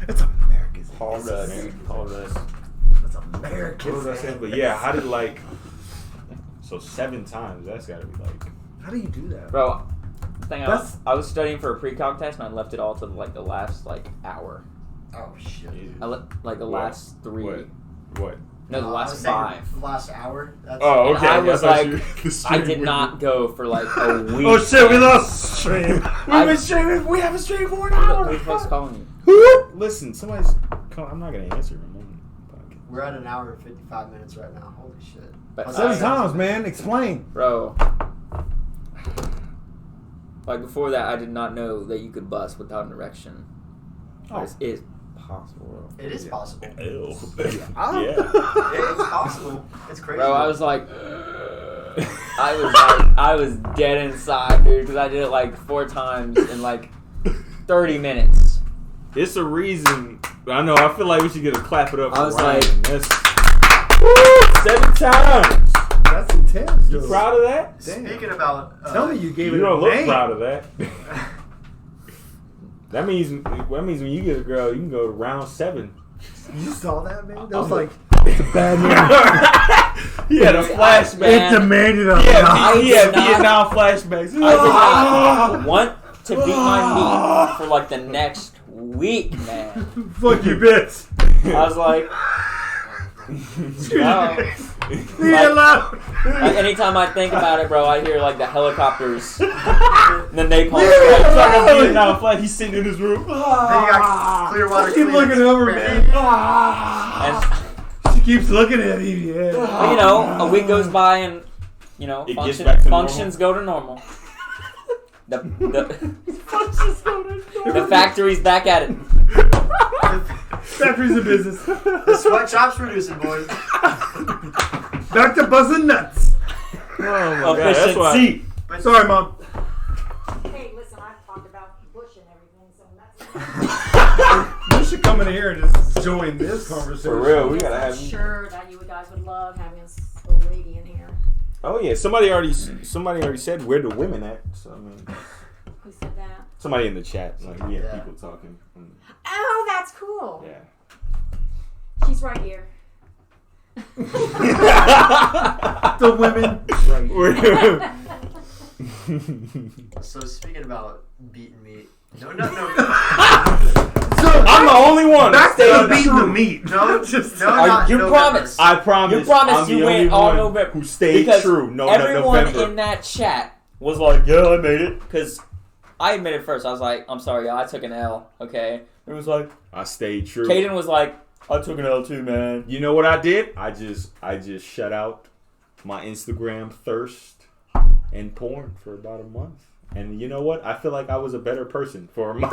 It's America's. Paul Rudd. It's America's. What was I saying? But yeah, how did like, so 7 times, that's gotta be like. How do you do that? Bro, the thing That's- I was studying for a pre-calc test and I left it all to like the last like hour. Oh shit. Like the last 3. What? No, the I was last saying 5. The last hour. That's Oh, okay. I was thought like, you- I did not go for like a week. Oh shit, we lost stream. We've been streaming. We have a stream for an Who the fuck's calling you? Listen, somebody's. I'm not gonna answer him. We're at an hour and 55 minutes right now. Holy shit. But How's 7 that? times, man. Explain. Bro. Like before that, I did not know that you could bust without an erection. Oh. It is possible, bro. It is possible. Ew. Oh. Yeah. It's possible. It's crazy. Bro, I was like, I was dead inside, dude, because I did it like 4 times in like 30 minutes. It's a reason. I know. I feel like we should get a clap it up. I for was Ryan. like- That's 7 times. That's intense. You proud of that? Damn. Speaking about. Tell me you gave You it don't a look name. proud of that. That means when you get a girl, you can go to round 7. You saw that, man? That I'm was like, it's a bad name. He had a flashback. It demanded a He had did not- Vietnam flashbacks. I did not want to beat my meat for like the next week, man. Fuck you, bitch. I was like, no. Leave it alone. Like, anytime I think about it, bro, I hear like the helicopters, the napalm It's strikes. like a Vietnam flag. He's sitting in his room. Then you got Clearwater. Keep looking over, man. And She keeps looking at me. Yeah. but, you know, a week goes by and you know, It gets back to functions go to normal. The factory's back at it. Factories of business. The sweatshop's producing, boys. Back to buzzing nuts. Oh my god, that's why. But Sorry, Mom. Hey, listen, I've talked about Bush and everything, so that's. You should come in here and just join this conversation. For real, we Yes, gotta I'm have. sure that you guys would love having a old lady in here. Oh yeah, somebody already said where the women at. So I mean, Who said that? somebody in the chat, like we have Yeah. people talking. Oh, that's cool. Yeah. She's right here. The women. So speaking about beating meat. No. I'm the only one. Back to beating the meat. No, Just no, not You November. promise. I promise. You promised I'm you the went only all one November. who stayed Because true. No, everyone November. in that chat was like, yeah, I made it. Because I admitted first. I was like, I'm sorry, y'all, I took an L, okay? It was like, I stayed true. Caden was like, I took an L too, man. You know what I did? I just shut out my Instagram thirst and porn for about a month. And you know what? I feel like I was a better person for a month.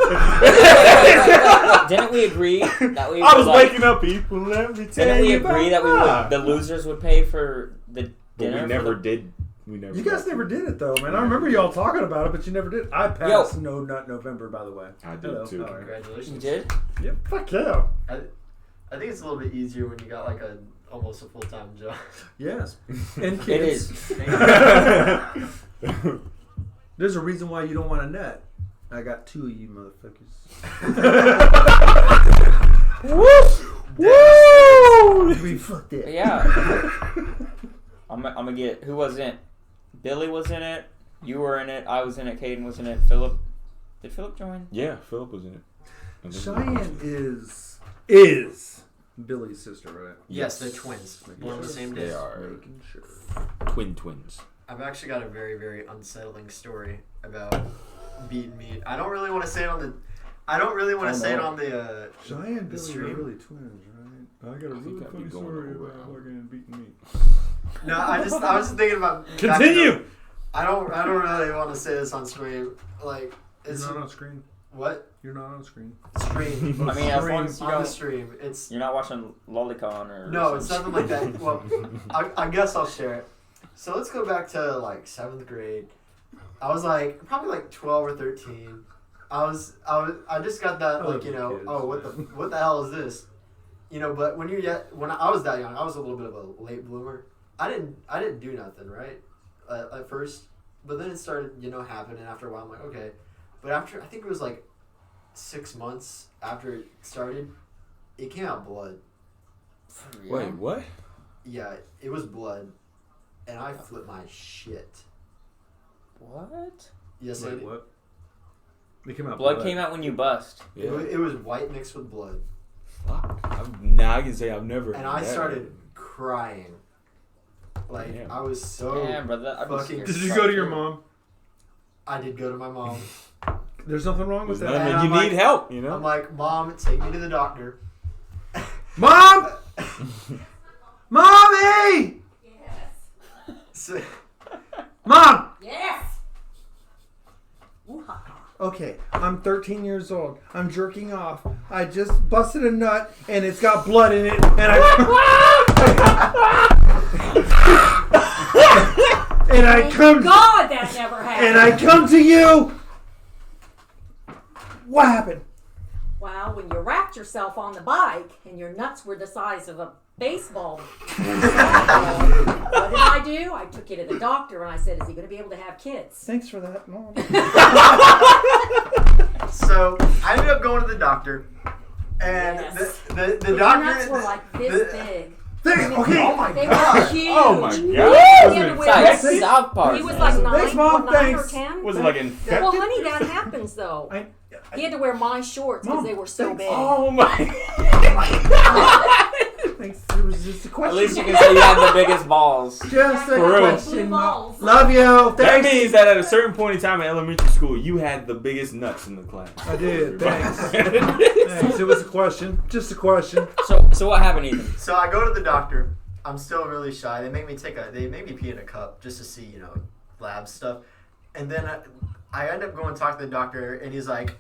Didn't we agree that we I was like, waking up people every day. Didn't we agree that we would, the losers would pay for the But dinner? we for never the- did. We never. You guys never did it though, man. I remember y'all talking about it, but you never did. I passed No Nut November, by the way. I did Hello. too. All right. You Congratulations. did? Yep. Fuck yeah. I think it's a little bit easier when you got like almost a full-time job. Yes. And It kids. is. There's a reason why you don't want a nut. I got 2 of you motherfuckers. Woo! We fucked it. But yeah. I'm gonna get who was in it. Billy was in it. You were in it. I was in it. Caden was in it. Philip. Did Philip join? Yeah, Philip was in it. Cheyenne is Billy's sister, right? Yes, they're twins. Born on the same day. They are Making sure. twins. I've actually got a very, very unsettling story about beating meat. I don't really want to say it on the. Cheyenne and the Billy stream. are really twins, right? I got a really I'd be funny going story over about now. fucking beating meat. No, I was just thinking about. Continue! I don't really want to say this on stream. Like, it's You're not on screen. what You're not on screen. stream. I mean, as long as you on the don't, stream, it's you're not watching Lolicon or. no, it's some nothing like that. Well, I guess I'll share it. So let's go back to like 7th grade. I was like probably like 12 or 13. I just got that like Kids, what the hell is this? You know, but when I was that young, I was a little bit of a late bloomer. I didn't do nothing right at first, but then it started happening after a while. I'm like, okay, but after I think it was like 6 months after it started, it came out blood. Yeah. Wait, what? Yeah, it was blood, and I flipped my shit. What? Yes, Wait, it, what? They came out. Blood came out when you bust. Yeah. it was white mixed with blood, Fuck. Now I can say I've never. and I yeah. started crying. Like Damn. I was so. Yeah, brother. I'd be fucking- scared Did to you fuck go to your mom? I did go to my mom. There's nothing wrong with There's that. nothing- And you I'm need like- help, you I'm know. like, Mom, take me to the doctor. Mom! Mommy! So, Mom! Yes. Ooh-ha. Okay, I'm 13 years old. I'm jerking off. I just busted a nut and it's got blood in it, and and I come God, that never happened. and I come to you. What happened? Well, when you wrapped yourself on the bike and your nuts were the size of a baseball, what did I do? I took you to the doctor and I said, "Is he going to be able to have kids?" Thanks for that, Mom. so I ended up going to the doctor, and Yes. the Your doctor. nuts were like this big. Thanks. Okay. Oh my They god! were huge. Oh my He god! had to It's wear- like South Park. He was like Thanks, 9 Mom. or Thanks. 10. Was it like infected? Well, honey, that happens though. He had to wear my shorts because Mom, they were so thanks. big. Oh my! Thanks. It was just a At question. least you can say you had the biggest balls. Just a For real. question. Blue balls. Love you. That Thanks. means that at a certain point in time in elementary school, you had the biggest nuts in the class. I did. Thanks. Thanks. It was a question. Just a question. So what happened, Ethan? So I go to the doctor. I'm still really shy. They make me pee in a cup just to see lab stuff, and then I end up going to talk to the doctor, and he's like,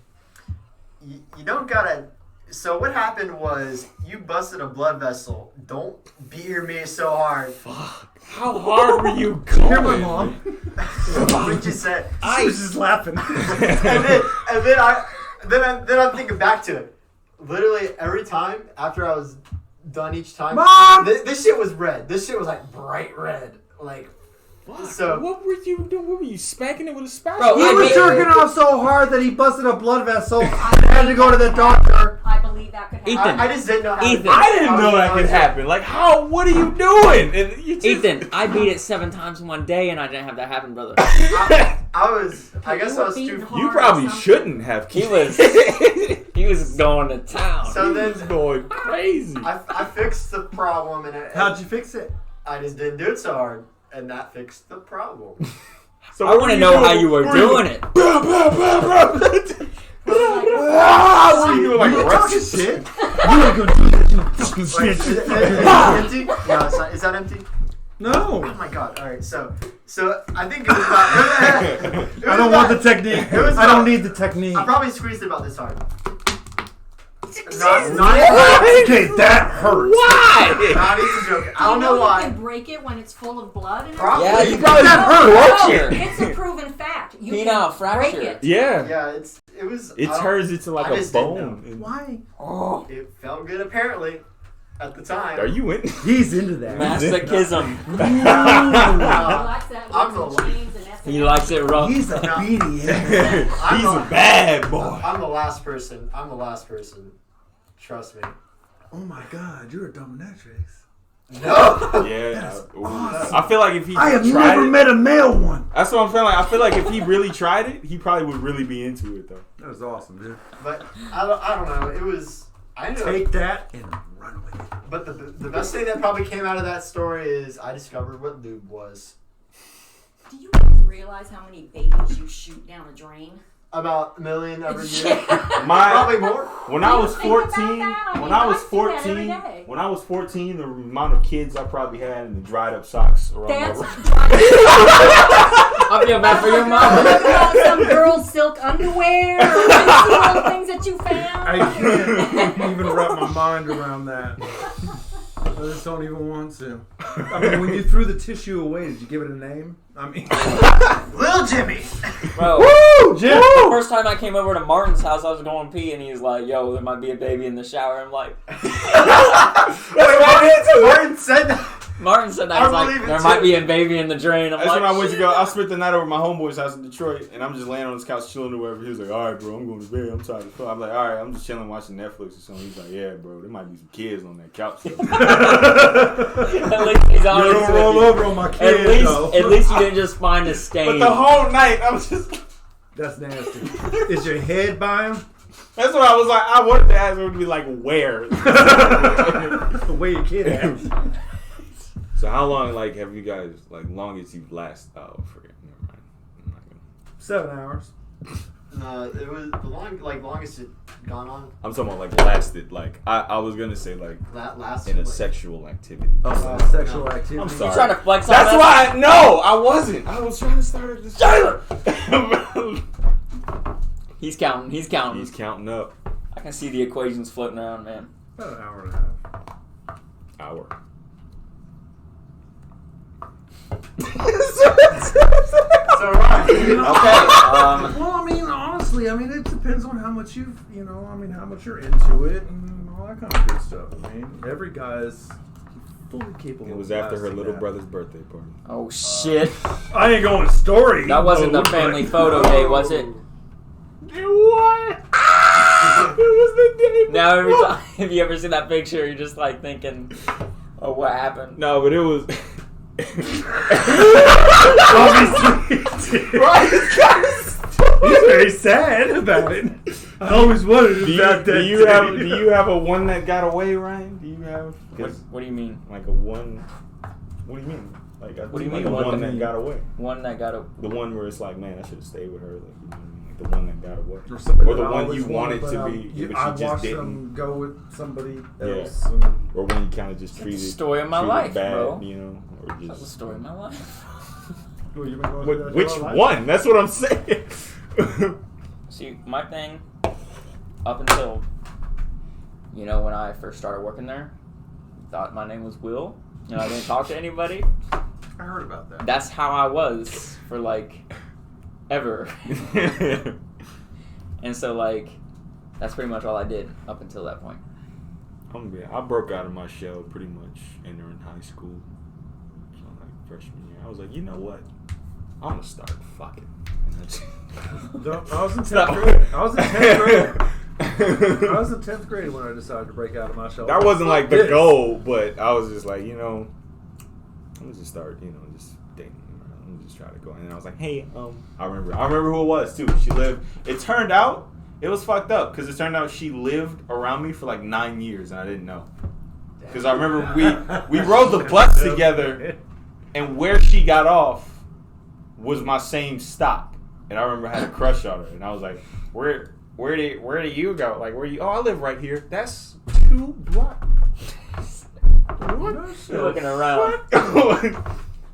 "You don't gotta." So what happened was you busted a blood vessel. Don't beat your meat so hard. How hard were you going? Hear my mom. What did you say? I was just laughing. and then I'm thinking back to it. Literally every time after I was done each time, Mom! this shit was red. This shit was like bright red. Like so. What were you doing? What were you smacking it with a Bro, spatula? He I was mean- jerking off so hard that he busted a blood vessel. I had to go to the doctor. I believe that could happen. Ethan. I just didn't know how. Ethan. To, I didn't know that could happen. Like, how? What are you doing? And you just, Ethan, I beat it 7 times in one day, and I didn't have that happen, brother. I guess I was beating too. hard. You probably shouldn't have. He was, he was going to town. So He then was going crazy. I fixed the problem, and How'd you fix it? I just didn't do it so hard, and that fixed the problem. So I what want were to know doing? how you were doing it. Blah, blah, blah, blah. Ah, what are you doing? Like You Russian talking shit? You ain't gonna do that, you fucking Wait, shit. is it empty? No, it's not. Is that empty? Oh No. my god! All right, so I think it was about. It I don't want the technique. It was I don't about- need the technique. I probably squeezed it about this hard. Not Okay, that hurts. Why? not even joking. I don't know You why. can break it when it's full of blood and Probably. Yeah, you everything. probably No, fracture. it's a proven fact. You Penile can break fracture. it. Yeah. Yeah, it was. It I don't- turns into like I a just didn't bone. know. And- Why? Oh, It felt good apparently, at the time. Are you in? He's into that. masochism. He No, likes that I'm whips the and chains and tested. He likes it rough. He's a beady. He's a bad boy. I'm the last person. Trust me. Oh my God, you're a dominatrix. No. Yeah. awesome. I feel like if he I have tried never it, met a male one. that's what I'm feeling like. I feel like if he really tried it, he probably would really be into it though. That was awesome, dude. But I don't know. It was. I ended up, Take that and run with it. but the best thing that probably came out of that story is I discovered what lube was. Do you guys realize how many babies you shoot down the drain? About a million every year. Yeah. Probably more. When I was think about 14, that? I when mean, I was I see that every 14, day. when I was 14, the amount of kids I probably had in the dried up socks around my That's room. I feel bad for your mom. about some girl's silk underwear or all the things that you found. I can't even wrap my mind around that. I just don't even want to. I mean, when you threw the tissue away, did you give it a name? I mean, Little Jimmy. Bro, woo, Jim. the first time I came over to Martin's house, I was going to pee, and he's like, "Yo, there might be a baby in the shower." I'm like, Martin said that. Martin said that. I He's like, believe it there too. might be a baby in the drain. I'm That's like, when I went to "Shit." go. I spent the night over at my homeboy's house in Detroit, and I'm just laying on his couch chilling or whatever. He was like, "All right, bro, I'm going to bed. I'm tired of fuck." I'm like, "All right, I'm just chilling watching Netflix or something." He's like, "Yeah, bro, there might be some kids on that couch." At least he's You honest don't with roll you. over on my At kid, least, though. at least you didn't just find a stain. But the whole night, I was just. That's nasty. Is your head by him? That's what I was like. I wanted to ask him to be like, "Where?" The way your kid acts. So how long, like, have you guys, like, longest you've lasted? Oh, forget. Never mind. I'm not gonna. 7 hours. It was the longest it gone on. I'm talking about like lasted. Like I was gonna say like That last in a like, sexual activity. Oh, sexual no. activity. I'm You sorry. trying to flex on That's us? why. No, I wasn't. I was trying to start this. He's counting. He's counting. He's counting up. I can see the equations floating around, man. About an hour and a half. Hour. So right. Okay. Well, I mean, honestly, I mean, it depends on how much you've, I mean, how much you're into it and all that kind of good stuff. I mean, every guy is fully capable. It was of after her lasting little that. brother birthday party. Oh shit! I ain't going to story. That wasn't the mode, family but- photo day, was it? What? It was the day. Now every time, if you ever see that picture, you're just like thinking, "Oh, what happened?" No, but it was. Obviously, he's very sad about it. I always wanted to Do you have a one that got away, Ryan? Do you have? What do you mean? Like a one. What do you mean? Like What do you like mean, a one one that- that got away? One that got a. The one where it's like, man, I should have stayed with her. Like, you know what I mean? Like the one that got away. Or, somebody Or the that I one always you wanted but to I- be, you- but I you just watched didn't. them go with somebody Yeah. else. And Or when you kind of just It's the treated. story of my treated life, bad, bro. You know, or That's the just. story of my life. Well, you've been going through that Which your whole life? one? That's what I'm saying. See, my thing, up until, when I first started working there, thought my name was Will. I didn't talk to anybody. I heard about that. That's how I was for, ever. And so, that's pretty much all I did up until that point. I broke out of my shell pretty much entering high school. So freshman year, I was like, you know what? I'm gonna start fucking. And that's- I was in 10th grade. I was in 10th grade when I decided to break out of my shell. That wasn't like the This. goal, but I was just like, I'm gonna just start, just dating. I'm gonna just try to go. And I was like, hey, I remember who it was too. She lived. It turned out it was fucked up because it turned out she lived around me for 9 years and I didn't know. Because I remember we rode the bus together, and where she got off was my same stop. And I remember I had a crush on her, and I was like, where do you go? Like, where you? Oh, I live right here. That's 2 blocks. What? You're looking around.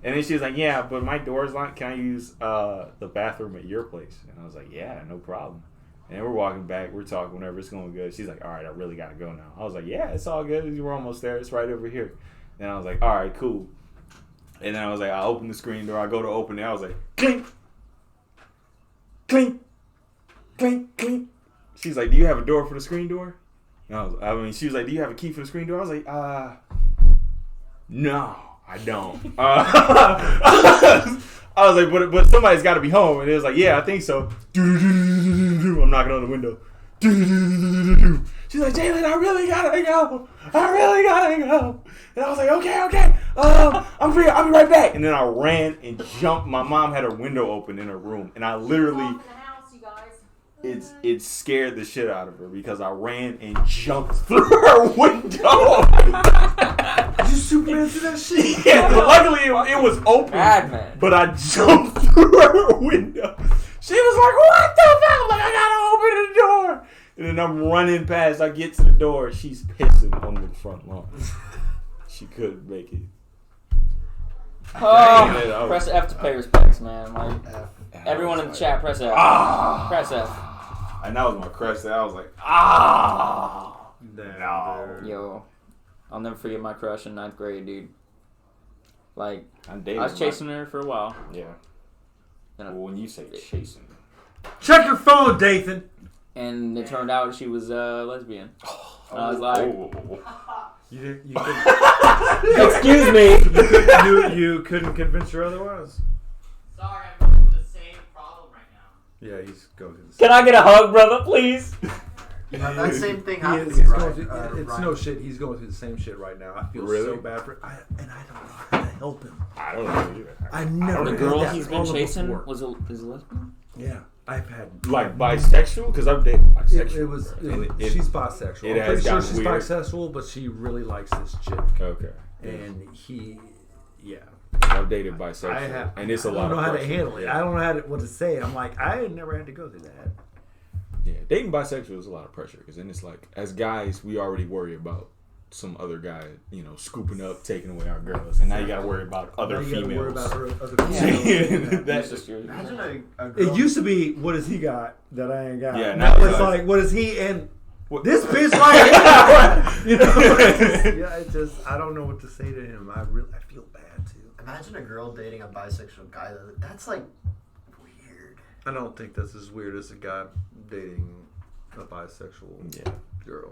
And then she was like, yeah, but my door's locked. Can I use the bathroom at your place? And I was like, yeah, no problem. And we're walking back. We're talking whenever it's going good. She's like, all right, I really got to go now. I was like, yeah, it's all good. We're almost there. It's right over here. And I was like, all right, cool. And then I was like, I open the screen door. I go to open it. I was like, clink, clink, clink, clink. She's like, do you have a door for the screen door? And she was like, do you have a key for the screen door? I was like, no, I don't. I was like, but somebody's got to be home. And it was like, yeah, I think so. I'm knocking on the window. She's like, Jalen, I really gotta go. And I was like, okay. I'm free. I'll be right back. And then I ran and jumped. My mom had her window open in her room, and I literally, it scared the shit out of her because I ran and jumped through her window. You Superman through that shit? Yeah, luckily it was open, but I jumped through her window. She was like, what the fuck? I'm like, I gotta open the door. And then I'm running past. I get to the door. She's pissing on the front lawn. She couldn't make it. Oh, press F to pay respects, man. Like, everyone in the chat, press F. Press F. And that was my crush. That I was like, no. Yo, I'll never forget my crush in 9th grade, dude. Like, I was chasing her for a while. Yeah. Well, when you say chasing, check your phone, Dathan. And it turned out she was lesbian. And I was like, You excuse me. You couldn't convince her otherwise. Sorry, I'm going through the same problem right now. Yeah, he's going through the same. Can I get a hug, brother, please? That same thing happened. It's no shit. He's going through the same shit right now. I feel so bad for I don't know how to help him. I don't know either. I never. The girl he's been chasing is a lesbian? Yeah. I've had like bisexual because I've dated bisexual. She's bisexual. I'm pretty sure she's bisexual, but she really likes this chick. Okay. And I've dated bisexual, and it's a lot. I don't know of how to pressure. handle it. I don't know what to say. I'm like, I never had to go through that. Yeah, dating bisexual is a lot of pressure because then it's like, as guys, we already worry about some other guy, scooping up, taking away our girls, and now you got to worry about other females. Worry about other females. That's just true. Imagine a girl. It used to be, what does he got that I ain't got? Yeah, now it's like, what is he and this bitch right here? Yeah, I don't know what to say to him. I feel bad too. Imagine a girl dating a bisexual guy. That's like weird. I don't think that's as weird as a guy dating a bisexual girl.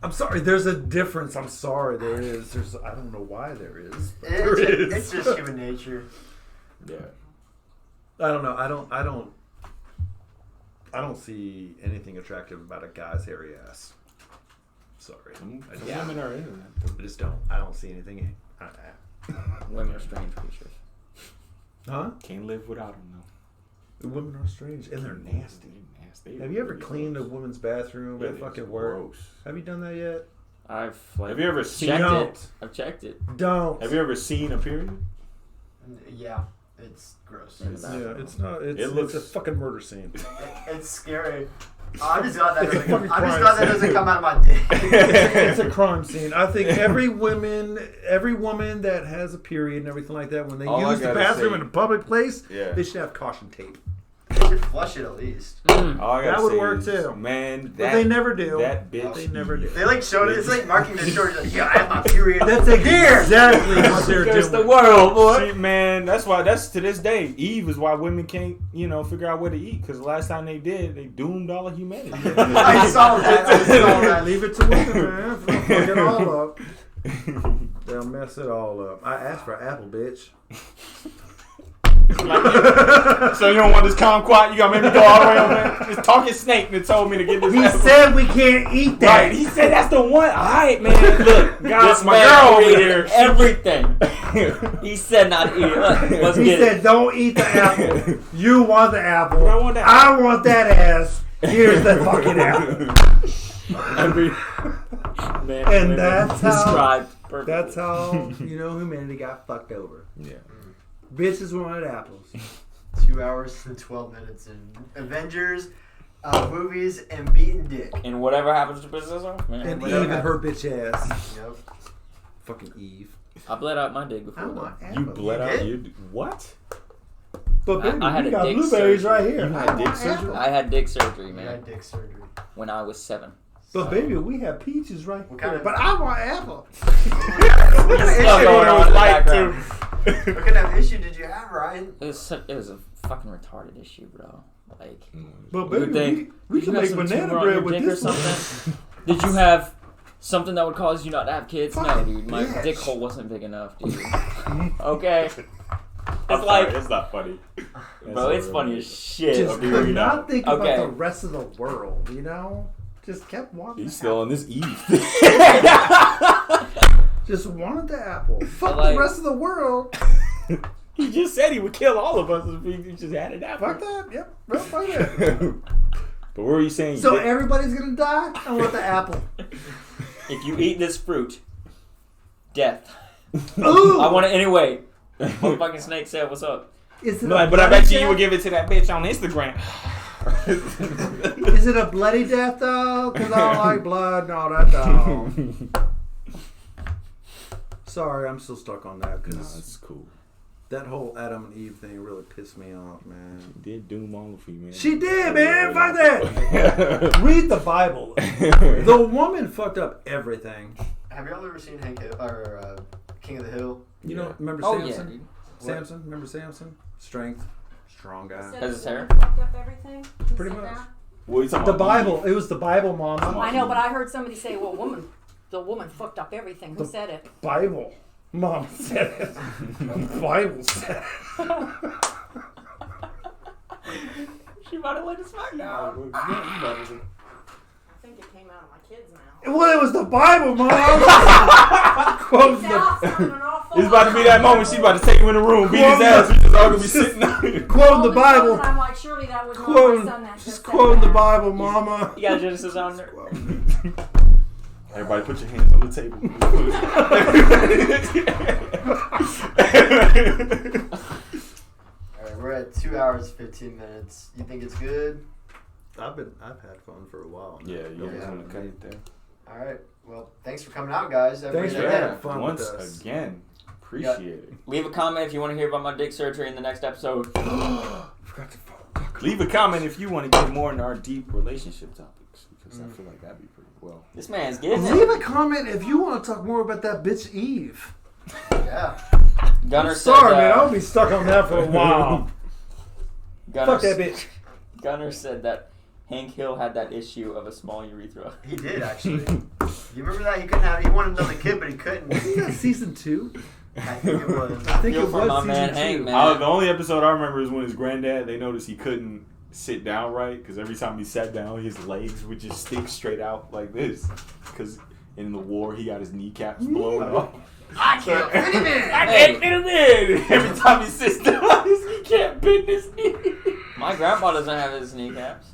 I'm sorry, there's a difference. I'm sorry, there is. I don't know why there is. But there is. It's just human nature. Yeah. I don't know. I don't see anything attractive about a guy's hairy ass. Sorry. Women are into that. I just don't. I don't see anything. Women are strange creatures. Huh? Can't live without them though. The women are strange and they're nasty. Have you ever cleaned a woman's bathroom at fucking work? Gross. Have you done that yet? Have you ever seen checked Don't. it? I've checked it. Don't. Have you ever seen a period? Yeah, it's gross. Yeah, it's not. It's a fucking murder scene. It's scary. I'm just glad that doesn't come out of my dick. It's a crime scene. I think every woman that has a period and everything like that, when they use the bathroom in a public place, they should have caution tape. They should flush it at least. That would work too. Man, but they never do. That bitch. They never do. They like showed it. It's like marking the short. Like, yeah, I have my period. That's exactly what they're doing. It's the world, boy. See, man, that's to this day. Eve is why women can't, figure out where to eat. Because the last time they did, they doomed all of humanity. I saw that. Leave it to women, man. They'll fuck it all up. They'll mess it all up. I asked for apple, bitch. So you don't want this kumquat? You gotta make me go all the way over there. This talking snake that told me to get this. He apple. said we can't eat that. Right? He said that's the one. All right, man. Look, This my man girl over ate here. everything. He said not to eat it. Let's He get said, it. "Don't eat the apple. You want the apple. I want that. I want that ass. Here's the fucking apple." Man, And that's how. described perfectly. That's how humanity got fucked over. Yeah. Bitches wanted apples. 2 hours and 12 minutes in Avengers, movies, and beating dick. And whatever happens to Princess Earth, man. And whatever Eve and happens. her bitch ass. Yep. Fucking Eve. I bled out my dick before. I want You apples. bled out. did? You what? But baby, I had we a got dick blueberries surgery. right here. You had I dick want surgery? apples. I had dick surgery, You man, had dick surgery. when I was 7. But baby, we have peaches right What here. kind of- But I want apple. What kind of Stuff issue- going on in the background. What kind of issue did you have, Ryan? It was a fucking retarded issue, bro. Like, But you baby, would think we did can you have make some banana tumor on bread your with dick this or one. something? Did you have something that would cause you not to have kids? No, Fucking dude. My bitch. dick hole wasn't big enough, dude. Okay. I'm like- sorry, it's not funny. Bro, it's funny as shit. Just Okay, could read not out. think Okay. about the rest of the world, you know? Just kept wanting He's the still on this Eve. apple. Just wanted the apple. Fuck like- the rest of the world. He just said he would kill all of us if we just had it out. Fuck that. Yep. Well, fuck that. But what were you saying? So You did- everybody's gonna die? I want the apple. If you eat this fruit, death. Ooh! I want it anyway. Motherfucking snake said, "What's up?" Is it No, a but I bloody bet you death? would give it to that bitch on Instagram. Is it a bloody death though? Because I don't like blood. No, that don't. Sorry, I'm still stuck on that Nah, because it's cool. that whole Adam and Eve thing really pissed me off, man. She did doom all of you, man. She did, man. Fuck that. Read the Bible. The woman fucked up everything. Have y'all ever seen Hank Hill, or King of the Hill? You know, remember Oh yeah, Samson? dude. Samson? Remember Samson? Strength. Strong guy. Said Has his the hair? woman fucked up everything? Who Pretty said much. that? What are you talking The about? Bible. It was the Bible, Mom. I know, but I heard somebody say, "Well, the woman fucked up everything." Who said it? Bible. Mom said it. The Bible said it. She about to let us fuck down. I think it came out of my kid's mouth. Well, it was the Bible, Mom. Quoting the, It's about to be that moment. She's about to take him in the room, beat his ass. We just all gonna be sitting there. quoting the Bible. I'm like, surely that was not my Quoting, son that just said quoting the that. Bible, Mama. You got Genesis on there. Everybody put your hands on the table. Alright, we're at 2 hours 15 minutes. You think it's good? I've had fun for a while. Yeah, you Yeah. just want to cut it there. Alright, well, thanks for coming out, guys. Thanks for Everybody- having fun Once with us. again, appreciate it. Leave a comment if you want to hear about my dick surgery in the next episode. Forgot to Leave a comment if you want to get more into our deep relationship topics, because I feel like that'd be pretty well. This man's getting Leave it. a comment if you want to talk more about that bitch Eve. Yeah. Gunner Sorry, said, man. I'll be stuck on that for a while. Gunner, Fuck that bitch. Gunner said that Hank Hill had that issue of a small urethra. He did, actually. You remember that? He wanted another kid, but he couldn't. Isn't that season 2? I think it was. I think Yo, it for was my season man 2. Hank, man. The only episode I remember is when his granddad, they noticed he couldn't sit down right, because every time he sat down, his legs would just stick straight out like this. Because in the war, he got his kneecaps blown off. I can't fit him in! I can't fit him in! Every time he sits down, he can't bend his knee. My grandpa doesn't have his kneecaps.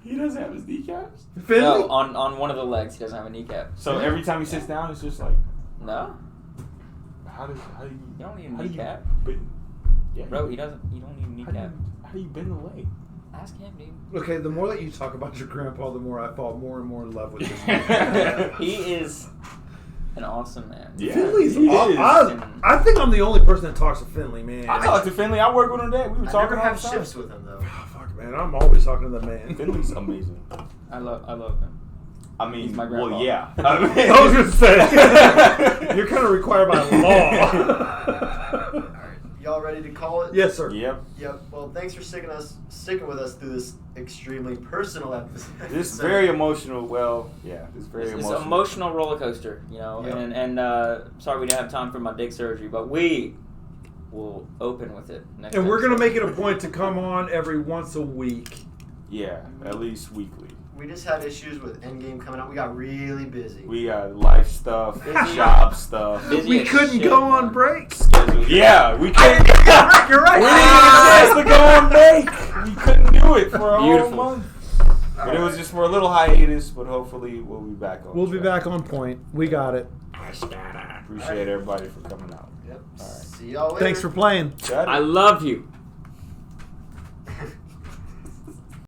He doesn't have his kneecaps? Finley? No, on one of the legs he doesn't have a kneecap. So every time he sits down, it's just like, No, how do you you don't need a how do you kneecap, bend? Yeah, bro. He doesn't. You don't need a kneecap. how do you bend the leg? Ask him, dude. Okay, the more that you talk about your grandpa, the more I fall more and more in love with this man. He is an awesome man. Yeah, Finley's he aw- is. I think I'm the only person that talks to Finley, man. I talked to Finley. I work with him today. We were I talking never all have the time. shifts with him, though. Oh, fuck, man. I'm always talking to the man. Finley's amazing. I love him. I mean, He's my grandpa. well, yeah. I was going to say, you're kind of required by law. Alright, y'all ready to call it? Yes, sir. Yep. Yep. Well, thanks for sticking with us through this extremely personal episode. This very emotional. Well, yeah, this very It's emotional. an emotional roller coaster, you know. Yep. And sorry we didn't have time for my dick surgery, but we will open with it next. And we're going to episode. make it a point to come on every once a week. Yeah, at least weekly. We just had issues with Endgame coming out. We got really busy. We got life stuff, job stuff. Busy We as couldn't shit, go man. on break. Yeah, we couldn't. You're right. We didn't get a chance to go on break. We couldn't do it for a Beautiful. whole month. But it was just for a little hiatus. But hopefully we'll be back on. We'll be track. back on point. We got it. Appreciate everybody for coming out. Yep. All right. See y'all later. Thanks for playing. Got it. I love you.